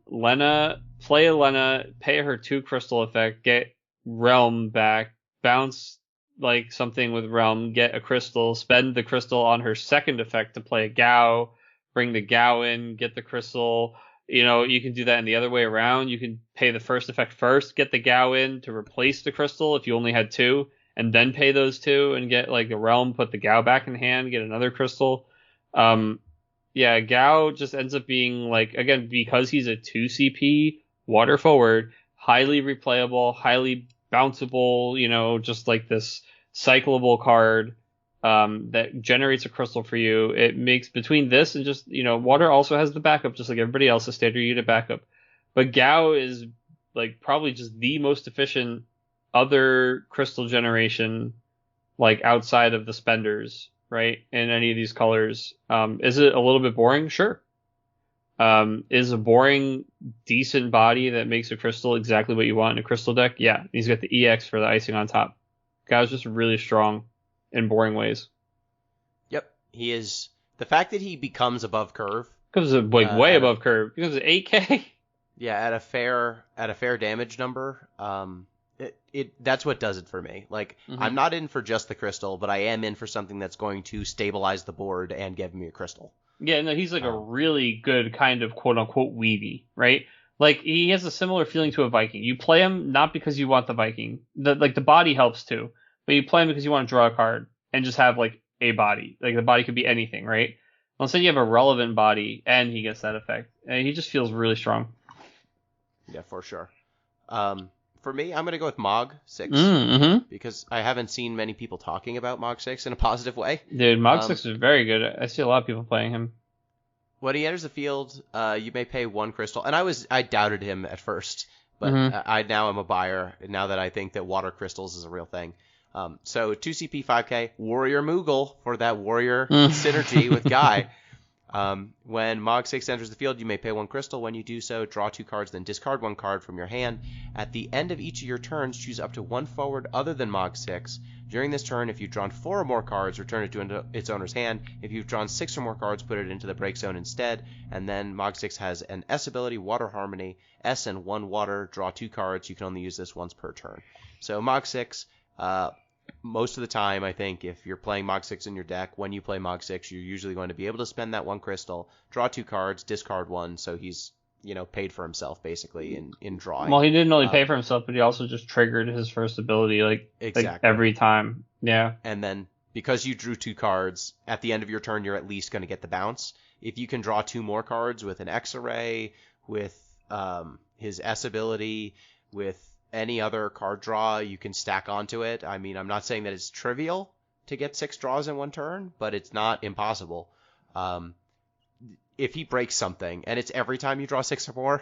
play a Lena, pay her 2 crystal effect, get Realm back, bounce like something with Realm, get a crystal, spend the crystal on her second effect to play a Gao, bring the Gao in, get the crystal. You can do that in the other way around. You can pay the first effect first, get the Gao in to replace the crystal if you only had 2, and then pay those 2 and get like the Realm, put the Gao back in hand, get another crystal. Gao just ends up being, like, again, because he's a 2 CP water forward, highly replayable, highly bounceable, just like this cyclable card that generates a crystal for you. It makes, between this and just, water also has the backup, just like everybody else, a standard unit backup. But Gao is, like, probably just the most efficient other crystal generation, like, outside of the spenders, right, in any of these colors. Is it a little bit boring? Sure. Is a boring, decent body that makes a crystal exactly what you want in a crystal deck? Yeah. He's got the EX for the icing on top. Guy's just really strong in boring ways. Yep. He is. The fact that he becomes above curve. Becomes way above curve. Becomes an 8k. Yeah, at a fair damage number. That's what does it for me. Like, I'm not in for just the crystal, but I am in for something that's going to stabilize the board and give me a crystal. Yeah, no, he's like a really good kind of quote-unquote weavy, right? Like, he has a similar feeling to a Viking. You play him not because you want the Viking. The body helps too. but you play him because you want to draw a card and just have like a body. Like the body could be anything, right? Well, instead you have a relevant body and he gets that effect. And he just feels really strong. Yeah, for sure. For me, I'm going to go with Mog 6 because I haven't seen many people talking about Mog 6 in a positive way. Dude, Mog 6 is very good. I see a lot of people playing him. When he enters the field, you may pay 1 crystal. And I doubted him at first, but I now am a buyer now that I think that water crystals is a real thing. So 2 CP 5k, Warrior Moogle for that warrior synergy with Guy. When Mog 6 enters the field, you may pay 1 crystal. When you do so, draw 2 cards, then discard 1 card from your hand. At the end of each of your turns, choose up to 1 forward other than Mog 6. During this turn, if you've drawn 4 or more cards, return it to its owner's hand. If you've drawn 6 or more cards, put it into the break zone instead. And then Mog 6 has an S ability, Water Harmony, S and 1 water, draw 2 cards. You can only use this once per turn. So Mog 6, most of the time, I think, if you're playing Mog 6 in your deck, when you play Mog 6, you're usually going to be able to spend that 1 crystal, draw 2 cards, discard 1, so he's, paid for himself, basically, in drawing. Well, he didn't only pay for himself, but he also just triggered his first ability, exactly. like every time. Yeah. And then, because you drew 2 cards, at the end of your turn, you're at least going to get the bounce. If you can draw 2 more cards with an X-Array, with his S ability, with any other card draw you can stack onto it. I mean, I'm not saying that it's trivial to get 6 draws in 1 turn, but it's not impossible. If he breaks something, and it's every time you draw 6 or more,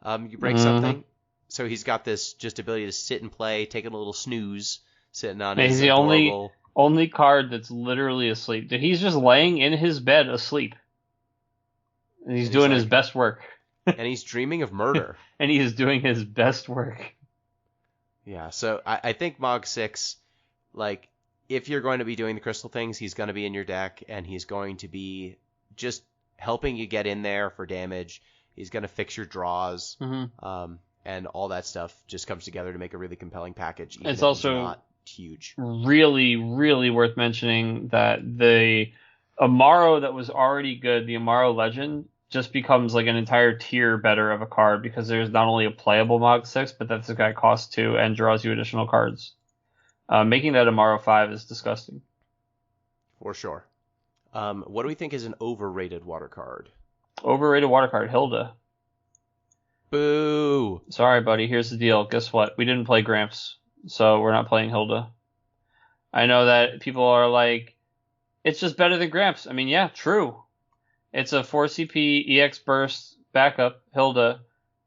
you break something. So he's got this just ability to sit and play, taking a little snooze, sitting on his He's the only card that's literally asleep. Dude, he's just laying in his bed asleep. And he's doing his best work. And he's dreaming of murder. And he is doing his best work. Yeah, so I think Mog 6, if you're going to be doing the crystal things, he's going to be in your deck, and he's going to be just helping you get in there for damage. He's going to fix your draws, and all that stuff just comes together to make a really compelling package. Even it's if also not huge. Really, really worth mentioning that the Amaro that was already good, the Amaro Legend, just becomes like an entire tier better of a card because there's not only a playable Mog 6, but that this guy costs 2 and draws you additional cards. Making that Amaro 5 is disgusting. For sure. What do we think is an overrated water card? Overrated water card, Hilda. Boo! Sorry, buddy. Here's the deal. Guess what? We didn't play Gramps, so we're not playing Hilda. I know that people are like, it's just better than Gramps. I mean, yeah, true. It's a 4 CP EX Burst backup, Hilda.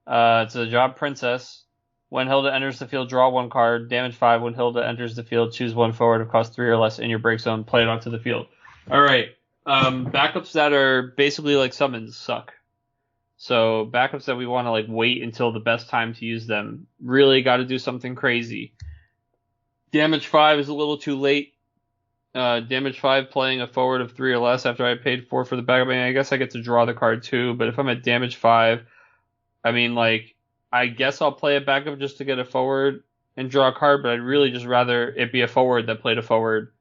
It's a job princess. When Hilda enters the field, draw 1 card. Damage 5. When Hilda enters the field, choose 1 forward of cost 3 or less in your break zone. Play it onto the field. All right. Backups that are basically like summons suck. So backups that we want to wait until the best time to use them really got to do something crazy. Damage 5 is a little too late. Damage 5 playing a forward of 3 or less after I paid 4 for the backup. I mean, I guess I get to draw the card too, but if I'm at damage 5, I mean, I guess I'll play a backup just to get a forward and draw a card, but I'd really just rather it be a forward that played a forward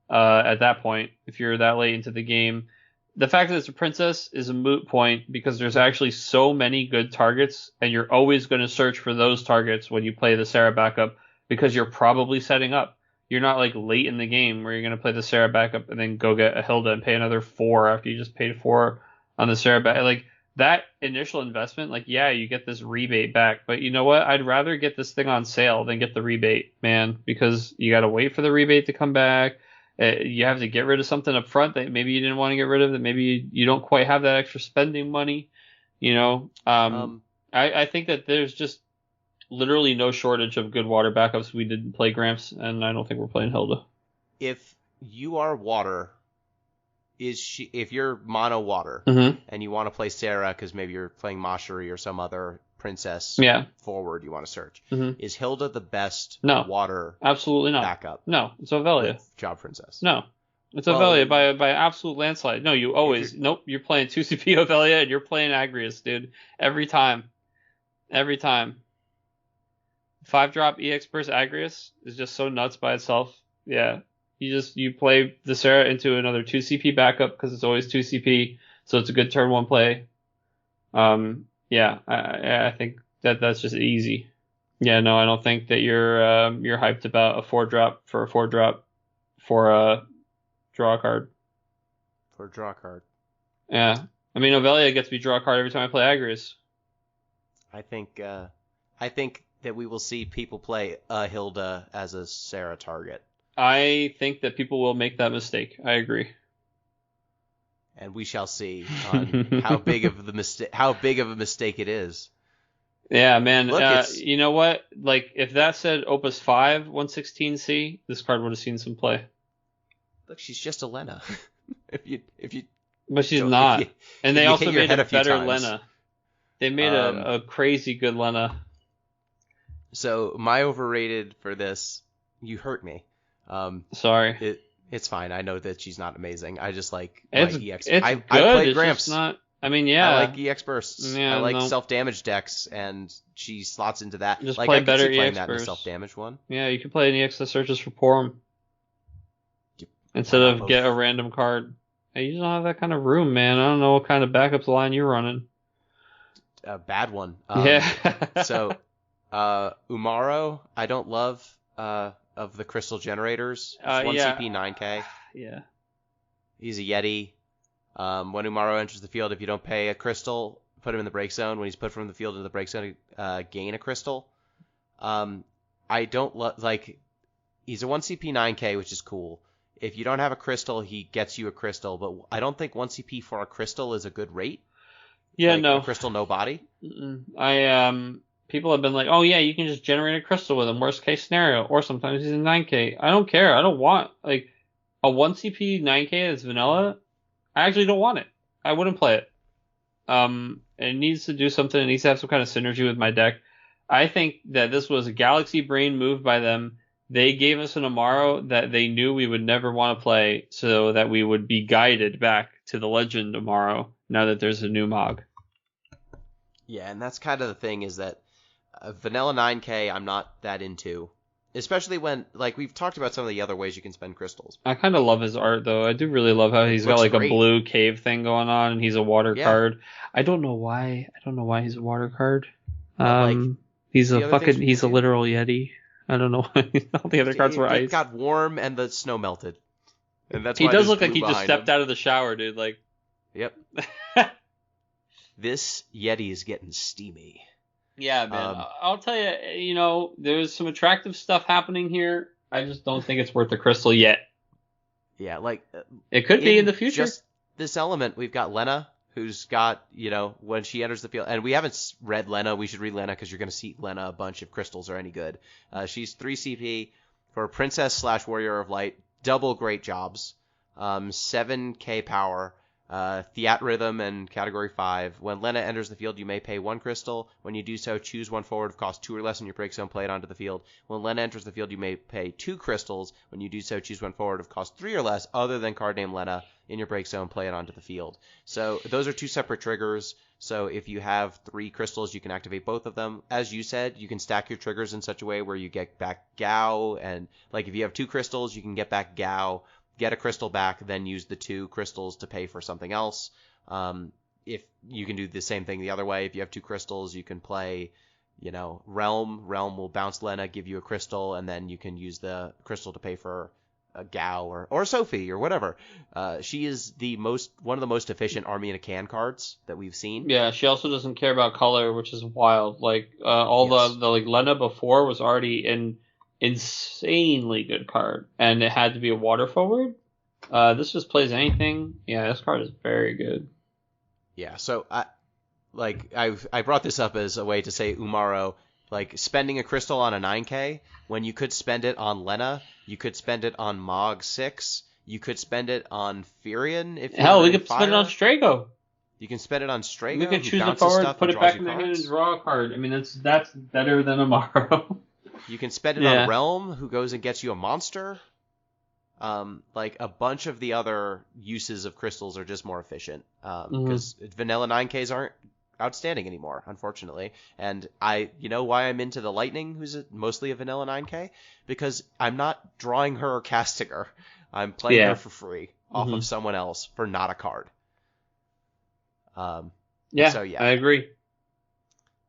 at that point, if you're that late into the game. The fact that it's a princess is a moot point because there's actually so many good targets, and you're always going to search for those targets when you play the Sarah backup because you're probably setting up. You're not late in the game where you're going to play the Sarah backup and then go get a Hilda and pay another 4 after you just paid 4 on the Sarah back. That initial investment, yeah, you get this rebate back. But you know what? I'd rather get this thing on sale than get the rebate, man, because you got to wait for the rebate to come back. You have to get rid of something up front that maybe you didn't want to get rid of, that maybe you don't quite have that extra spending money. I think that there's just literally no shortage of good water backups. We didn't play Gramps, and I don't think we're playing Hilda. If you are water, if you're mono water, and you want to play Sarah because maybe you're playing Mashari or some other princess forward you want to search, is Hilda the best water absolutely not backup? No, it's Ovelia. Job princess. No. It's Ovelia by absolute landslide. No, you always... Nope, you're playing 2 CP Ovelia and you're playing Agrius, dude. Every time. 5-drop EX Burst Agrius is just so nuts by itself. Yeah. You play the Sarah into another 2 CP backup because it's always 2 CP, so it's a good turn 1 play. I think that's just easy. Yeah, no, I don't think that you're hyped about a 4-drop for a 4-drop for a draw a card. For a draw card. Yeah. I mean, Novelia gets me draw a card every time I play Agrius. I think that we will see people play Hilda as a Sarah target. I think that people will make that mistake. I agree. And we shall see on how big of a mistake it is. Yeah, man. Look, you know what? Like, if that said Opus 5 116C, this card would have seen some play. Look, she's just a Lena. if you But she's not. And they also made a better times. Lena. They made a crazy good Lena. So my overrated for this, you hurt me. Sorry. It's fine. I know that she's not amazing. I just like it's EX. It's I good. played It's Gramps. just not. I mean, yeah. I like EX bursts. Yeah, I like no. self-damage decks, and she slots into that. Just like play I could better see playing EX that in a bursts. self-damage one. Yeah, you can play an EX that searches for Porum Yep. instead Why of not get a both? random card. Hey, you don't have that kind of room, man. I don't know what kind of backups line you're running. A bad one. Yeah. So, Umaro, I don't love of the crystal generators. It's 1 yeah. CP 9K. Yeah. He's a Yeti. When Umaro enters the field, if you don't pay a crystal, put him in the break zone. When he's put from the field into the break zone, gain a crystal. I don't like. He's a 1 CP 9K, which is cool. If you don't have a crystal, he gets you a crystal. But I don't think 1 CP for a crystal is a good rate. Yeah, like, no. A crystal, no body. People have been like, oh yeah, you can just generate a crystal with him. Worst case scenario, or sometimes he's in 9K. I don't care. I don't want like a 1 CP 9K that's vanilla. I actually don't want it. I wouldn't play it. It needs to do something. It needs to have some kind of synergy with my deck. I think that this was a galaxy brain move by them. They gave us an Amaro that they knew we would never want to play, so that we would be guided back to the legend Amaro now that there's a new Mog. Yeah, and that's kind of the thing is that vanilla 9K I'm not that into. Especially when, like, we've talked about some of the other ways you can spend crystals. I kind of love his art, though. I do really love how he's got, like, great. a blue cave thing going on, and he's a water Yeah. card. I don't know why he's a water card. But, He's the other things he's a we do. literal Yeti. I don't know why all the other cards were It ice. got warm and the snow melted. And that's He why does there's look like blue he just behind stepped him. out of the shower, dude. Like, Yep. This Yeti is getting steamy. yeah, man. I'll tell you, you know, there's some attractive stuff happening here. I just don't think it's worth the crystal yet. Yeah, like It could be in the future. Just this element, we've got Lena, who's got, you know, when she enters the field, and we haven't read Lena. We should read Lena because you're going to see Lena a bunch if crystals are any good. She's 3 CP for Princess/Warrior of Light, double great jobs, 7K power, Theat Rhythm and Category 5. When Lena enters the field, you may pay 1 crystal. When you do so, choose 1 forward of cost 2 or less in your break zone, play it onto the field. When Lena enters the field, you may pay 2 crystals. When you do so, choose 1 forward of cost 3 or less other than card name Lena in your break zone, play it onto the field. So those are 2 separate triggers. So if you have 3 crystals, you can activate both of them. As you said, you can stack your triggers in such a way where you get back Gao, and like if you have 2 crystals, you can get back Gao, get a crystal back, then use the 2 crystals to pay for something else. If you can do the same thing the other way, if you have 2 crystals, you can play, you know, Realm. Realm will bounce Lena, give you a crystal, and then you can use the crystal to pay for a Gao or Sophie or whatever. She is one of the most efficient Army in a Can cards that we've seen. Yeah, she also doesn't care about color, which is wild. Like Yes. the like Lena before was already an insanely good card, and it had to be a water forward. This just plays anything. Yeah, this card is very good. Yeah, so I brought this up as a way to say Umaro, like spending a crystal on a 9K when you could spend it on Lena, you could spend it on Mog 6, you could spend it on Furion if Hell, you're we in could spend it on Fire. Strago. You can spend it on Strago. We could who choose a bounces forward, stuff put and it draws back you in the hand and cards. draw a card. I mean, that's better than Amaro. You can spend it Yeah. on Realm, who goes and gets you a monster. Like a bunch of the other uses of crystals are just more efficient. Because vanilla 9Ks aren't outstanding anymore, unfortunately. And you know why I'm into the Lightning, who's mostly a vanilla 9K? Because I'm not drawing her or casting her. I'm playing Yeah. her for free off of someone else for not a card. Yeah, So, yeah. I agree.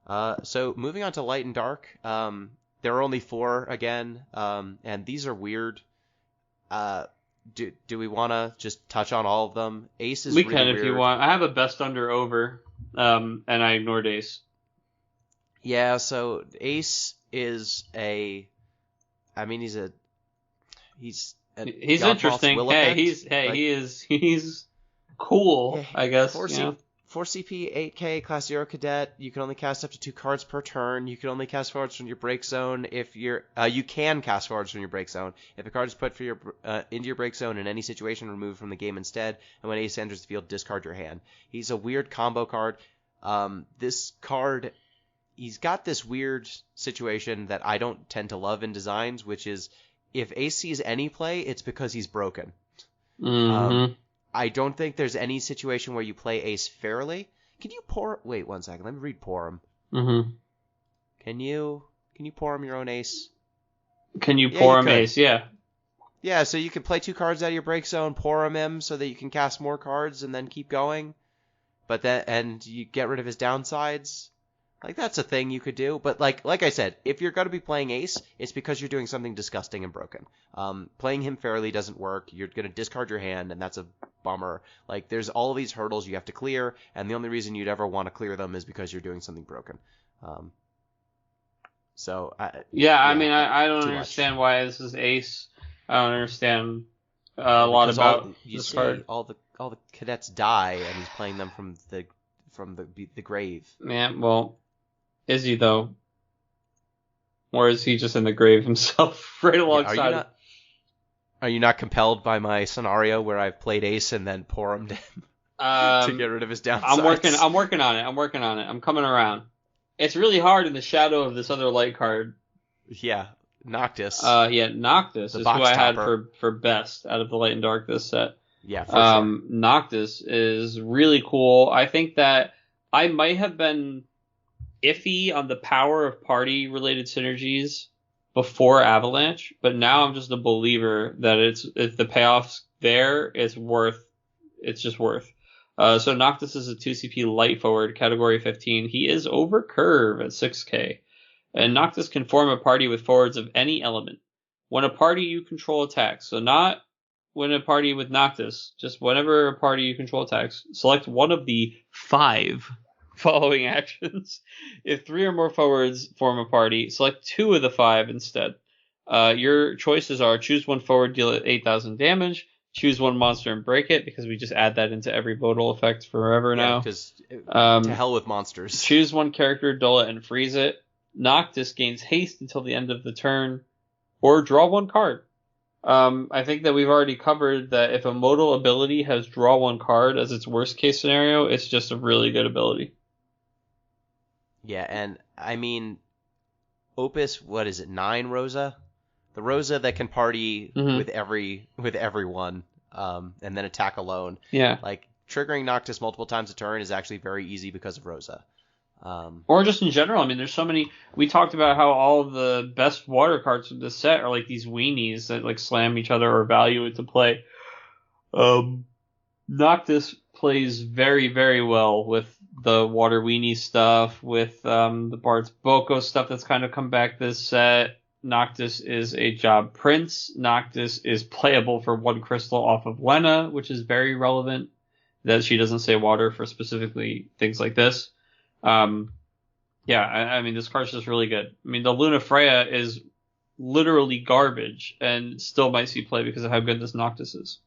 So moving on to light and dark, there are only 4 again, and these are weird. Do we want to just touch on all of them? Ace is we really can weird. if you want. I have a best under over, and I ignored Ace. Yeah, so Ace is he's interesting. Hey, he's cool, I guess. 4 CP, 8K, Class 0 Cadet. You can only cast up to 2 cards per turn. You can only cast forwards from your break zone if you're. You can cast forwards from your break zone. If a card is put into your break zone in any situation, remove from the game instead. And when Ace enters the field, discard your hand. He's a weird combo card. This card, he's got this weird situation that I don't tend to love in designs, which is if Ace sees any play, it's because he's broken. Mm-hmm. I don't think there's any situation where you play Ace fairly. Can you pour? Wait 1 second. Let me read Porum. Mm-hmm. Can you Porum your own Ace? Can you pour him Ace? Yeah. Yeah, so you can play 2 cards out of your break zone, Porum him so that you can cast more cards and then keep going. And you get rid of his downsides. Like, that's a thing you could do. But like I said, if you're going to be playing Ace, it's because you're doing something disgusting and broken. Playing him fairly doesn't work. You're going to discard your hand, and that's a bummer. Like, there's all of these hurdles you have to clear, and the only reason you'd ever want to clear them is because you're doing something broken. I mean, I don't understand why this is Ace. I don't understand a lot about this card. All the cadets die, and he's playing them from the grave. Yeah, well, is he though? Or is he just in the grave himself, right alongside? Are you not compelled by my scenario where I've played Ace and then Porumed him to get rid of his downsides? I'm working on it. I'm coming around. It's really hard in the shadow of this other light card. Yeah, Noctis. Noctis is who I had for best out of the light and dark this set. Yeah, for sure. Noctis is really cool. I think that I might have been iffy on the power of party-related synergies before Avalanche, but now I'm just a believer that if the payoff's there, it's just worth. So Noctis is a 2CP light forward, category 15. He is over curve at 6K. And Noctis can form a party with forwards of any element. When a party you control attacks, so not when a party with Noctis, just whenever a party you control attacks, select one of the 5 following actions. If 3 or more forwards form a party, select 2 of the 5 instead. Your choices are choose 1 forward, deal it 8,000 damage, choose 1 monster and break it, because we just add that into every modal effect forever now. Because to hell with monsters. Choose 1 character, dull it, and freeze it. Noctis gains haste until the end of the turn, or draw 1 card. I think that we've already covered that if a modal ability has draw 1 card as its worst case scenario, it's just a really good ability. Yeah, and I mean, Opus, 9 Rosa? The Rosa that can party with everyone, and then attack alone. Yeah. Like, triggering Noctis multiple times a turn is actually very easy because of Rosa. Or just in general, I mean, there's so many. We talked about how all of the best water cards of this set are like these weenies that like slam each other or value it to play. Noctis plays very, very well with the water weenie stuff, with the Bart's Boko stuff that's kind of come back this set. Noctis is a job prince. Noctis is playable for 1 crystal off of Lena, which is very relevant that she doesn't say water for specifically things like this. I mean, this card's just really good. I mean, the Luna Freya is literally garbage and still might see play because of how good this Noctis is.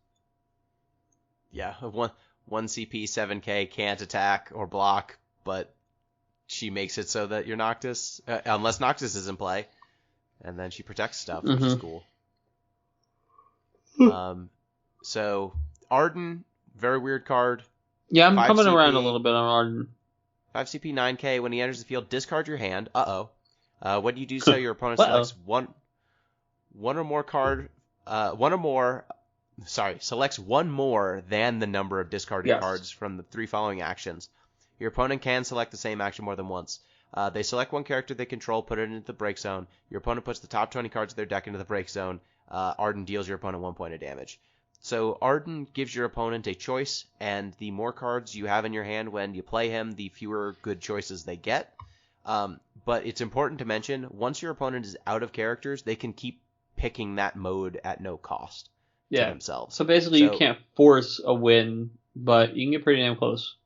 Yeah, 1 CP, 7K, can't attack or block, but she makes it so that you're Noctis, unless Noctis is in play, and then she protects stuff, which is cool. So, Arden, very weird card. Yeah, I'm coming around a little bit on Arden. 5 CP, 9K. When he enters the field, discard your hand. When you do so, your opponent selects selects one more than the number of discarded cards from the 3 following actions. Your opponent can select the same action more than once. They select 1 character they control, put it into the break zone. Your opponent puts the top 20 cards of their deck into the break zone. Arden deals your opponent 1 point of damage. So Arden gives your opponent a choice, and the more cards you have in your hand when you play him, the fewer good choices they get. But it's important to mention, once your opponent is out of characters, they can keep picking that mode at no cost to themselves. So basically, you can't force a win, but you can get pretty damn close.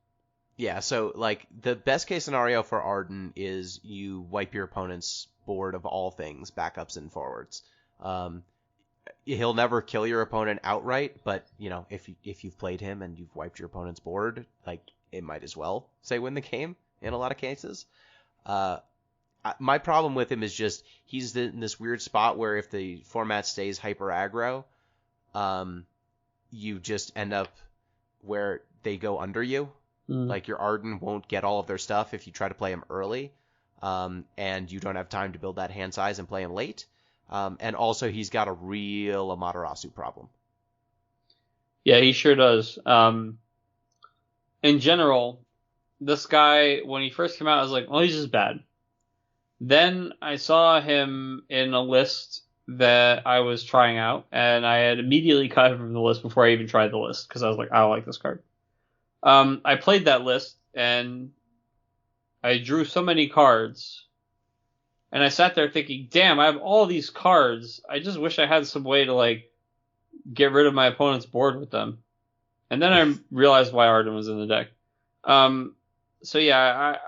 Yeah, so like the best case scenario for Arden is you wipe your opponent's board of all things, backups and forwards. He'll never kill your opponent outright, but if you've played him and you've wiped your opponent's board, like it might as well say win the game in a lot of cases. My problem with him is just he's in this weird spot where if the format stays hyper aggro, you just end up where they go under you. Like your Arden won't get all of their stuff if you try to play him early, and you don't have time to build that hand size and play him late. And also he's got a real Amaterasu problem. Yeah, he sure does. In general, this guy, when he first came out, I was like, well, he's just bad. Then I saw him in a list that I was trying out, and I had immediately cut him from the list before I even tried the list, because I was like, I don't like this card. I played that list, and I drew so many cards, and I sat there thinking, damn, I have all these cards. I just wish I had some way to, like, get rid of my opponent's board with them. And then I realized why Arden was in the deck. So yeah,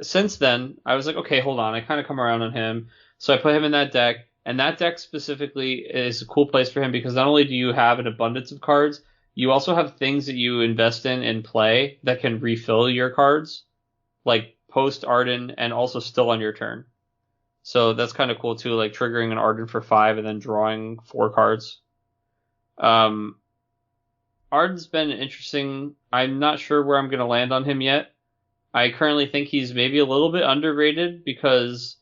since then, I was like, okay, hold on. I kind of come around on him. So I put him in that deck, and that deck specifically is a cool place for him because not only do you have an abundance of cards, you also have things that you invest in and play that can refill your cards, like post Arden and also still on your turn. So that's kind of cool too, like triggering an Arden for 5 and then drawing 4 cards. Arden's been interesting. I'm not sure where I'm going to land on him yet. I currently think he's maybe a little bit underrated because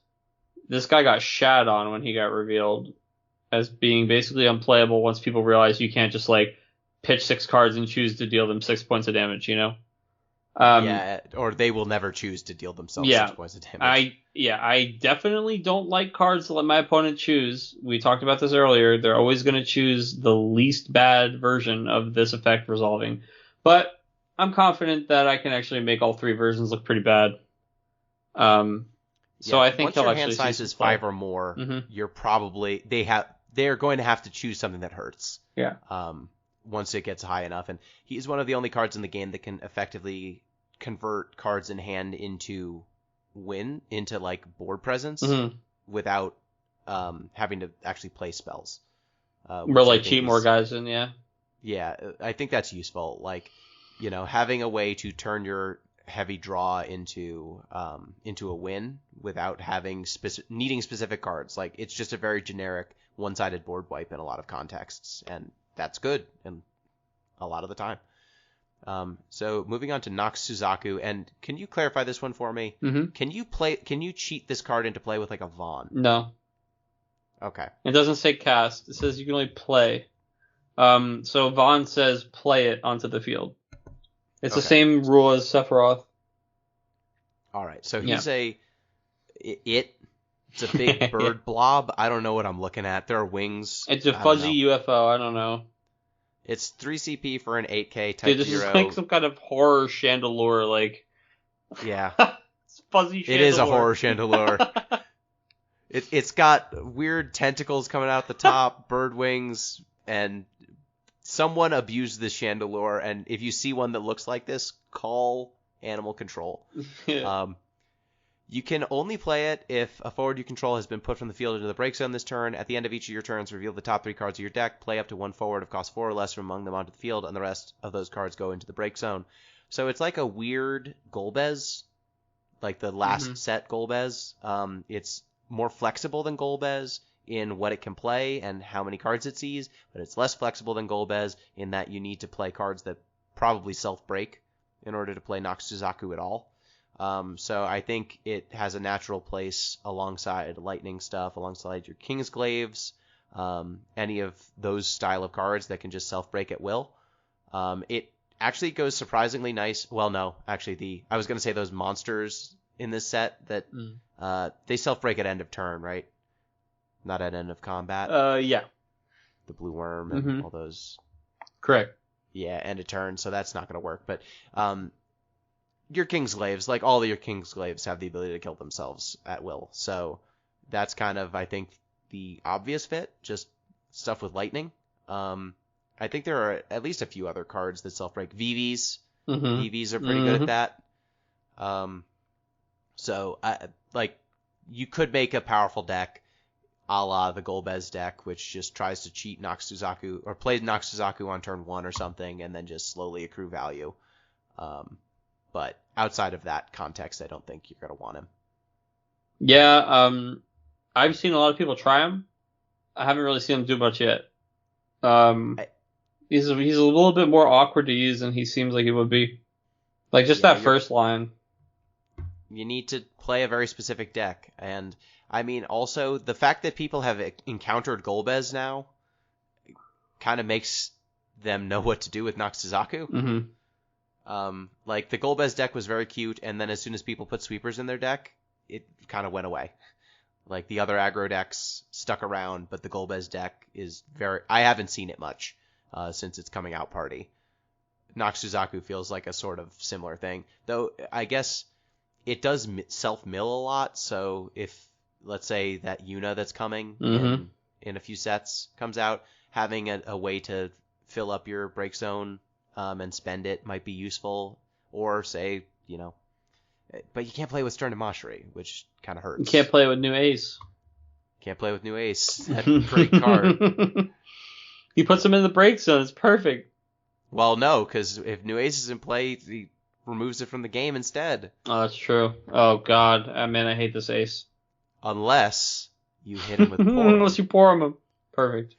this guy got shat on when he got revealed as being basically unplayable once people realize you can't just like pitch 6 cards and choose to deal them 6 points of damage, you know? Or they will never choose to deal themselves 6 points of damage. I definitely don't like cards to let my opponent choose. We talked about this earlier. They're always going to choose the least bad version of this effect resolving. But I'm confident that I can actually make all 3 versions look pretty bad. So I think once your hand size is 5 or more, you're probably they're going to have to choose something that hurts. Yeah. Once it gets high enough, and he's one of the only cards in the game that can effectively convert cards in hand into like board presence without having to actually play spells. Or like cheat more guys in, yeah. Yeah, I think that's useful. Like, having a way to turn your heavy draw into a win without having needing specific cards. Like, it's just a very generic one-sided board wipe in a lot of contexts, and that's good and a lot of the time. So moving on to Nox Suzaku, and can you clarify this one for me? Can you cheat this card into play with like a Vaughn? No. Okay. It doesn't say cast. It says you can only play. So Vaughn says play it onto the field. It's the same rule as Sephiroth. All right. So he's it's a big bird blob. I don't know what I'm looking at. There are wings. It's a fuzzy UFO. I don't know. It's 3 CP for an 8K type Dude, this 0. is like some kind of horror chandelure, like. Yeah. It's fuzzy chandelure. It is a horror chandelure. It's got weird tentacles coming out the top, bird wings, and someone abused this chandelure. And if you see one that looks like this, call animal control. You can only play it if a forward you control has been put from the field into the break zone this turn. At the end of each of your turns, reveal the top 3 cards of your deck. Play up to 1 forward of cost 4 or less from among them onto the field, and the rest of those cards go into the break zone. So it's like a weird Golbez, like the last set Golbez. It's more flexible than Golbez in what it can play and how many cards it sees, but it's less flexible than Golbez in that you need to play cards that probably self-break in order to play Nox Suzaku at all. So I think it has a natural place alongside lightning stuff, alongside your Kingsglaives, any of those style of cards that can just self-break at will. It actually goes surprisingly nice. Well, no, actually I was going to say those monsters in this set that they self-break at end of turn, right? Not at end of combat. Yeah. The blue worm and all those. Correct. Yeah, end of turn, so that's not going to work. But your Kingsglaives, like all of your Kingsglaives, have the ability to kill themselves at will. So that's kind of, I think, the obvious fit, just stuff with lightning. I think there are at least a few other cards that self-break. VVs. Mm-hmm. VVs are pretty good at that. So, you could make a powerful deck a la the Golbez deck, which just tries to cheat Noxuzaku, or play Noxuzaku on turn 1 or something, and then just slowly accrue value. But outside of that context, I don't think you're going to want him. Yeah, I've seen a lot of people try him. I haven't really seen him do much yet. He's a little bit more awkward to use than he seems like he would be. Like, just that first line. You need to play a very specific deck. And, I mean, also, the fact that people have encountered Golbez now kind of makes them know what to do with Noxuzaku. Mm-hmm. Like, the Golbez deck was very cute, and then as soon as people put sweepers in their deck, it kind of went away. Like, the other aggro decks stuck around, but the Golbez deck is very... I haven't seen it much since its coming out party. Noxuzaku feels like a sort of similar thing. Though, I guess it does self-mill a lot, so if, let's say, that Yuna that's coming in a few sets comes out, having a way to fill up your break zone and spend it might be useful. Or, say, you know... But you can't play with Stern and Mashri, which kind of hurts. You can't play with New Ace. Can't play with New Ace. That's a great card. He puts him in the break zone. It's perfect. Well, no, because if New Ace is in play, he removes it from the game instead. Oh, that's true. Oh, God. Man, I hate this ace. Unless you hit him with Porum. Unless you pour him. Perfect.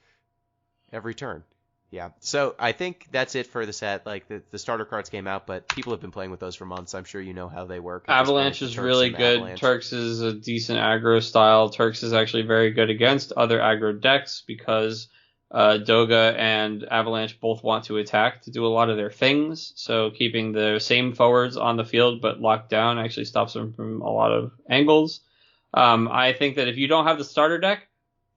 Every turn. Yeah. So I think that's it for the set. Like, the starter cards came out, but people have been playing with those for months. I'm sure you know how they work. Avalanche is really good. Avalanche. Turks is a decent aggro style. Turks is actually very good against other aggro decks because Doga and Avalanche both want to attack to do a lot of their things. So keeping the same forwards on the field but locked down actually stops them from a lot of angles. I think that if you don't have the starter deck,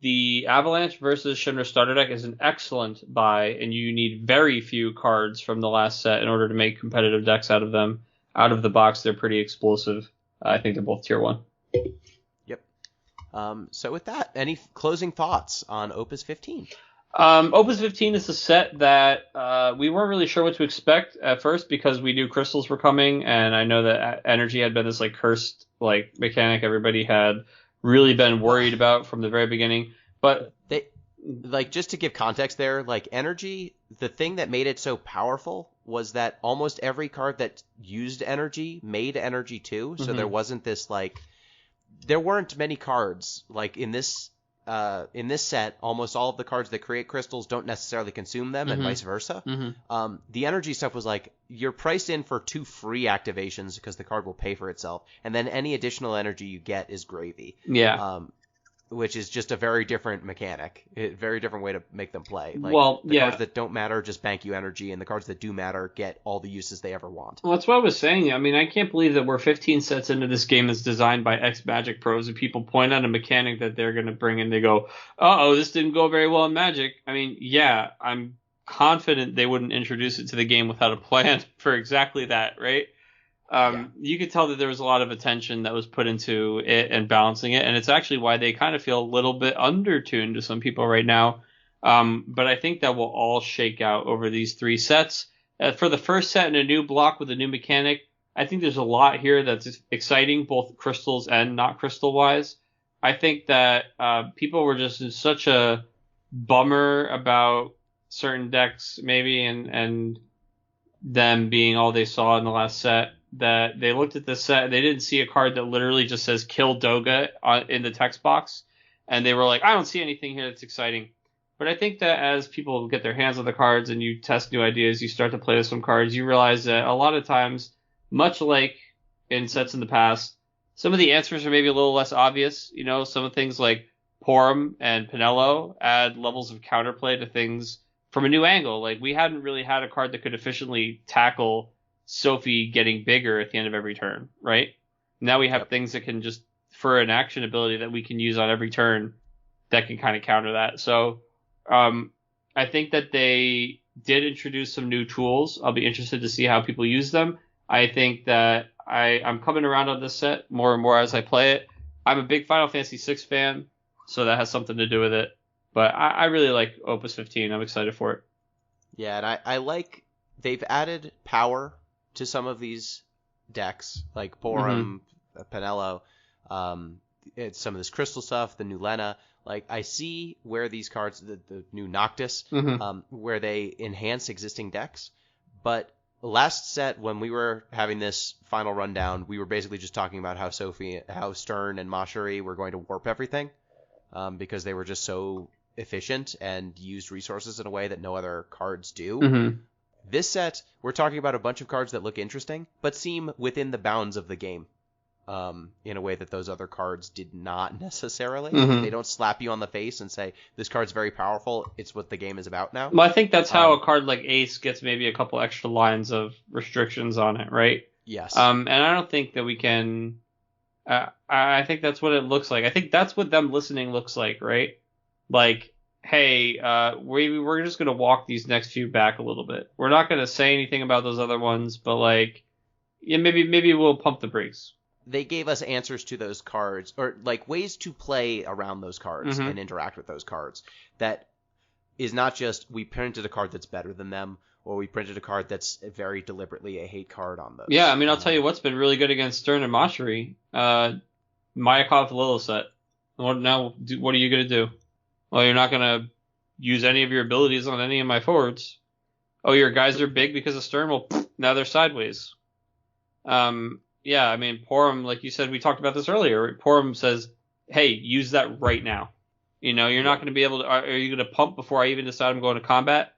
the Avalanche versus Schreiner starter deck is an excellent buy, and you need very few cards from the last set in order to make competitive decks out of them. Out of the box, they're pretty explosive. I think they're both tier 1. Yep. So with that, any closing thoughts on Opus 15? Opus 15 is a set that we weren't really sure what to expect at first because we knew crystals were coming, and I know that energy had been this like cursed like mechanic everybody had really been worried about from the very beginning. But they, like, just to give context there, like, energy, the thing that made it so powerful was that almost every card that used energy made energy too. So there wasn't this, like, there weren't many cards like in this set. Almost all of the cards that create crystals don't necessarily consume them, and vice versa. The energy stuff was like, you're priced in for 2 free activations because the card will pay for itself, and then any additional energy you get is gravy. Yeah. Which is just a very different mechanic, a very different way to make them play. Like, cards that don't matter just bank you energy, and the cards that do matter get all the uses they ever want. Well, that's what I was saying. I mean, I can't believe that we're 15 sets into this game that's designed by ex-Magic pros, and people point out a mechanic that they're going to bring in. They go, uh-oh, this didn't go very well in Magic. I mean, yeah, I'm confident they wouldn't introduce it to the game without a plan for exactly that, right? You could tell that there was a lot of attention that was put into it and balancing it, and it's actually why they kind of feel a little bit undertuned to some people right now. But I think that will all shake out over these 3 sets. For the first set in a new block with a new mechanic, I think there's a lot here that's exciting, both crystals and not crystal-wise. I think that people were just in such a bummer about certain decks, maybe, and them being all they saw in the last set, that they looked at this set and they didn't see a card that literally just says kill Doga in the text box, and they were like, I don't see anything here that's exciting. But I think that as people get their hands on the cards and you test new ideas, you start to play with some cards, you realize that a lot of times, much like in sets in the past, some of the answers are maybe a little less obvious. You know, some of things like Porum and Pinello add levels of counterplay to things from a new angle. Like, we hadn't really had a card that could efficiently tackle Sophie getting bigger at the end of every turn, right? Now we have things that can just, for an action ability that we can use on every turn, that can kind of counter that. So I think that they did introduce some new tools. I'll be interested to see how people use them. I think that I'm coming around on this set more and more as I play it. I'm a big Final Fantasy VI fan, so that has something to do with it. But I really like Opus 15. I'm excited for it. Yeah, and I like they've added power to some of these decks, like Porum, Pinello, it's some of this crystal stuff, the new Lena. Like, I see where these cards, the new Noctis, where they enhance existing decks. But last set, when we were having this final rundown, we were basically just talking about how Stern and Mashari were going to warp everything because they were just so efficient and used resources in a way that no other cards do. This set, we're talking about a bunch of cards that look interesting, but seem within the bounds of the game. In a way that those other cards did not necessarily. They don't slap you on the face and say, this card's very powerful, it's what the game is about now. Well, I think that's how a card like Ace gets maybe a couple extra lines of restrictions on it, right? Yes. And I don't think that we can... I think that's what it looks like. I think that's what them listening looks like, right? Like, hey, we're just going to walk these next few back a little bit. We're not going to say anything about those other ones, but like, yeah, maybe we'll pump the brakes. They gave us answers to those cards, or like ways to play around those cards and interact with those cards. That is not just we printed a card that's better than them, or we printed a card that's very deliberately a hate card on those. Yeah, I mean, I'll tell you what's been really good against Stern and Mashari. Mayakov Lilo set. What are you going to do? Well, you're not going to use any of your abilities on any of my forwards. Oh, your guys are big because of Stern? Well, now they're sideways. Yeah, I mean, Porum, like you said, we talked about this earlier. Porum says, hey, use that right now. You know, you're not going to be able to... Are you going to pump before I even decide I'm going to combat?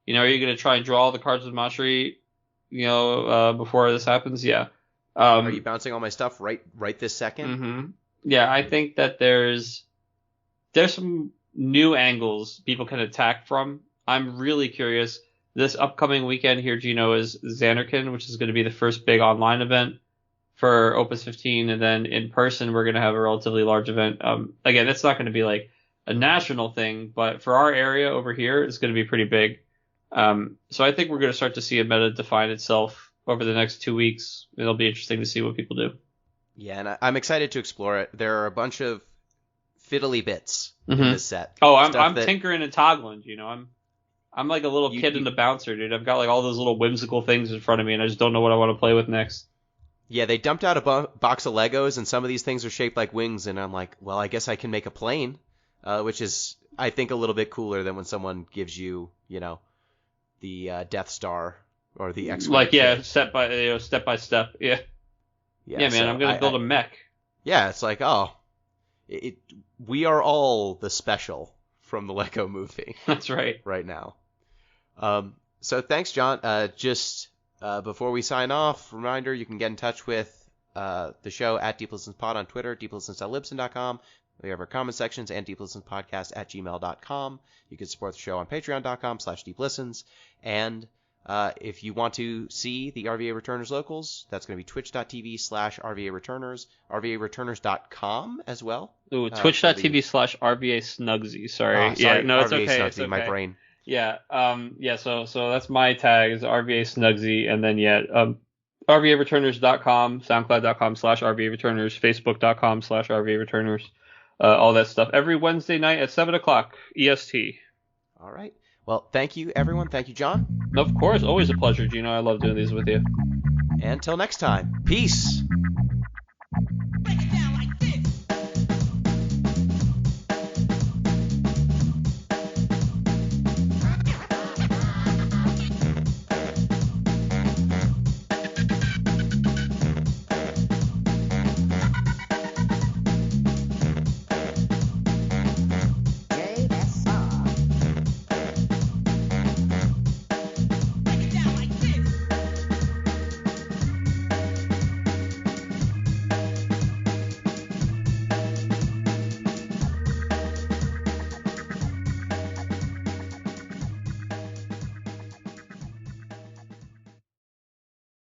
You know, are you going to try and draw all the cards with Mashari, before this happens? Yeah. Are you bouncing all my stuff right this second? Yeah, I think that there's some new angles people can attack from. I'm really curious. This upcoming weekend here, Gino, is Xanarkin, which is going to be the first big online event for Opus 15, and then in person we're going to have a relatively large event. Again, it's not going to be like a national thing, but for our area over here, it's going to be pretty big. So I think we're going to start to see a meta define itself over the next 2 weeks. It'll be interesting to see what people do. Yeah, and I'm excited to explore it. There are a bunch of fiddly bits in this set. Oh, I'm tinkering and toggling, I'm like a little kid in the bouncer, dude. I've got like all those little whimsical things in front of me, and I just don't know what I want to play with next. Yeah, they dumped out a box of Legos, and some of these things are shaped like wings, and I'm like, well, I guess I can make a plane, which is, I think, a little bit cooler than when someone gives you, the Death Star or the X-Wing. Like, yeah, step by step. Yeah, man, so I'm going to build a mech. Yeah, it's like, we are all the special from the Lego movie. That's right. Right now. So thanks, John. Before we sign off, reminder, you can get in touch with the show at DeepListensPod on Twitter, deeplistens.libsyn.com. We have our comment sections and deeplistenspodcast@gmail.com. You can support the show on patreon.com/deeplistens. And if you want to see the RVA Returners locals, that's going to be twitch.tv/RVA Returners, RVAReturners.com as well. Ooh, twitch.tv/RVA Snugsy. Sorry. Yeah, no, it's RVA okay. Snugsy, It's okay. My brain. Yeah. So that's my tag is RVA Snugsy, and then RVAReturners.com, SoundCloud.com/RVA Returners, Facebook.com/RVA Returners, all that stuff. Every Wednesday night at 7:00 EST. All right. Well, thank you, everyone. Thank you, John. Of course, always a pleasure, Gino. I love doing these with you. Until next time, peace.